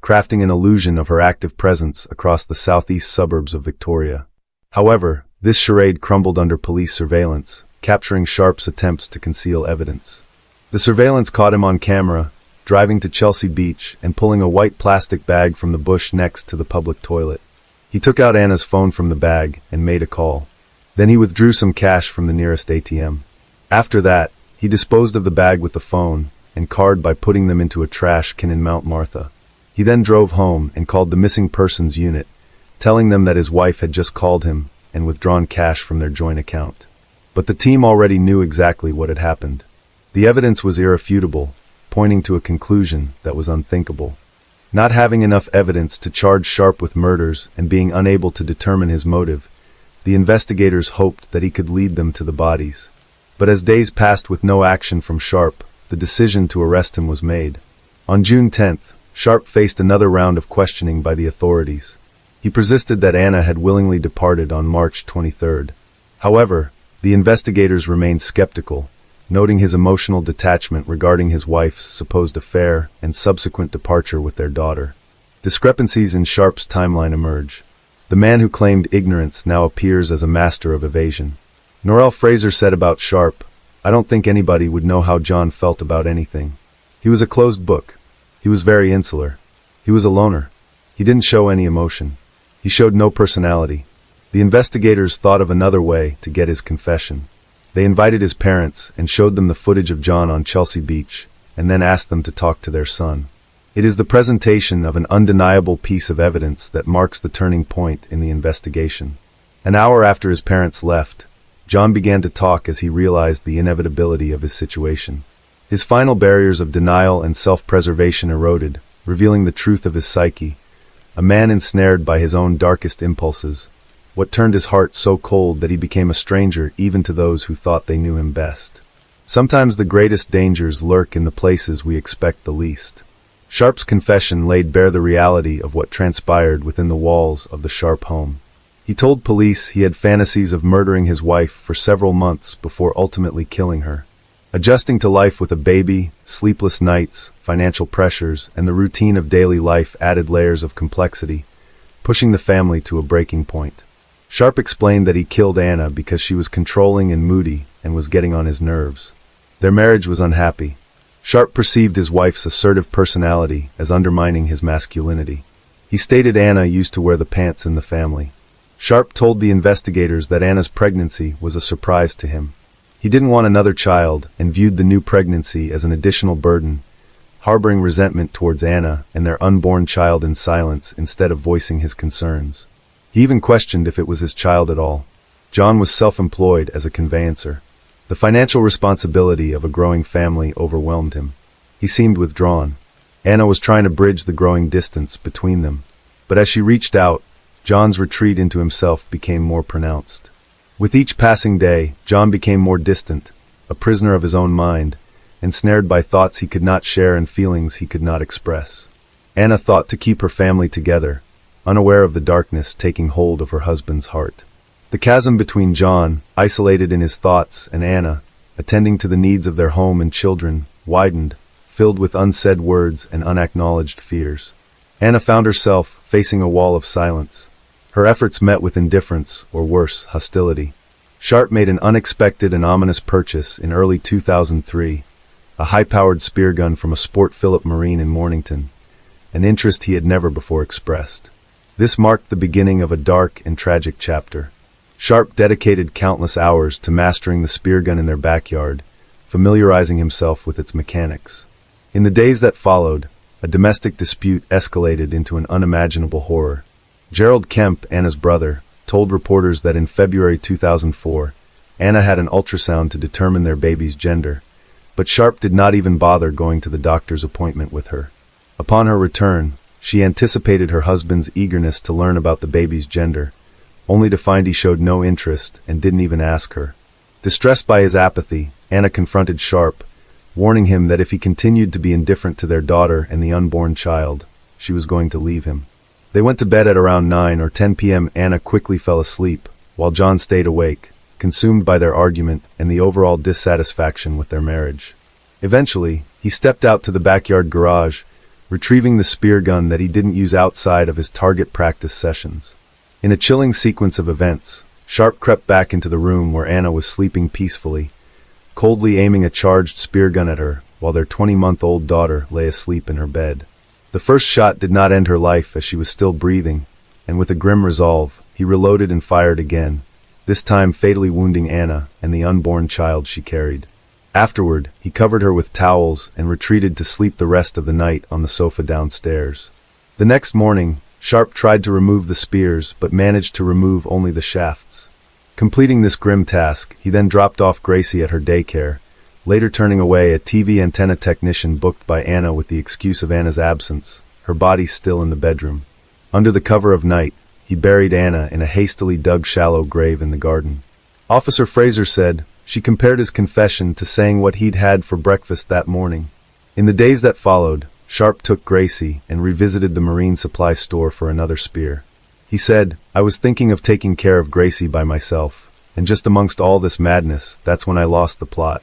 crafting an illusion of her active presence across the southeast suburbs of Victoria. However, this charade crumbled under police surveillance, capturing Sharp's attempts to conceal evidence. The surveillance caught him on camera, driving to Chelsea Beach and pulling a white plastic bag from the bush next to the public toilet. He took out Anna's phone from the bag and made a call. Then he withdrew some cash from the nearest ATM. After that, he disposed of the bag with the phone and card by putting them into a trash can in Mount Martha. He then drove home and called the missing persons unit, telling them that his wife had just called him and withdrawn cash from their joint account. But the team already knew exactly what had happened. The evidence was irrefutable, pointing to a conclusion that was unthinkable. Not having enough evidence to charge Sharp with murders and being unable to determine his motive, the investigators hoped that he could lead them to the bodies. But as days passed with no action from Sharp, the decision to arrest him was made. On June 10th, Sharp faced another round of questioning by the authorities. He persisted that Anna had willingly departed on March 23rd. However, the investigators remained skeptical, noting his emotional detachment regarding his wife's supposed affair and subsequent departure with their daughter. Discrepancies in Sharp's timeline emerge. The man who claimed ignorance now appears as a master of evasion. Norel Fraser said about Sharp, "I don't think anybody would know how John felt about anything. He was a closed book. He was very insular. He was a loner. He didn't show any emotion. He showed no personality." The investigators thought of another way to get his confession. They invited his parents and showed them the footage of John on Chelsea Beach, and then asked them to talk to their son. It is the presentation of an undeniable piece of evidence that marks the turning point in the investigation. An hour after his parents left, John began to talk as he realized the inevitability of his situation. His final barriers of denial and self-preservation eroded, revealing the truth of his psyche, a man ensnared by his own darkest impulses. What turned his heart so cold that he became a stranger even to those who thought they knew him best. Sometimes the greatest dangers lurk in the places we expect the least. Sharp's confession laid bare the reality of what transpired within the walls of the Sharp home. He told police he had fantasies of murdering his wife for several months before ultimately killing her. Adjusting to life with a baby, sleepless nights, financial pressures, and the routine of daily life added layers of complexity, pushing the family to a breaking point. Sharp explained that he killed Anna because she was controlling and moody and was getting on his nerves. Their marriage was unhappy. Sharp perceived his wife's assertive personality as undermining his masculinity. He stated Anna used to wear the pants in the family. Sharp told the investigators that Anna's pregnancy was a surprise to him. He didn't want another child and viewed the new pregnancy as an additional burden, harboring resentment towards Anna and their unborn child in silence instead of voicing his concerns. He even questioned if it was his child at all. John was self-employed as a conveyancer. The financial responsibility of a growing family overwhelmed him. He seemed withdrawn. Anna was trying to bridge the growing distance between them. But as she reached out, John's retreat into himself became more pronounced. With each passing day, John became more distant, a prisoner of his own mind, ensnared by thoughts he could not share and feelings he could not express. Anna thought to keep her family together, unaware of the darkness taking hold of her husband's heart. The chasm between John, isolated in his thoughts, and Anna, attending to the needs of their home and children, widened, filled with unsaid words and unacknowledged fears. Anna found herself facing a wall of silence. Her efforts met with indifference, or worse, hostility. Sharp made an unexpected and ominous purchase in early 2003, a high-powered spear gun from a Sport Philip Marine in Mornington, an interest he had never before expressed. This marked the beginning of a dark and tragic chapter. Sharp dedicated countless hours to mastering the spear gun in their backyard, familiarizing himself with its mechanics. In the days that followed, a domestic dispute escalated into an unimaginable horror. Gerald Kemp, Anna's brother, told reporters that in February 2004, Anna had an ultrasound to determine their baby's gender, but Sharp did not even bother going to the doctor's appointment with her. Upon her return, she anticipated her husband's eagerness to learn about the baby's gender, only to find he showed no interest and didn't even ask her. Distressed by his apathy, Anna confronted Sharp, warning him that if he continued to be indifferent to their daughter and the unborn child, she was going to leave him. They went to bed at around 9 or 10 p.m. Anna quickly fell asleep, while John stayed awake, consumed by their argument and the overall dissatisfaction with their marriage. Eventually, he stepped out to the backyard garage, retrieving the spear gun that he didn't use outside of his target practice sessions. In a chilling sequence of events, Sharp crept back into the room where Anna was sleeping peacefully, coldly aiming a charged spear gun at her while their 20-month-old daughter lay asleep in her bed. The first shot did not end her life as she was still breathing, and with a grim resolve, he reloaded and fired again, this time fatally wounding Anna and the unborn child she carried. Afterward, he covered her with towels and retreated to sleep the rest of the night on the sofa downstairs. The next morning, Sharp tried to remove the spears but managed to remove only the shafts. Completing this grim task, he then dropped off Gracie at her daycare, later turning away a TV antenna technician booked by Anna with the excuse of Anna's absence, her body still in the bedroom. Under the cover of night, he buried Anna in a hastily dug shallow grave in the garden. Officer Fraser said she compared his confession to saying what he'd had for breakfast that morning. In the days that followed, Sharp took Gracie and revisited the marine supply store for another spear. He said, "I was thinking of taking care of Gracie by myself, and just amongst all this madness, that's when I lost the plot."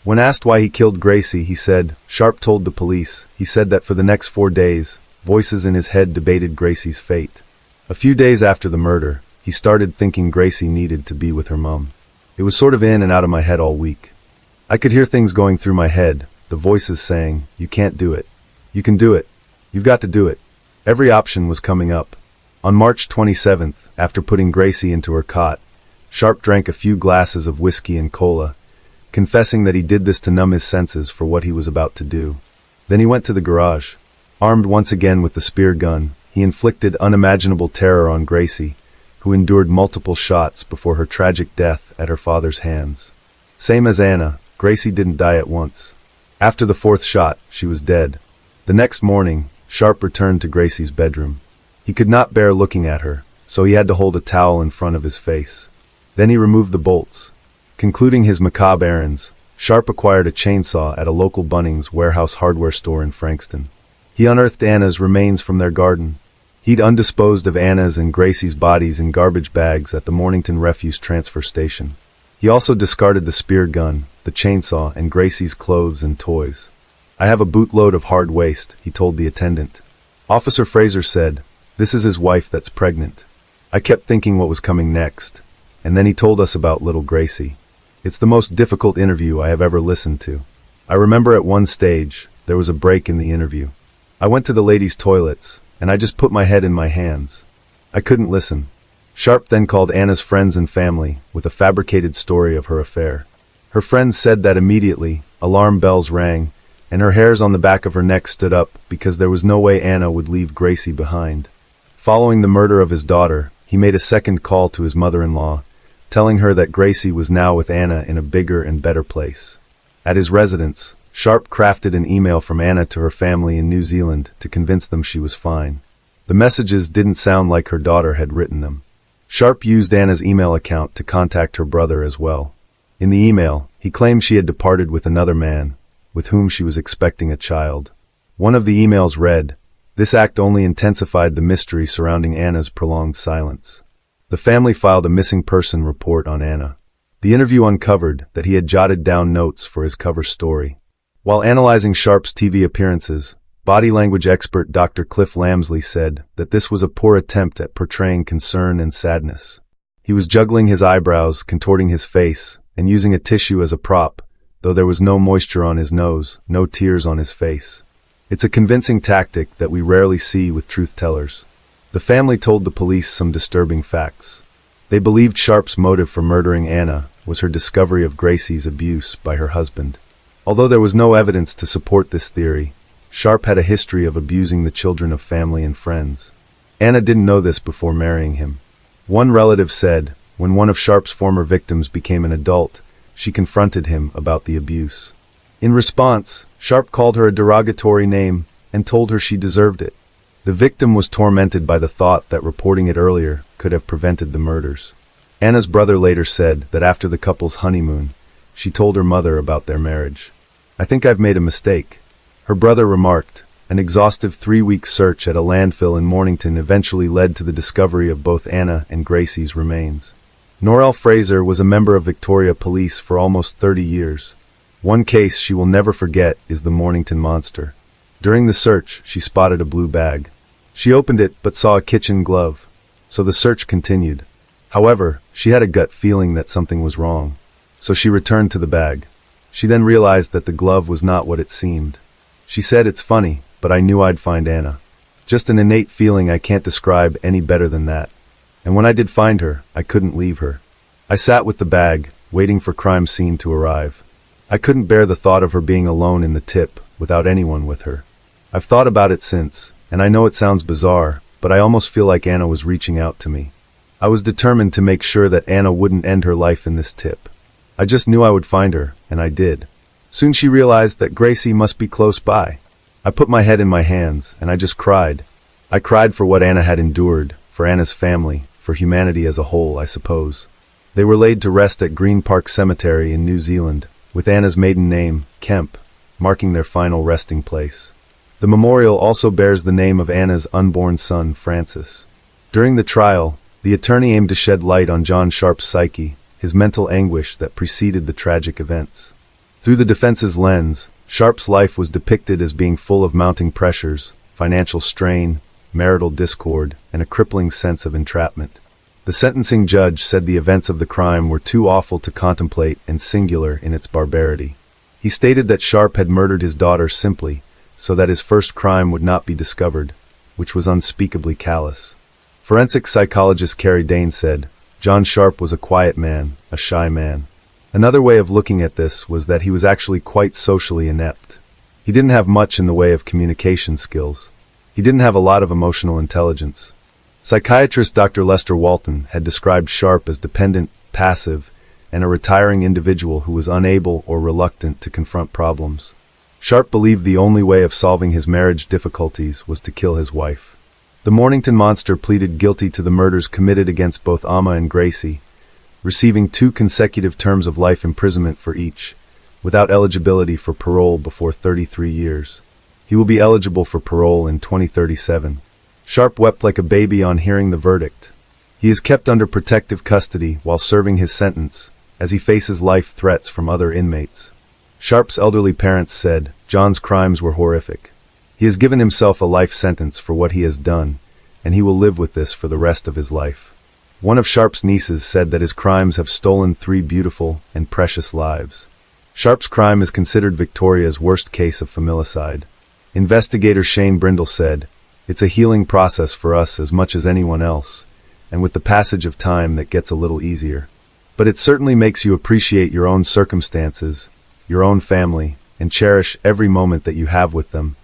When asked why he killed Gracie, he said, Sharp told the police, he said that for the next 4 days, voices in his head debated Gracie's fate. A few days after the murder, he started thinking Gracie needed to be with her mom. It was sort of in and out of my head all week. I could hear things going through my head, the voices saying, "You can't do it. You can do it. You've got to do it." Every option was coming up. On March 27th, after putting Gracie into her cot, Sharp drank a few glasses of whiskey and cola, confessing that he did this to numb his senses for what he was about to do. Then he went to the garage. Armed once again with the spear gun, he inflicted unimaginable terror on Gracie, who endured multiple shots before her tragic death at her father's hands. Same as Anna, Gracie didn't die at once. After the 4th shot, she was dead. The next morning, Sharp returned to Gracie's bedroom. He could not bear looking at her, so he had to hold a towel in front of his face. Then he removed the bolts. Concluding his macabre errands, Sharp acquired a chainsaw at a local Bunnings Warehouse hardware store in Frankston. He unearthed Anna's remains from their garden. He'd undisposed of Anna's and Gracie's bodies in garbage bags at the Mornington Refuse Transfer Station. He also discarded the spear gun, the chainsaw, and Gracie's clothes and toys. "I have a bootload of hard waste," he told the attendant. Officer Fraser said, "This is his wife that's pregnant." I kept thinking what was coming next, and then he told us about little Gracie. It's the most difficult interview I have ever listened to. I remember at one stage, there was a break in the interview. I went to the ladies' toilets, and I just put my head in my hands. I couldn't listen. Sharp then called Anna's friends and family with a fabricated story of her affair. Her friends said that immediately, alarm bells rang, and her hairs on the back of her neck stood up because there was no way Anna would leave Gracie behind. Following the murder of his daughter, he made a second call to his mother-in-law, telling her that Gracie was now with Anna in a bigger and better place. At his residence, Sharp crafted an email from Anna to her family in New Zealand to convince them she was fine. The messages didn't sound like her daughter had written them. Sharp used Anna's email account to contact her brother as well. In the email, he claimed she had departed with another man, with whom she was expecting a child. One of the emails read, "This act only intensified the mystery surrounding Anna's prolonged silence." The family filed a missing person report on Anna. The interview uncovered that he had jotted down notes for his cover story. While analyzing Sharp's TV appearances, body language expert Dr. Cliff Lamsley said that this was a poor attempt at portraying concern and sadness. He was juggling his eyebrows, contorting his face, and using a tissue as a prop, though there was no moisture on his nose, no tears on his face. It's a convincing tactic that we rarely see with truth-tellers. The family told the police some disturbing facts. They believed Sharp's motive for murdering Anna was her discovery of Gracie's abuse by her husband. Although there was no evidence to support this theory, Sharp had a history of abusing the children of family and friends. Anna didn't know this before marrying him. One relative said, when one of Sharp's former victims became an adult, she confronted him about the abuse. In response, Sharp called her a derogatory name and told her she deserved it. The victim was tormented by the thought that reporting it earlier could have prevented the murders. Anna's brother later said that after the couple's honeymoon, she told her mother about their marriage. "I think I've made a mistake," her brother remarked. An exhaustive 3-week search at a landfill in Mornington eventually led to the discovery of both Anna and Gracie's remains. Norelle Fraser was a member of Victoria Police for almost 30 years. One case she will never forget is the Mornington Monster. During the search, she spotted a blue bag. She opened it but saw a kitchen glove, so the search continued. However, she had a gut feeling that something was wrong, so she returned to the bag. She then realized that the glove was not what it seemed. She said, "It's funny, but I knew I'd find Anna. Just an innate feeling I can't describe any better than that. And when I did find her, I couldn't leave her. I sat with the bag, waiting for crime scene to arrive. I couldn't bear the thought of her being alone in the tip, without anyone with her. I've thought about it since, and I know it sounds bizarre, but I almost feel like Anna was reaching out to me. I was determined to make sure that Anna wouldn't end her life in this tip. I just knew I would find her, and I did." Soon she realized that Gracie must be close by. "I put my head in my hands, and I just cried. I cried for what Anna had endured, for Anna's family, for humanity as a whole, I suppose." They were laid to rest at Green Park Cemetery in New Zealand, with Anna's maiden name, Kemp, marking their final resting place. The memorial also bears the name of Anna's unborn son, Francis. During the trial, the attorney aimed to shed light on John Sharp's psyche, his mental anguish that preceded the tragic events. Through the defense's lens, Sharp's life was depicted as being full of mounting pressures, financial strain, marital discord, and a crippling sense of entrapment. The sentencing judge said the events of the crime were too awful to contemplate and singular in its barbarity. He stated that Sharp had murdered his daughter simply so that his first crime would not be discovered, which was unspeakably callous. Forensic psychologist Carrie Dane said, "John Sharp was a quiet man, a shy man." Another way of looking at this was that he was actually quite socially inept. He didn't have much in the way of communication skills. He didn't have a lot of emotional intelligence. Psychiatrist Dr. Lester Walton had described Sharp as dependent, passive, and a retiring individual who was unable or reluctant to confront problems. Sharp believed the only way of solving his marriage difficulties was to kill his wife. The Mornington Monster pleaded guilty to the murders committed against both Amma and Gracie, receiving 2 consecutive terms of life imprisonment for each, without eligibility for parole before 33 years. He will be eligible for parole in 2037. Sharp wept like a baby on hearing the verdict. He is kept under protective custody while serving his sentence, as he faces life threats from other inmates. Sharp's elderly parents said John's crimes were horrific. He has given himself a life sentence for what he has done, and he will live with this for the rest of his life. One of Sharp's nieces said that his crimes have stolen 3 beautiful and precious lives. Sharp's crime is considered Victoria's worst case of familicide. Investigator Shane Brindle said, "It's a healing process for us as much as anyone else, and with the passage of time that gets a little easier. But it certainly makes you appreciate your own circumstances, your own family, and cherish every moment that you have with them,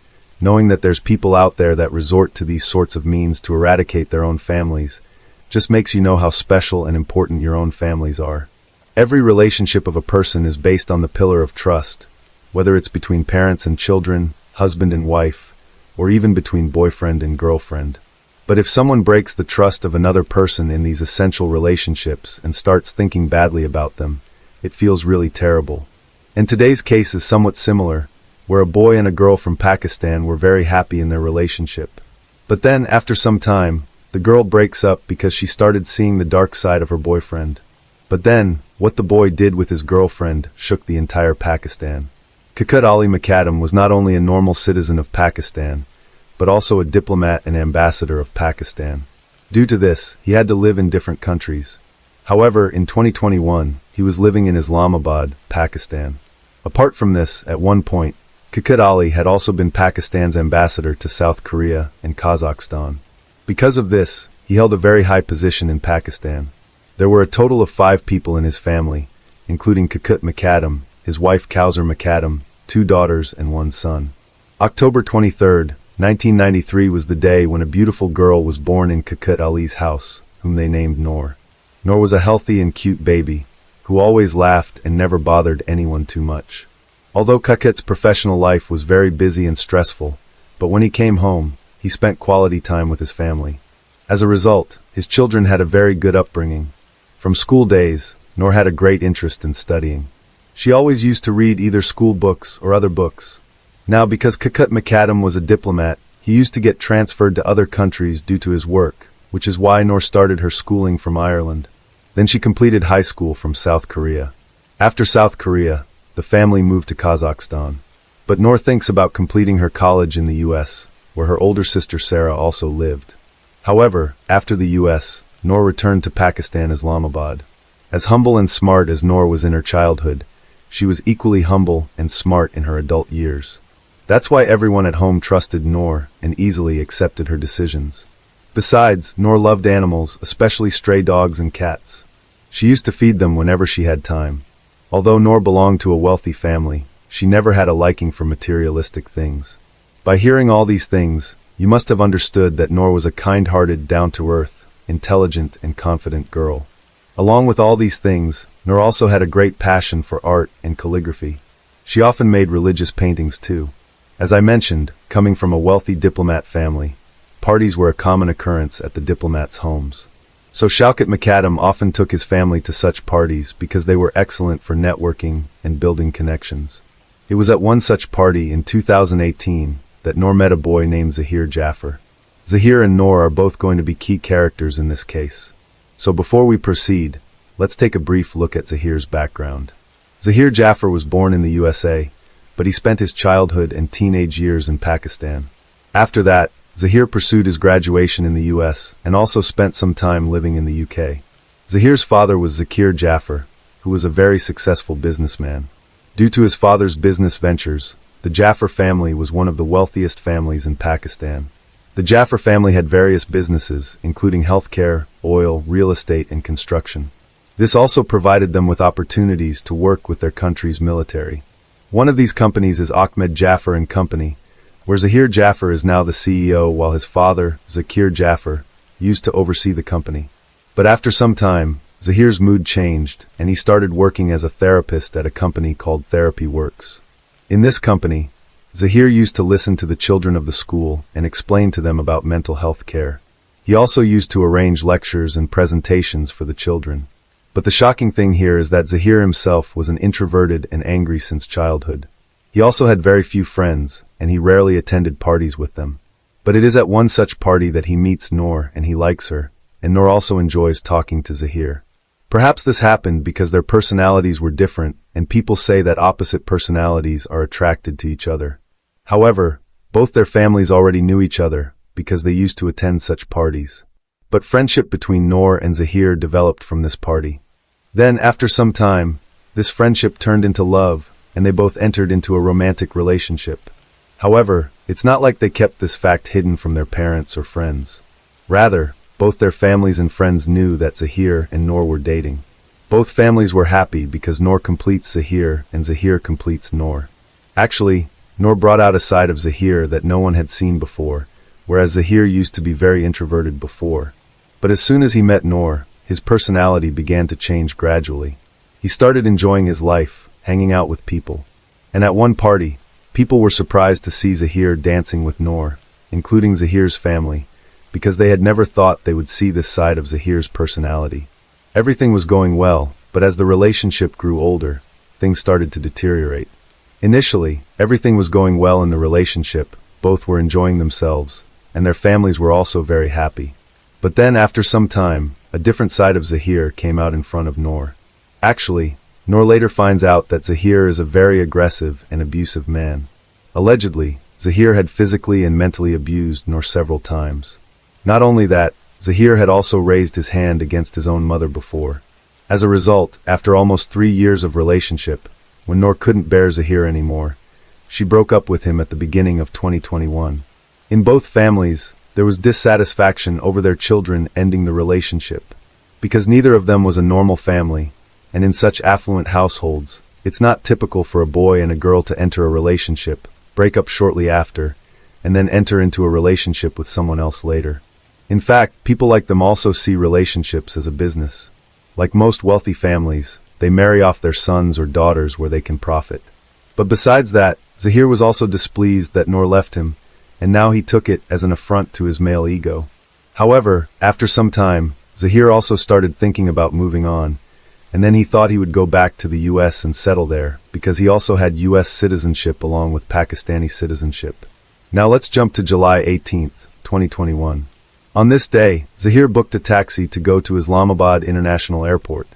knowing that there's people out there that resort to these sorts of means to eradicate their own families, just makes you know how special and important your own families are. Every relationship of a person is based on the pillar of trust, whether it's between parents and children, husband and wife, or even between boyfriend and girlfriend. But if someone breaks the trust of another person in these essential relationships and starts thinking badly about them, it feels really terrible. And today's case is somewhat similar, where a boy and a girl from Pakistan were very happy in their relationship. But then, after some time, the girl breaks up because she started seeing the dark side of her boyfriend. But then, what the boy did with his girlfriend shook the entire Pakistan. Kakut Ali Makadam was not only a normal citizen of Pakistan, but also a diplomat and ambassador of Pakistan. Due to this, he had to live in different countries. However, in 2021, he was living in Islamabad, Pakistan. Apart from this, at one point, Kakut Ali had also been Pakistan's ambassador to South Korea and Kazakhstan. Because of this, he held a very high position in Pakistan. There were a total of 5 people in his family, including Kakut Makadam, his wife Kausar Makadam, 2 daughters and 1 son. October 23, 1993 was the day when a beautiful girl was born in Kakut Ali's house, whom they named Noor. Noor was a healthy and cute baby, who always laughed and never bothered anyone too much. Although Kakut's professional life was very busy and stressful, but when he came home, he spent quality time with his family. As a result, his children had a very good upbringing. From school days, Noor had a great interest in studying. She always used to read either school books or other books. Now, because Kakut Makadam was a diplomat, he used to get transferred to other countries due to his work, which is why Noor started her schooling from Ireland. Then she completed high school from South Korea. After South Korea, the family moved to Kazakhstan. But Noor thinks about completing her college in the US, where her older sister Sarah also lived. However, after the US, Noor returned to Pakistan, Islamabad. As humble and smart as Noor was in her childhood, she was equally humble and smart in her adult years. That's why everyone at home trusted Noor and easily accepted her decisions. Besides, Noor loved animals, especially stray dogs and cats. She used to feed them whenever she had time. Although Noor belonged to a wealthy family, she never had a liking for materialistic things. By hearing all these things, you must have understood that Noor was a kind-hearted, down-to-earth, intelligent, and confident girl. Along with all these things, Noor also had a great passion for art and calligraphy. She often made religious paintings too. As I mentioned, coming from a wealthy diplomat family, parties were a common occurrence at the diplomats' homes. So Shaukat Makadam often took his family to such parties because they were excellent for networking and building connections. It was at one such party in 2018 that Noor met a boy named Zahir Jaffer. Zahir and Noor are both going to be key characters in this case. So before we proceed, let's take a brief look at Zahir's background. Zahir Jaffer was born in the USA, but he spent his childhood and teenage years in Pakistan. After that, Zahir pursued his graduation in the US and also spent some time living in the UK. Zahir's father was Zakir Jaffer, who was a very successful businessman. Due to his father's business ventures, the Jaffer family was one of the wealthiest families in Pakistan. The Jaffer family had various businesses, including healthcare, oil, real estate, and construction. This also provided them with opportunities to work with their country's military. One of these companies is Ahmed Jaffer and Company, where Zahir Jaffer is now the CEO while his father, Zakir Jaffer, used to oversee the company. But after some time, Zahir's mood changed and he started working as a therapist at a company called Therapy Works. In this company, Zahir used to listen to the children of the school and explain to them about mental health care. He also used to arrange lectures and presentations for the children. But the shocking thing here is that Zahir himself was an introverted and angry since childhood. He also had very few friends, and he rarely attended parties with them. But it is at one such party that he meets Noor and he likes her, and Noor also enjoys talking to Zahir. Perhaps this happened because their personalities were different, and people say that opposite personalities are attracted to each other. However, both their families already knew each other because they used to attend such parties. But friendship between Noor and Zahir developed from this party. Then, after some time, this friendship turned into love, and they both entered into a romantic relationship. However, it's not like they kept this fact hidden from their parents or friends. Rather, both their families and friends knew that Zahir and Noor were dating. Both families were happy because Noor completes Zahir and Zahir completes Noor. Actually, Noor brought out a side of Zahir that no one had seen before, whereas Zahir used to be very introverted before. But as soon as he met Noor, his personality began to change gradually. He started enjoying his life, hanging out with people. And at one party, people were surprised to see Zahir dancing with Noor, including Zahir's family, because they had never thought they would see this side of Zahir's personality. Everything was going well, but as the relationship grew older, things started to deteriorate. Initially, everything was going well in the relationship, both were enjoying themselves, and their families were also very happy. But then, after some time, a different side of Zahir came out in front of Noor. Actually, Noor later finds out that Zahir is a very aggressive and abusive man. Allegedly, Zahir had physically and mentally abused Noor several times. Not only that, Zahir had also raised his hand against his own mother before. As a result, after almost 3 years of relationship, when Noor couldn't bear Zahir anymore, she broke up with him at the beginning of 2021. In both families, there was dissatisfaction over their children ending the relationship. Because neither of them was a normal family, and in such affluent households, it's not typical for a boy and a girl to enter a relationship, break up shortly after, and then enter into a relationship with someone else later. In fact, people like them also see relationships as a business. Like most wealthy families, they marry off their sons or daughters where they can profit. But besides that, Zahir was also displeased that Noor left him, and now he took it as an affront to his male ego. However, after some time, Zahir also started thinking about moving on, and then he thought he would go back to the US and settle there, because he also had US citizenship along with Pakistani citizenship. Now let's jump to July 18th, 2021. On this day, Zahir booked a taxi to go to Islamabad International Airport.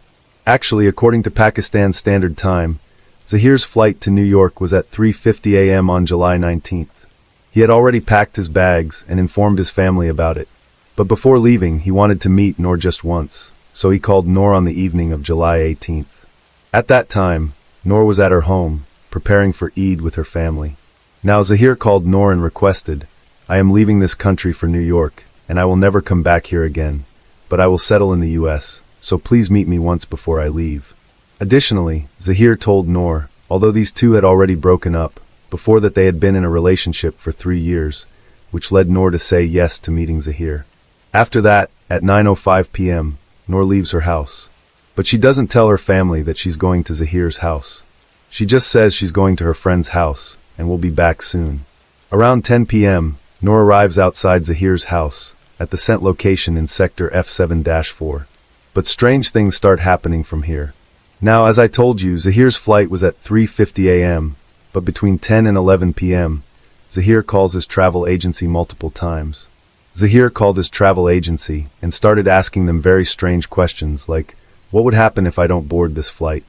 Actually, according to Pakistan Standard Time, Zahir's flight to New York was at 3:50 a.m. on July 19th. He had already packed his bags and informed his family about it. But before leaving, he wanted to meet Noor just once, so he called Noor on the evening of July 18th. At that time, Noor was at her home, preparing for Eid with her family. Now Zahir called Noor and requested, "I am leaving this country for New York, and I will never come back here again, but I will settle in the US, so please meet me once before I leave." Additionally, Zahir told Noor, although these two had already broken up, before that they had been in a relationship for 3 years, which led Noor to say yes to meeting Zahir. After that, at 9:05 p.m., Noor leaves her house. But she doesn't tell her family that she's going to Zahir's house. She just says she's going to her friend's house, and will be back soon. Around 10 p.m., Noor arrives outside Zahir's house, at the sent location in Sector F7-4. But strange things start happening from here. Now, as I told you, Zahir's flight was at 3:50 a.m., but between 10 and 11 p.m., Zahir calls his travel agency multiple times. Zahir called his travel agency and started asking them very strange questions like, what would happen if I don't board this flight?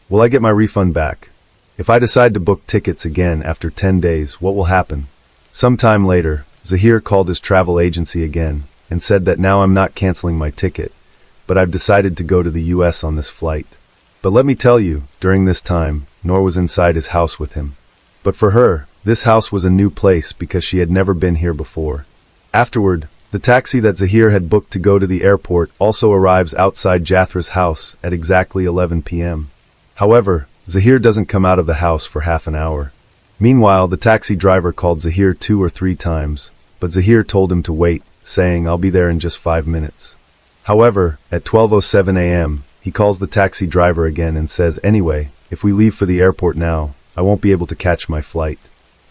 Will I get my refund back? If I decide to book tickets again after 10 days, what will happen? Sometime later, Zahir called his travel agency again and said that now I'm not canceling my ticket, but I've decided to go to the US on this flight. But let me tell you, during this time, Noor was inside his house with him. But for her, this house was a new place because she had never been here before. Afterward, the taxi that Zahir had booked to go to the airport also arrives outside Jathra's house at exactly 11 p.m. However, Zahir doesn't come out of the house for half an hour. Meanwhile, the taxi driver called Zahir 2 or 3 times, but Zahir told him to wait, saying, "I'll be there in just 5 minutes." However, at 12:07 a.m., he calls the taxi driver again and says, "Anyway, if we leave for the airport now, I won't be able to catch my flight."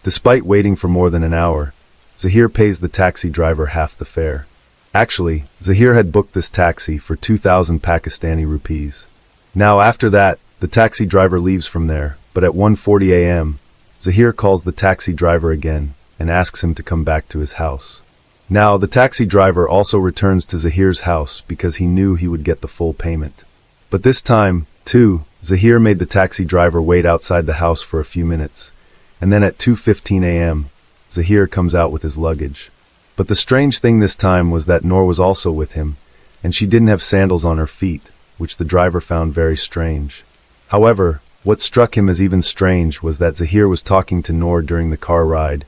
Despite waiting for more than an hour, Zahir pays the taxi driver half the fare. Actually, Zahir had booked this taxi for 2,000 Pakistani rupees. Now after that, the taxi driver leaves from there, but at 1:40 a.m., Zahir calls the taxi driver again and asks him to come back to his house. Now, the taxi driver also returns to Zahir's house because he knew he would get the full payment. But this time, too, Zahir made the taxi driver wait outside the house for a few minutes, and then at 2:15 a.m., Zahir comes out with his luggage. But the strange thing this time was that Noor was also with him, and she didn't have sandals on her feet, which the driver found very strange. However, what struck him as even strange was that Zahir was talking to Noor during the car ride,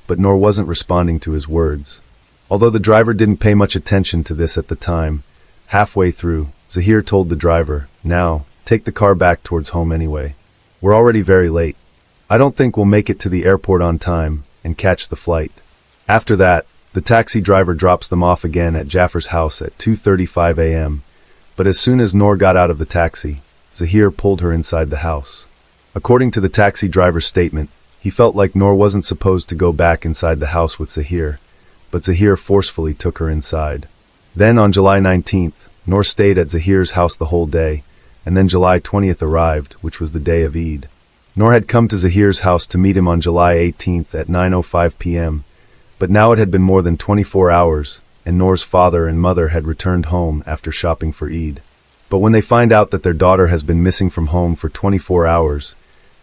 but Noor wasn't responding to his words. Although the driver didn't pay much attention to this at the time, halfway through, Zahir told the driver, "Now, take the car back towards home anyway. We're already very late. I don't think we'll make it to the airport on time and catch the flight." After that, the taxi driver drops them off again at Jaffer's house at 2:35 a.m., but as soon as Noor got out of the taxi, Zahir pulled her inside the house. According to the taxi driver's statement, he felt like Noor wasn't supposed to go back inside the house with Zahir, but Zahir forcefully took her inside. Then on July 19th, Noor stayed at Zahir's house the whole day, and then July 20th arrived, which was the day of Eid. Noor had come to Zahir's house to meet him on July 18th at 9:05 p.m., but now it had been more than 24 hours, and Noor's father and mother had returned home after shopping for Eid. But when they find out that their daughter has been missing from home for 24 hours,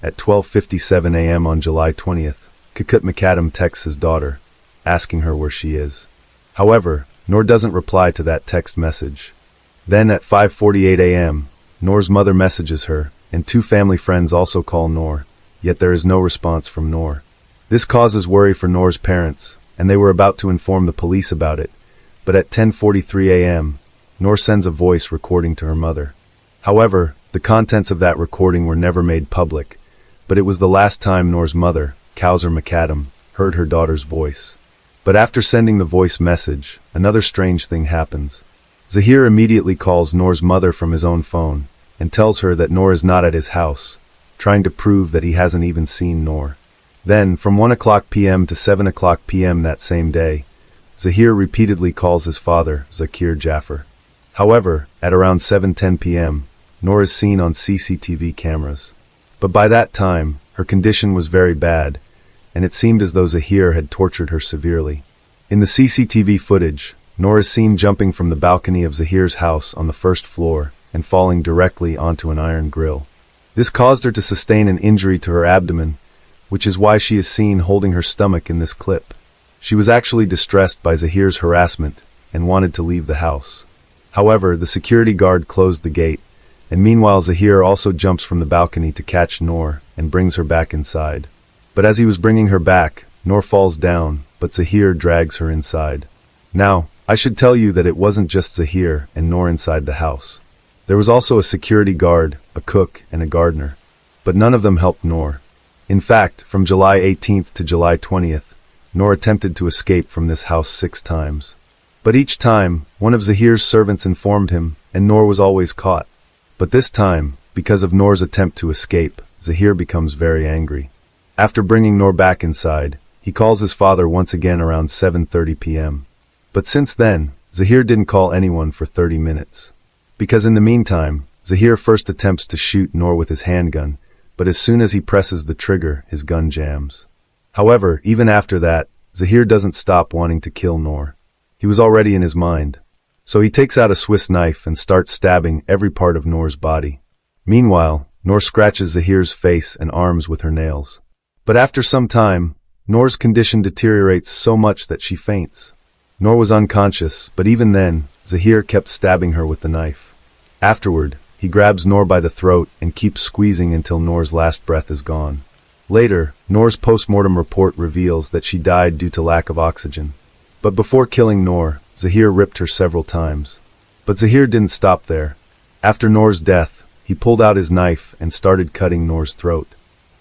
at 12:57 a.m. on July 20th, Kukut McAdam texts his daughter, asking her where she is. However, Noor doesn't reply to that text message. Then at 5:48 a.m., Noor's mother messages her, and two family friends also call Noor, yet there is no response from Noor. This causes worry for Noor's parents, and they were about to inform the police about it, but at 10:43 a.m., Noor sends a voice recording to her mother. However, the contents of that recording were never made public, but it was the last time Noor's mother, Kausar McAdam, heard her daughter's voice. But after sending the voice message, another strange thing happens. Zahir immediately calls Noor's mother from his own phone and tells her that Noor is not at his house, trying to prove that he hasn't even seen Noor. Then, from 1:00 p.m. to 7:00 p.m. that same day, Zahir repeatedly calls his father, Zakir Jaffer. However, at around 7:10 p.m., Noor is seen on CCTV cameras. But by that time, her condition was very bad, and it seemed as though Zahir had tortured her severely. In the CCTV footage, Noor is seen jumping from the balcony of Zahir's house on the first floor and falling directly onto an iron grill. This caused her to sustain an injury to her abdomen, which is why she is seen holding her stomach in this clip. She was actually distressed by Zahir's harassment and wanted to leave the house. However, the security guard closed the gate, and meanwhile Zahir also jumps from the balcony to catch Noor and brings her back inside. But as he was bringing her back, Noor falls down, but Zahir drags her inside. Now, I should tell you that it wasn't just Zahir and Noor inside the house. There was also a security guard, a cook, and a gardener. But none of them helped Noor. In fact, from July 18th to July 20th, Noor attempted to escape from this house 6 times. But each time, one of Zahir's servants informed him, and Noor was always caught. But this time, because of Noor's attempt to escape, Zahir becomes very angry. After bringing Noor back inside, he calls his father once again around 7:30 p.m. But since then, Zahir didn't call anyone for 30 minutes. Because in the meantime, Zahir first attempts to shoot Noor with his handgun, but as soon as he presses the trigger, his gun jams. However, even after that, Zahir doesn't stop wanting to kill Noor. He was already in his mind. So he takes out a Swiss knife and starts stabbing every part of Noor's body. Meanwhile, Noor scratches Zahir's face and arms with her nails. But after some time, Noor's condition deteriorates so much that she faints. Noor was unconscious, but even then, Zahir kept stabbing her with the knife. Afterward, he grabs Noor by the throat and keeps squeezing until Noor's last breath is gone. Later, Noor's post-mortem report reveals that she died due to lack of oxygen. But before killing Noor, Zahir ripped her several times. But Zahir didn't stop there. After Noor's death, he pulled out his knife and started cutting Noor's throat.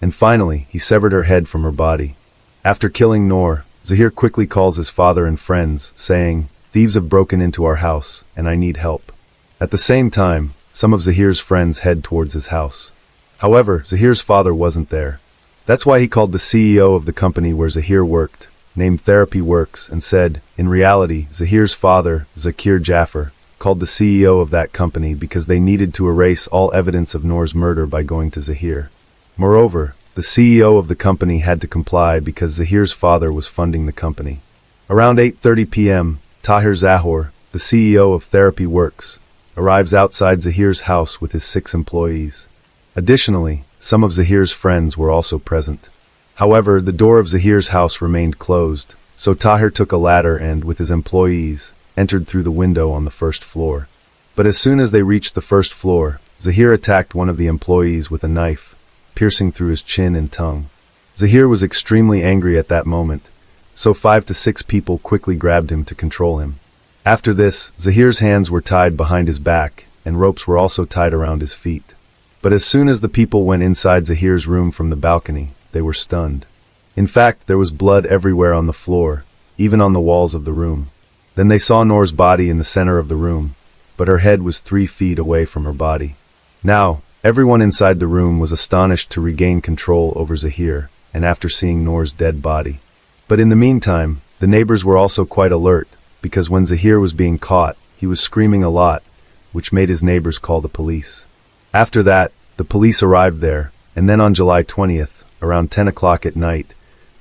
And finally, he severed her head from her body. After killing Noor, Zahir quickly calls his father and friends, saying, "Thieves have broken into our house, and I need help." At the same time, some of Zahir's friends head towards his house. However, Zahir's father wasn't there. That's why he called the CEO of the company where Zahir worked, named Therapy Works, and said, in reality, Zahir's father, Zakir Jaffer, called the CEO of that company because they needed to erase all evidence of Noor's murder by going to Zahir. Moreover, the CEO of the company had to comply because Zahir's father was funding the company. Around 8:30 p.m., Tahir Zahor, the CEO of Therapy Works, arrives outside Zahir's house with his 6 employees. Additionally, some of Zahir's friends were also present. However, the door of Zahir's house remained closed, so Tahir took a ladder and, with his employees, entered through the window on the first floor. But as soon as they reached the first floor, Zahir attacked one of the employees with a knife, piercing through his chin and tongue. Zahir was extremely angry at that moment, so 5 to 6 people quickly grabbed him to control him. After this, Zahir's hands were tied behind his back, and ropes were also tied around his feet. But as soon as the people went inside Zahir's room from the balcony, they were stunned. In fact, there was blood everywhere on the floor, even on the walls of the room. Then they saw Noor's body in the center of the room, but her head was 3 feet away from her body. Now, everyone inside the room was astonished to regain control over Zahir, and after seeing Noor's dead body. But in the meantime, the neighbors were also quite alert, because when Zahir was being caught, he was screaming a lot, which made his neighbors call the police. After that, the police arrived there, and then on July 20th, around 10 o'clock at night,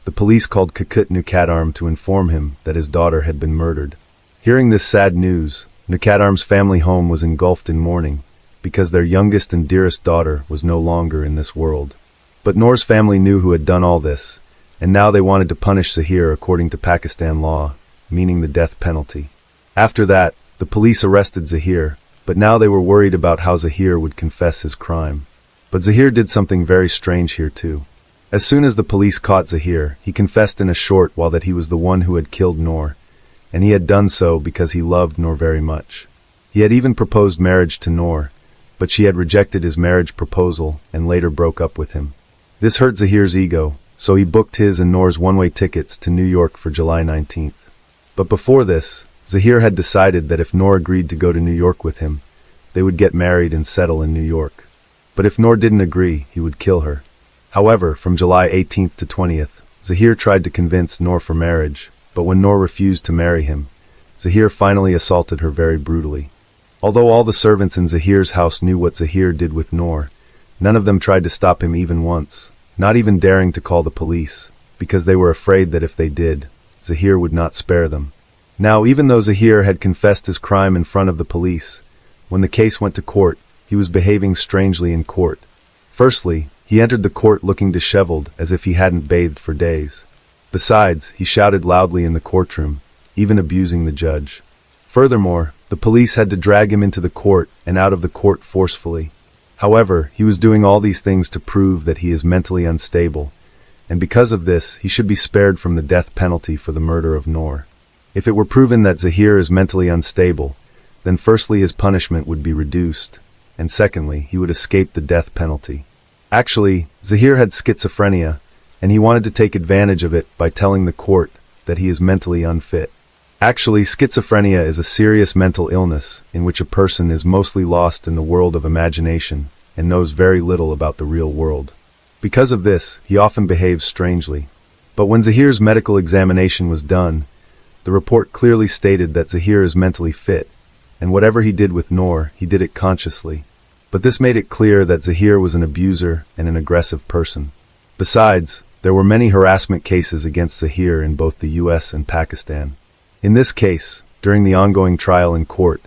the police called Kakut Nukadarm to inform him that his daughter had been murdered. Hearing this sad news, Nukadarm's family home was engulfed in mourning, because their youngest and dearest daughter was no longer in this world. But Noor's family knew who had done all this, and now they wanted to punish Zahir according to Pakistan law, meaning the death penalty. After that, the police arrested Zahir, but now they were worried about how Zahir would confess his crime. But Zahir did something very strange here too. As soon as the police caught Zahir, he confessed in a short while that he was the one who had killed Noor, and he had done so because he loved Noor very much. He had even proposed marriage to Noor, but she had rejected his marriage proposal and later broke up with him. This hurt Zahir's ego, so he booked his and Noor's one-way tickets to New York for July 19th. But before this, Zahir had decided that if Noor agreed to go to New York with him, they would get married and settle in New York. But if Noor didn't agree, he would kill her. However, from July 18th to 20th, Zahir tried to convince Noor for marriage, but when Noor refused to marry him, Zahir finally assaulted her very brutally. Although all the servants in Zahir's house knew what Zahir did with Noor, none of them tried to stop him even once, not even daring to call the police, because they were afraid that if they did, Zahir would not spare them. Now, even though Zahir had confessed his crime in front of the police, when the case went to court, he was behaving strangely in court. Firstly, he entered the court looking disheveled, as if he hadn't bathed for days. Besides, he shouted loudly in the courtroom, even abusing the judge. Furthermore, the police had to drag him into the court and out of the court forcefully. However, he was doing all these things to prove that he is mentally unstable, and because of this, he should be spared from the death penalty for the murder of Noor. If it were proven that Zahir is mentally unstable, then firstly his punishment would be reduced, and secondly, he would escape the death penalty. Actually, Zahir had schizophrenia, and he wanted to take advantage of it by telling the court that he is mentally unfit. Actually, schizophrenia is a serious mental illness in which a person is mostly lost in the world of imagination and knows very little about the real world. Because of this, he often behaves strangely. But when Zahir's medical examination was done, the report clearly stated that Zahir is mentally fit, and whatever he did with Noor, he did it consciously. But this made it clear that Zahir was an abuser and an aggressive person. Besides, there were many harassment cases against Zahir in both the US and Pakistan. In this case, during the ongoing trial in court,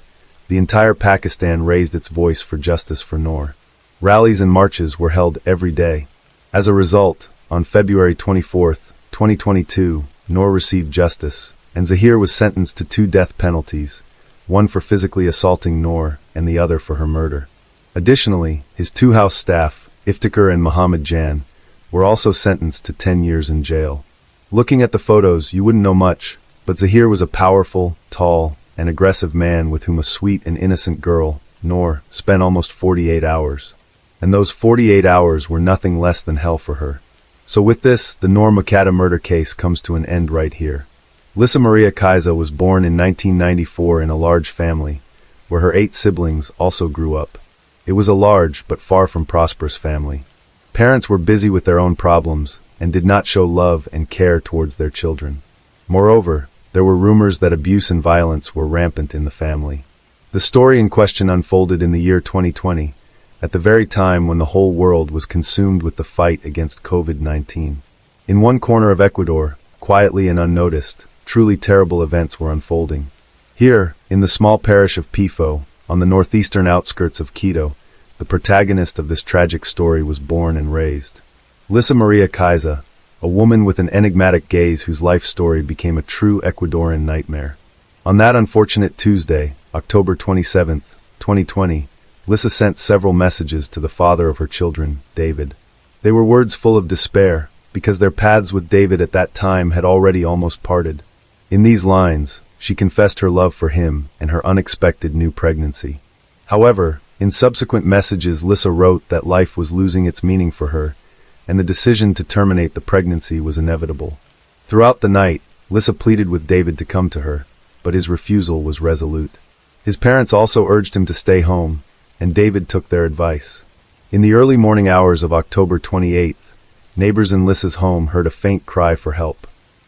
the entire Pakistan raised its voice for justice for Noor. Rallies and marches were held every day. As a result, on February 24, 2022, Noor received justice, and Zahir was sentenced to 2 death penalties, one for physically assaulting Noor and the other for her murder. Additionally, his 2 house staff, Iftikhar and Muhammad Jan, were also sentenced to 10 years in jail. Looking at the photos, you wouldn't know much, but Zahir was a powerful, tall, and aggressive man with whom a sweet and innocent girl, Noor, spent almost 48 hours. And those 48 hours were nothing less than hell for her. So with this, the Noor Mukaddam murder case comes to an end right here. Lisa Maria Kaiza was born in 1994 in a large family, where her 8 siblings also grew up. It was a large but far from prosperous family. Parents were busy with their own problems and did not show love and care towards their children. Moreover, there were rumors that abuse and violence were rampant in the family. The story in question unfolded in the year 2020, at the very time when the whole world was consumed with the fight against COVID-19. In one corner of Ecuador, quietly and unnoticed, truly terrible events were unfolding. Here, in the small parish of Pifo, on the northeastern outskirts of Quito, the protagonist of this tragic story was born and raised. Lisa Maria Caiza, a woman with an enigmatic gaze whose life story became a true Ecuadorian nightmare. On that unfortunate Tuesday, October 27, 2020, Lisa sent several messages to the father of her children, David. They were words full of despair, because their paths with David at that time had already almost parted. In these lines, she confessed her love for him and her unexpected new pregnancy. However, in subsequent messages, Lisa wrote that life was losing its meaning for her, and the decision to terminate the pregnancy was inevitable. Throughout the night, Lisa pleaded with David to come to her, but his refusal was resolute. His parents also urged him to stay home, and David took their advice. In the early morning hours of October 28th, neighbors in Lisa's home heard a faint cry for help.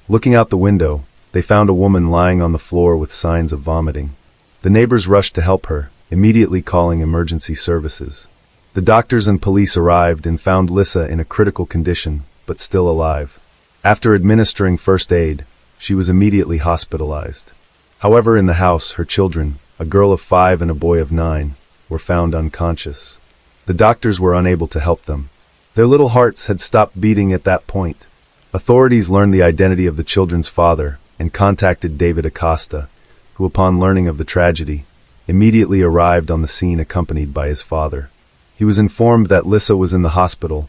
Looking out the window, they found a woman lying on the floor with signs of vomiting. The neighbors rushed to help her, immediately calling emergency services. The doctors and police arrived and found Lisa in a critical condition, but still alive. After administering first aid, she was immediately hospitalized. However, in the house, her children, a girl of 5 and a boy of 9, were found unconscious. The doctors were unable to help them. Their little hearts had stopped beating at that point. Authorities learned the identity of the children's father and contacted David Acosta, who, upon learning of the tragedy, immediately arrived on the scene accompanied by his father. He was informed that Lisa was in the hospital,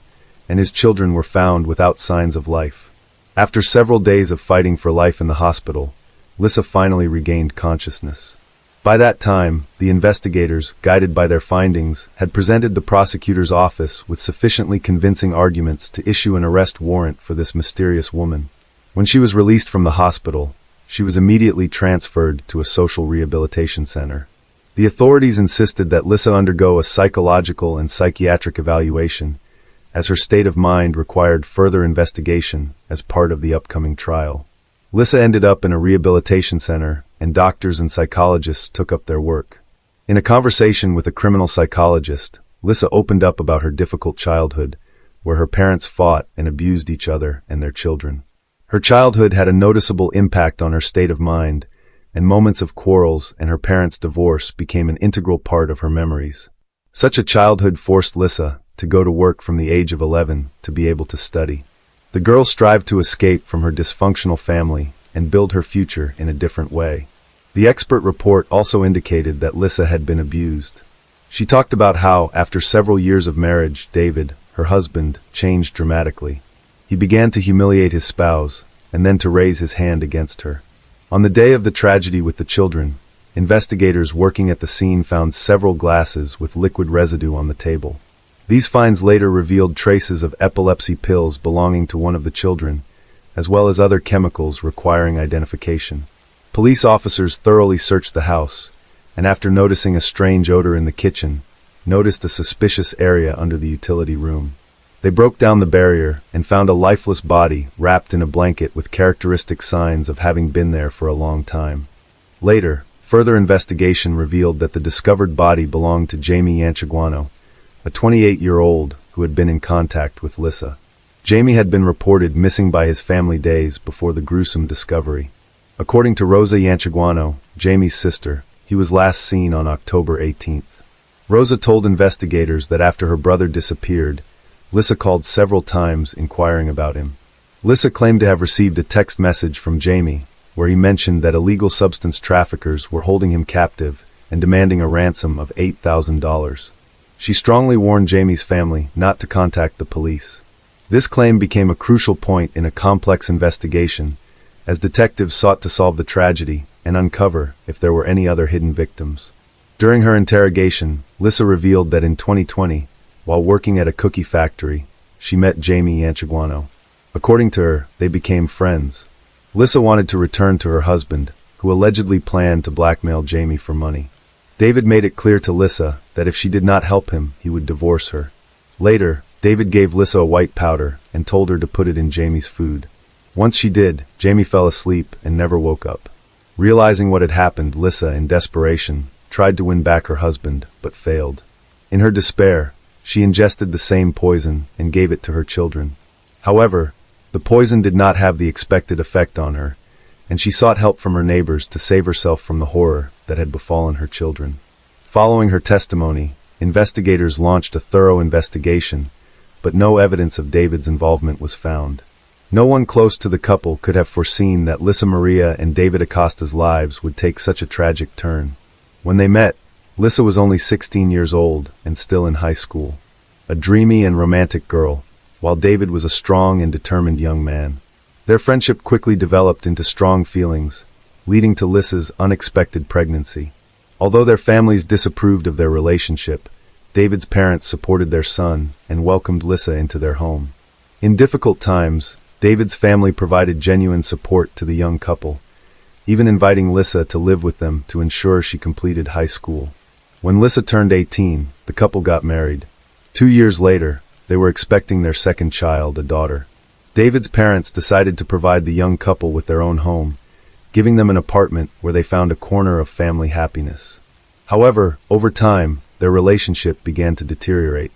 and his children were found without signs of life. After several days of fighting for life in the hospital, Lisa finally regained consciousness. By that time, the investigators, guided by their findings, had presented the prosecutor's office with sufficiently convincing arguments to issue an arrest warrant for this mysterious woman. When she was released from the hospital, she was immediately transferred to a social rehabilitation center. The authorities insisted that Lisa undergo a psychological and psychiatric evaluation, as her state of mind required further investigation as part of the upcoming trial. Lisa ended up in a rehabilitation center, and doctors and psychologists took up their work. In a conversation with a criminal psychologist, Lisa opened up about her difficult childhood, where her parents fought and abused each other and their children. Her childhood had a noticeable impact on her state of mind, and moments of quarrels and her parents' divorce became an integral part of her memories. Such a childhood forced Lisa to go to work from the age of 11 to be able to study. The girl strived to escape from her dysfunctional family and build her future in a different way. The expert report also indicated that Lisa had been abused. She talked about how, after several years of marriage, David, her husband, changed dramatically. He began to humiliate his spouse, and then to raise his hand against her. On the day of the tragedy with the children, investigators working at the scene found several glasses with liquid residue on the table. These finds later revealed traces of epilepsy pills belonging to one of the children, as well as other chemicals requiring identification. Police officers thoroughly searched the house, and after noticing a strange odor in the kitchen, noticed a suspicious area under the utility room. They broke down the barrier and found a lifeless body wrapped in a blanket with characteristic signs of having been there for a long time. Later, further investigation revealed that the discovered body belonged to Jamie Yanchiguano, a 28-year-old who had been in contact with Lisa. Jamie had been reported missing by his family days before the gruesome discovery. According to Rosa Yanchiguano, Jamie's sister, he was last seen on October 18th. Rosa told investigators that after her brother disappeared, Lisa called several times inquiring about him. Lisa claimed to have received a text message from Jamie, where he mentioned that illegal substance traffickers were holding him captive and demanding a ransom of $8,000. She strongly warned Jamie's family not to contact the police. This claim became a crucial point in a complex investigation, as detectives sought to solve the tragedy and uncover if there were any other hidden victims. During her interrogation, Lisa revealed that in 2020, while working at a cookie factory, she met Jamie Yanchiguano. According to her, they became friends. Lisa wanted to return to her husband, who allegedly planned to blackmail Jamie for money. David made it clear to Lisa that if she did not help him, he would divorce her. Later, David gave Lissa a white powder and told her to put it in Jamie's food. Once she did, Jamie fell asleep and never woke up. Realizing what had happened, Lissa, in desperation, tried to win back her husband, but failed. In her despair, she ingested the same poison and gave it to her children. However, the poison did not have the expected effect on her, and she sought help from her neighbors to save herself from the horror that had befallen her children. Following her testimony, investigators launched a thorough investigation, but no evidence of David's involvement was found. No one close to the couple could have foreseen that Lissa Maria and David Acosta's lives would take such a tragic turn. When they met, Lissa was only 16 years old and still in high school, a dreamy and romantic girl, while David was a strong and determined young man. Their friendship quickly developed into strong feelings, leading to Lissa's unexpected pregnancy. Although their families disapproved of their relationship, David's parents supported their son and welcomed Lissa into their home. In difficult times, David's family provided genuine support to the young couple, even inviting Lissa to live with them to ensure she completed high school. When Lissa turned 18, the couple got married. 2 years later, they were expecting their second child, a daughter. David's parents decided to provide the young couple with their own home, giving them an apartment where they found a corner of family happiness. However, over time, their relationship began to deteriorate.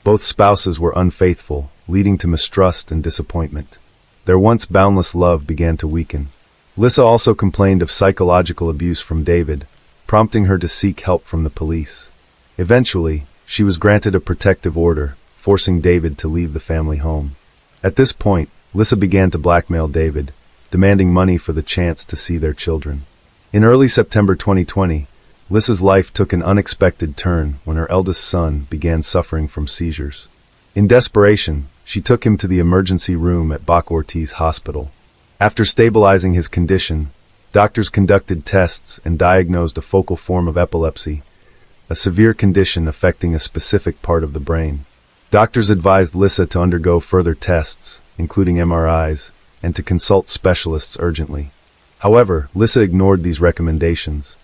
Both spouses were unfaithful, leading to mistrust and disappointment. Their once boundless love began to weaken. Lissa also complained of psychological abuse from David, prompting her to seek help from the police. Eventually, she was granted a protective order, forcing David to leave the family home. At this point, Lissa began to blackmail David, demanding money for the chance to see their children. In early September 2020, Lissa's life took an unexpected turn when her eldest son began suffering from seizures. In desperation, she took him to the emergency room at Bac Ortiz Hospital. After stabilizing his condition, doctors conducted tests and diagnosed a focal form of epilepsy, a severe condition affecting a specific part of the brain. Doctors advised Lissa to undergo further tests, including MRIs, and to consult specialists urgently. However, Lissa ignored these recommendations.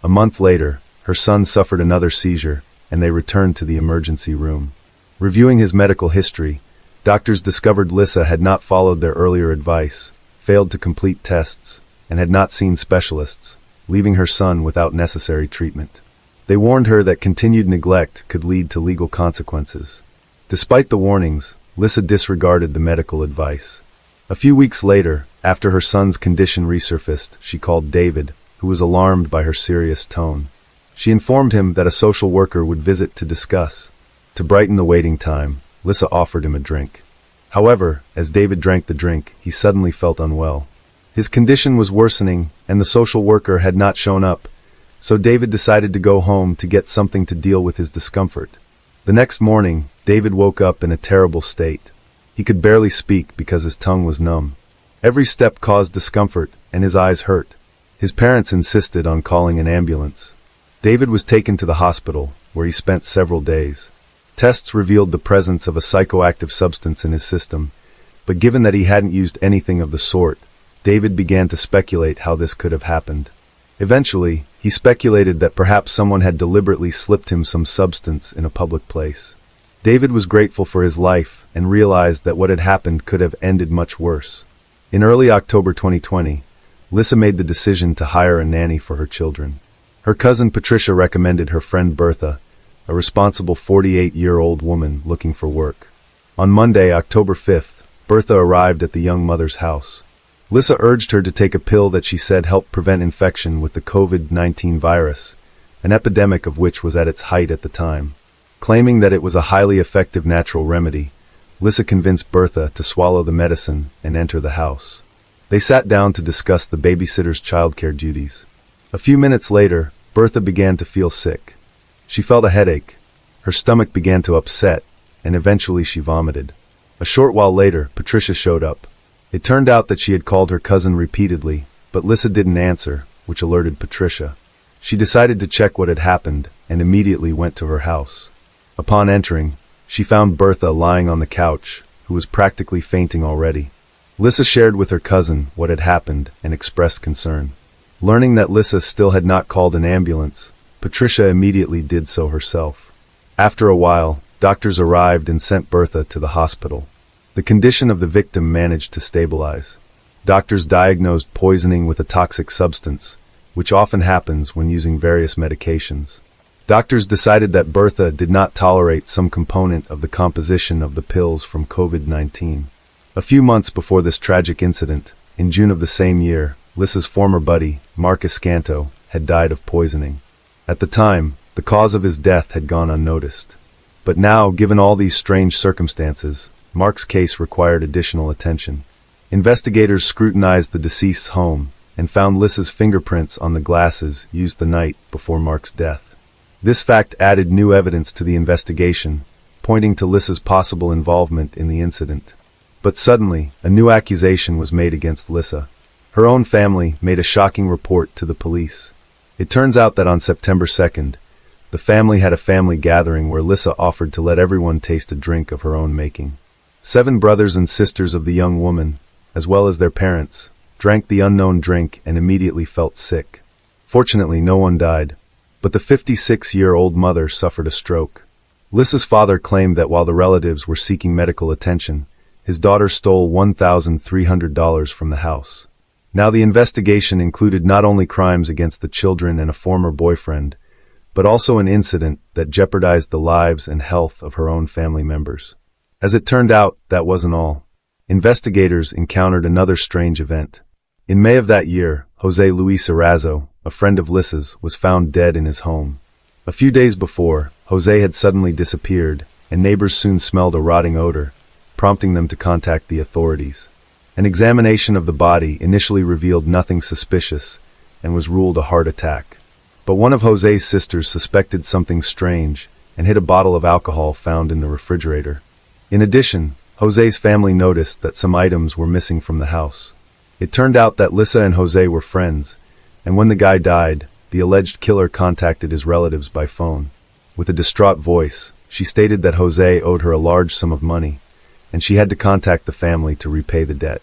A month later, her son suffered another seizure, and they returned to the emergency room. Reviewing his medical history, doctors discovered Lissa had not followed their earlier advice, failed to complete tests, and had not seen specialists, leaving her son without necessary treatment. They warned her that continued neglect could lead to legal consequences. Despite the warnings, Lissa disregarded the medical advice. A few weeks later, after her son's condition resurfaced, she called David, who was alarmed by her serious tone. She informed him that a social worker would visit to discuss. To brighten the waiting time, Lissa offered him a drink. However, as David drank the drink, he suddenly felt unwell. His condition was worsening, and the social worker had not shown up, so David decided to go home to get something to deal with his discomfort. The next morning, David woke up in a terrible state. He could barely speak because his tongue was numb. Every step caused discomfort, and his eyes hurt. His parents insisted on calling an ambulance. David was taken to the hospital, where he spent several days. Tests revealed the presence of a psychoactive substance in his system, but given that he hadn't used anything of the sort, David began to speculate how this could have happened. Eventually, he speculated that perhaps someone had deliberately slipped him some substance in a public place. David was grateful for his life and realized that what had happened could have ended much worse. In early October 2020, Lissa made the decision to hire a nanny for her children. Her cousin Patricia recommended her friend Bertha, a responsible 48-year-old woman looking for work. On Monday, October 5th, Bertha arrived at the young mother's house. Lissa urged her to take a pill that she said helped prevent infection with the COVID-19 virus, an epidemic of which was at its height at the time. Claiming that it was a highly effective natural remedy, Lissa convinced Bertha to swallow the medicine and enter the house. They sat down to discuss the babysitter's childcare duties. A few minutes later, Bertha began to feel sick. She felt a headache, her stomach began to upset, and eventually she vomited. A short while later, Patricia showed up. It turned out that she had called her cousin repeatedly, but Lissa didn't answer, which alerted Patricia. She decided to check what had happened and immediately went to her house. Upon entering, she found Bertha lying on the couch, who was practically fainting already. Lissa shared with her cousin what had happened and expressed concern. Learning that Lissa still had not called an ambulance, Patricia immediately did so herself. After a while, doctors arrived and sent Bertha to the hospital. The condition of the victim managed to stabilize. Doctors diagnosed poisoning with a toxic substance, which often happens when using various medications. Doctors decided that Bertha did not tolerate some component of the composition of the pills from COVID-19. A few months before this tragic incident, in June of the same year, Lissa's former buddy, Mark Escanto, had died of poisoning. At the time, the cause of his death had gone unnoticed. But now, given all these strange circumstances, Mark's case required additional attention. Investigators scrutinized the deceased's home and found Lissa's fingerprints on the glasses used the night before Mark's death. This fact added new evidence to the investigation, pointing to Lissa's possible involvement in the incident. But suddenly, a new accusation was made against Lissa. Her own family made a shocking report to the police. It turns out that on September 2nd, the family had a family gathering where Lissa offered to let everyone taste a drink of her own making. 7 brothers and sisters of the young woman, as well as their parents, drank the unknown drink and immediately felt sick. Fortunately, no one died, but the 56-year-old mother suffered a stroke. Lissa's father claimed that while the relatives were seeking medical attention, his daughter stole $1,300 from the house. Now the investigation included not only crimes against the children and a former boyfriend, but also an incident that jeopardized the lives and health of her own family members. As it turned out, that wasn't all. Investigators encountered another strange event. In May of that year, Jose Luis Erazo, a friend of Lissa's, was found dead in his home. A few days before, Jose had suddenly disappeared, and neighbors soon smelled a rotting odor, prompting them to contact the authorities. An examination of the body initially revealed nothing suspicious and was ruled a heart attack. But one of Jose's sisters suspected something strange and hid a bottle of alcohol found in the refrigerator. In addition, Jose's family noticed that some items were missing from the house. It turned out that Lissa and Jose were friends, and when the guy died, the alleged killer contacted his relatives by phone. With a distraught voice, she stated that Jose owed her a large sum of money, and she had to contact the family to repay the debt.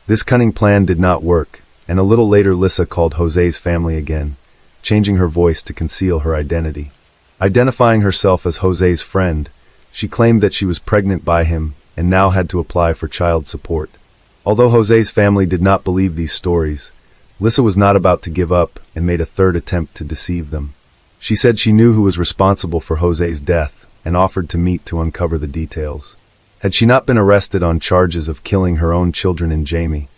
This cunning plan did not work, and a little later Lissa called Jose's family again, changing her voice to conceal her identity. Identifying herself as Jose's friend, she claimed that she was pregnant by him and now had to apply for child support. Although Jose's family did not believe these stories, Lissa was not about to give up and made a third attempt to deceive them. She said she knew who was responsible for Jose's death and offered to meet to uncover the details. Had she not been arrested on charges of killing her own children and Jamie,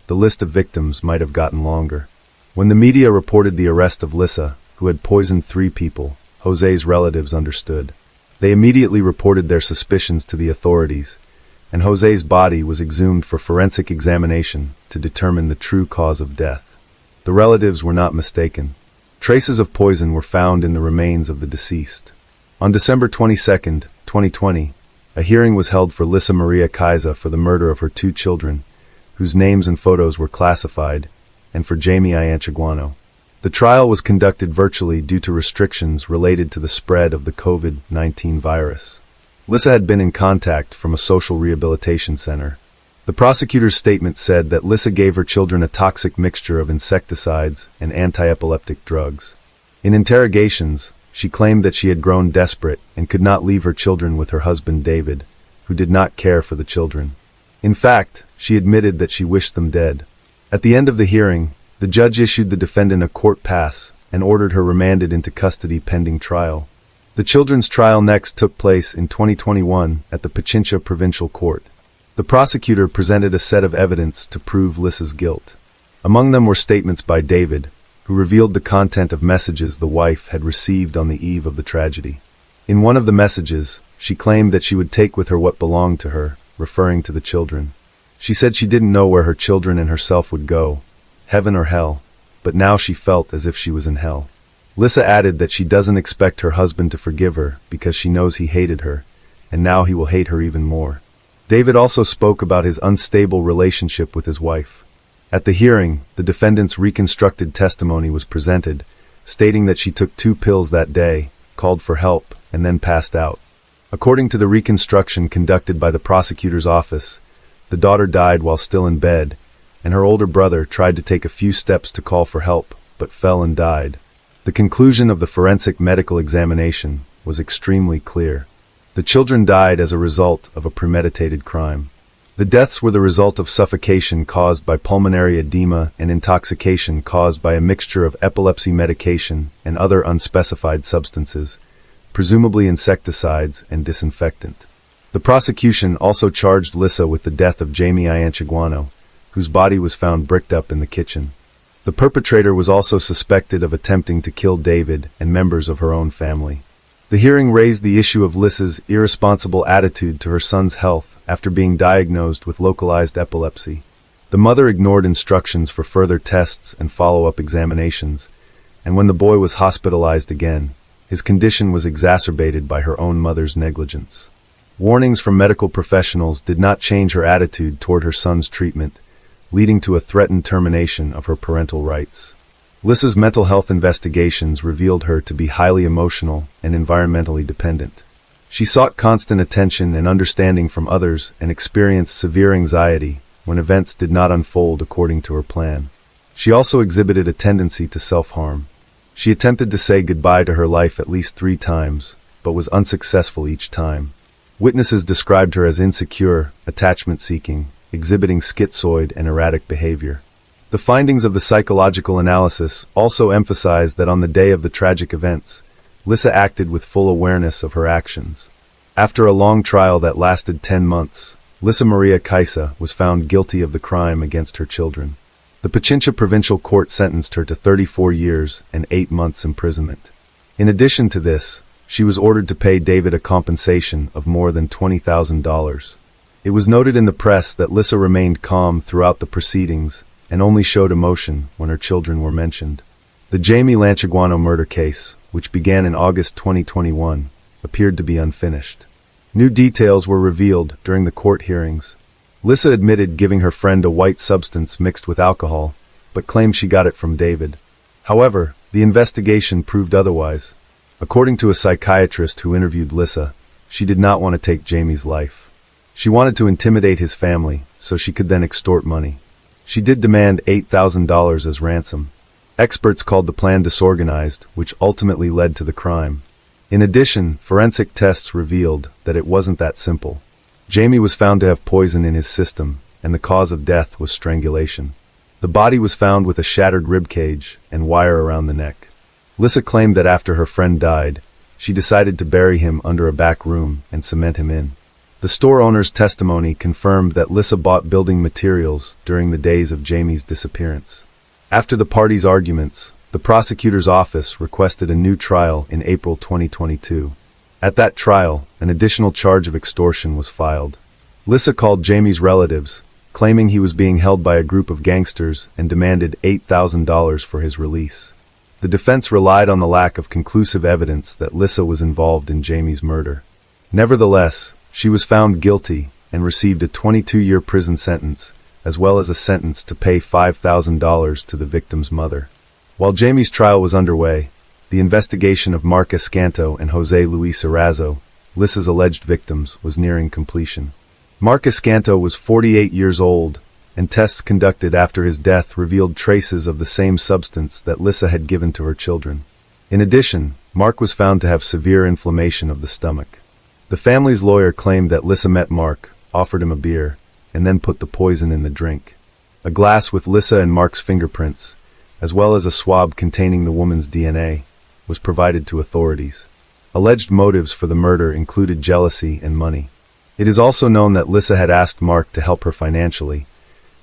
the list of victims might have gotten longer. When the media reported the arrest of Lissa, who had poisoned 3 people, Jose's relatives understood. They immediately reported their suspicions to the authorities, and Jose's body was exhumed for forensic examination to determine the true cause of death. The relatives were not mistaken. Traces of poison were found in the remains of the deceased. On December 22, 2020, a hearing was held for Lissa Maria Kaiza for the murder of her 2 children, whose names and photos were classified, and for Jamie Ianchaguano. The trial was conducted virtually due to restrictions related to the spread of the COVID-19 virus. Lissa had been in contact from a social rehabilitation center. The prosecutor's statement said that Lissa gave her children a toxic mixture of insecticides and anti-epileptic drugs. In interrogations, she claimed that she had grown desperate and could not leave her children with her husband David, who did not care for the children. In fact, she admitted that she wished them dead. At the end of the hearing, the judge issued the defendant a court pass and ordered her remanded into custody pending trial. The children's trial next took place in 2021 at the Pichincha Provincial Court. The prosecutor presented a set of evidence to prove Lissa's guilt. Among them were statements by David, who revealed the content of messages the wife had received on the eve of the tragedy. In one of the messages, she claimed that she would take with her what belonged to her, referring to the children. She said she didn't know where her children and herself would go, heaven or hell, but now she felt as if she was in hell. Lissa added that she doesn't expect her husband to forgive her because she knows he hated her, and now he will hate her even more. David also spoke about his unstable relationship with his wife. At the hearing, the defendant's reconstructed testimony was presented, stating that she took 2 pills that day, called for help, and then passed out. According to the reconstruction conducted by the prosecutor's office, the daughter died while still in bed, and her older brother tried to take a few steps to call for help, but fell and died. The conclusion of the forensic medical examination was extremely clear. The children died as a result of a premeditated crime. The deaths were the result of suffocation caused by pulmonary edema and intoxication caused by a mixture of epilepsy medication and other unspecified substances, presumably insecticides and disinfectant. The prosecution also charged Lissa with the death of Jamie Ianchaguano, whose body was found bricked up in the kitchen. The perpetrator was also suspected of attempting to kill David and members of her own family. The hearing raised the issue of Lissa's irresponsible attitude to her son's health after being diagnosed with localized epilepsy. The mother ignored instructions for further tests and follow-up examinations, and when the boy was hospitalized again, his condition was exacerbated by her own mother's negligence. Warnings from medical professionals did not change her attitude toward her son's treatment, leading to a threatened termination of her parental rights. Lissa's mental health investigations revealed her to be highly emotional and environmentally dependent. She sought constant attention and understanding from others and experienced severe anxiety when events did not unfold according to her plan. She also exhibited a tendency to self-harm. She attempted to say goodbye to her life at least 3 times, but was unsuccessful each time. Witnesses described her as insecure, attachment-seeking, exhibiting schizoid and erratic behavior. The findings of the psychological analysis also emphasized that on the day of the tragic events, Lissa acted with full awareness of her actions. After a long trial that lasted 10 months, Lissa Maria Kaisa was found guilty of the crime against her children. The Pichincha Provincial Court sentenced her to 34 years and 8 months imprisonment. In addition to this, she was ordered to pay David a compensation of more than $20,000. It was noted in the press that Lissa remained calm throughout the proceedings and only showed emotion when her children were mentioned. The Jamie Ianchaguano murder case, which began in August 2021, appeared to be unfinished. New details were revealed during the court hearings. Lissa admitted giving her friend a white substance mixed with alcohol, but claimed she got it from David. However, the investigation proved otherwise. According to a psychiatrist who interviewed Lissa, she did not want to take Jamie's life. She wanted to intimidate his family, so she could then extort money. She did demand $8,000 as ransom. Experts called the plan disorganized, which ultimately led to the crime. In addition, forensic tests revealed that it wasn't that simple. Jamie was found to have poison in his system, and the cause of death was strangulation. The body was found with a shattered rib cage and wire around the neck. Lissa claimed that after her friend died, she decided to bury him under a back room and cement him in. The store owner's testimony confirmed that Lissa bought building materials during the days of Jamie's disappearance. After the parties' arguments, the prosecutor's office requested a new trial in April 2022. At that trial, an additional charge of extortion was filed. Lissa called Jamie's relatives, claiming he was being held by a group of gangsters and demanded $8,000 for his release. The defense relied on the lack of conclusive evidence that Lissa was involved in Jamie's murder. Nevertheless, she was found guilty and received a 22-year prison sentence, as well as a sentence to pay $5,000 to the victim's mother. While Jamie's trial was underway, the investigation of Mark Escanto and Jose Luis Erazo, Lissa's alleged victims, was nearing completion. Mark Escanto was 48 years old, and tests conducted after his death revealed traces of the same substance that Lissa had given to her children. In addition, Mark was found to have severe inflammation of the stomach. The family's lawyer claimed that Lissa met Mark, offered him a beer, and then put the poison in the drink. A glass with Lissa and Mark's fingerprints, as well as a swab containing the woman's DNA, was provided to authorities. Alleged motives for the murder included jealousy and money. It is also known that Lissa had asked Mark to help her financially,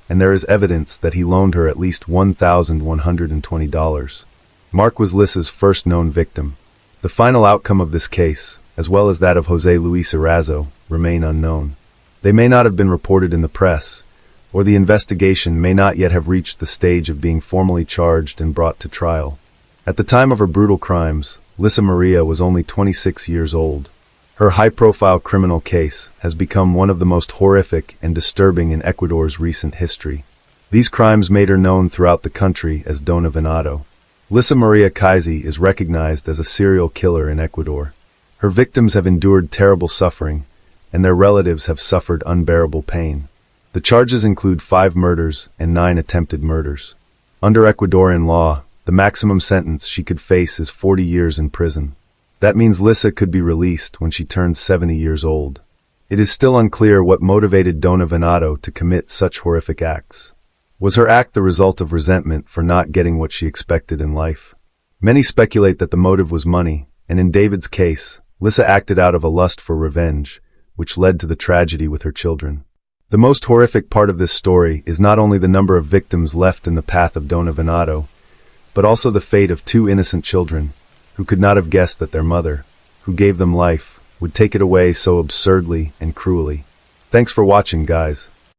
and there is evidence that he loaned her at least $1,120. Mark was Lissa's first known victim. The final outcome of this case, as well as that of Jose Luis Erazo, remain unknown. They may not have been reported in the press, or the investigation may not yet have reached the stage of being formally charged and brought to trial. At the time of her brutal crimes, Lissa Maria was only 26 years old. Her high-profile criminal case has become one of the most horrific and disturbing in Ecuador's recent history. These crimes made her known throughout the country as Dona Venado. Lissa Maria Kaisa is recognized as a serial killer in Ecuador. Her victims have endured terrible suffering, and their relatives have suffered unbearable pain. The charges include 5 murders and 9 attempted murders. Under Ecuadorian law, the maximum sentence she could face is 40 years in prison. That means Lissa could be released when she turns 70 years old. It is still unclear what motivated Donna Venato to commit such horrific acts. Was her act the result of resentment for not getting what she expected in life? Many speculate that the motive was money, and in David's case, Lissa acted out of a lust for revenge, which led to the tragedy with her children. The most horrific part of this story is not only the number of victims left in the path of Donna Venato, but also the fate of two innocent children, who could not have guessed that their mother, who gave them life, would take it away so absurdly and cruelly. Thanks for watching, guys.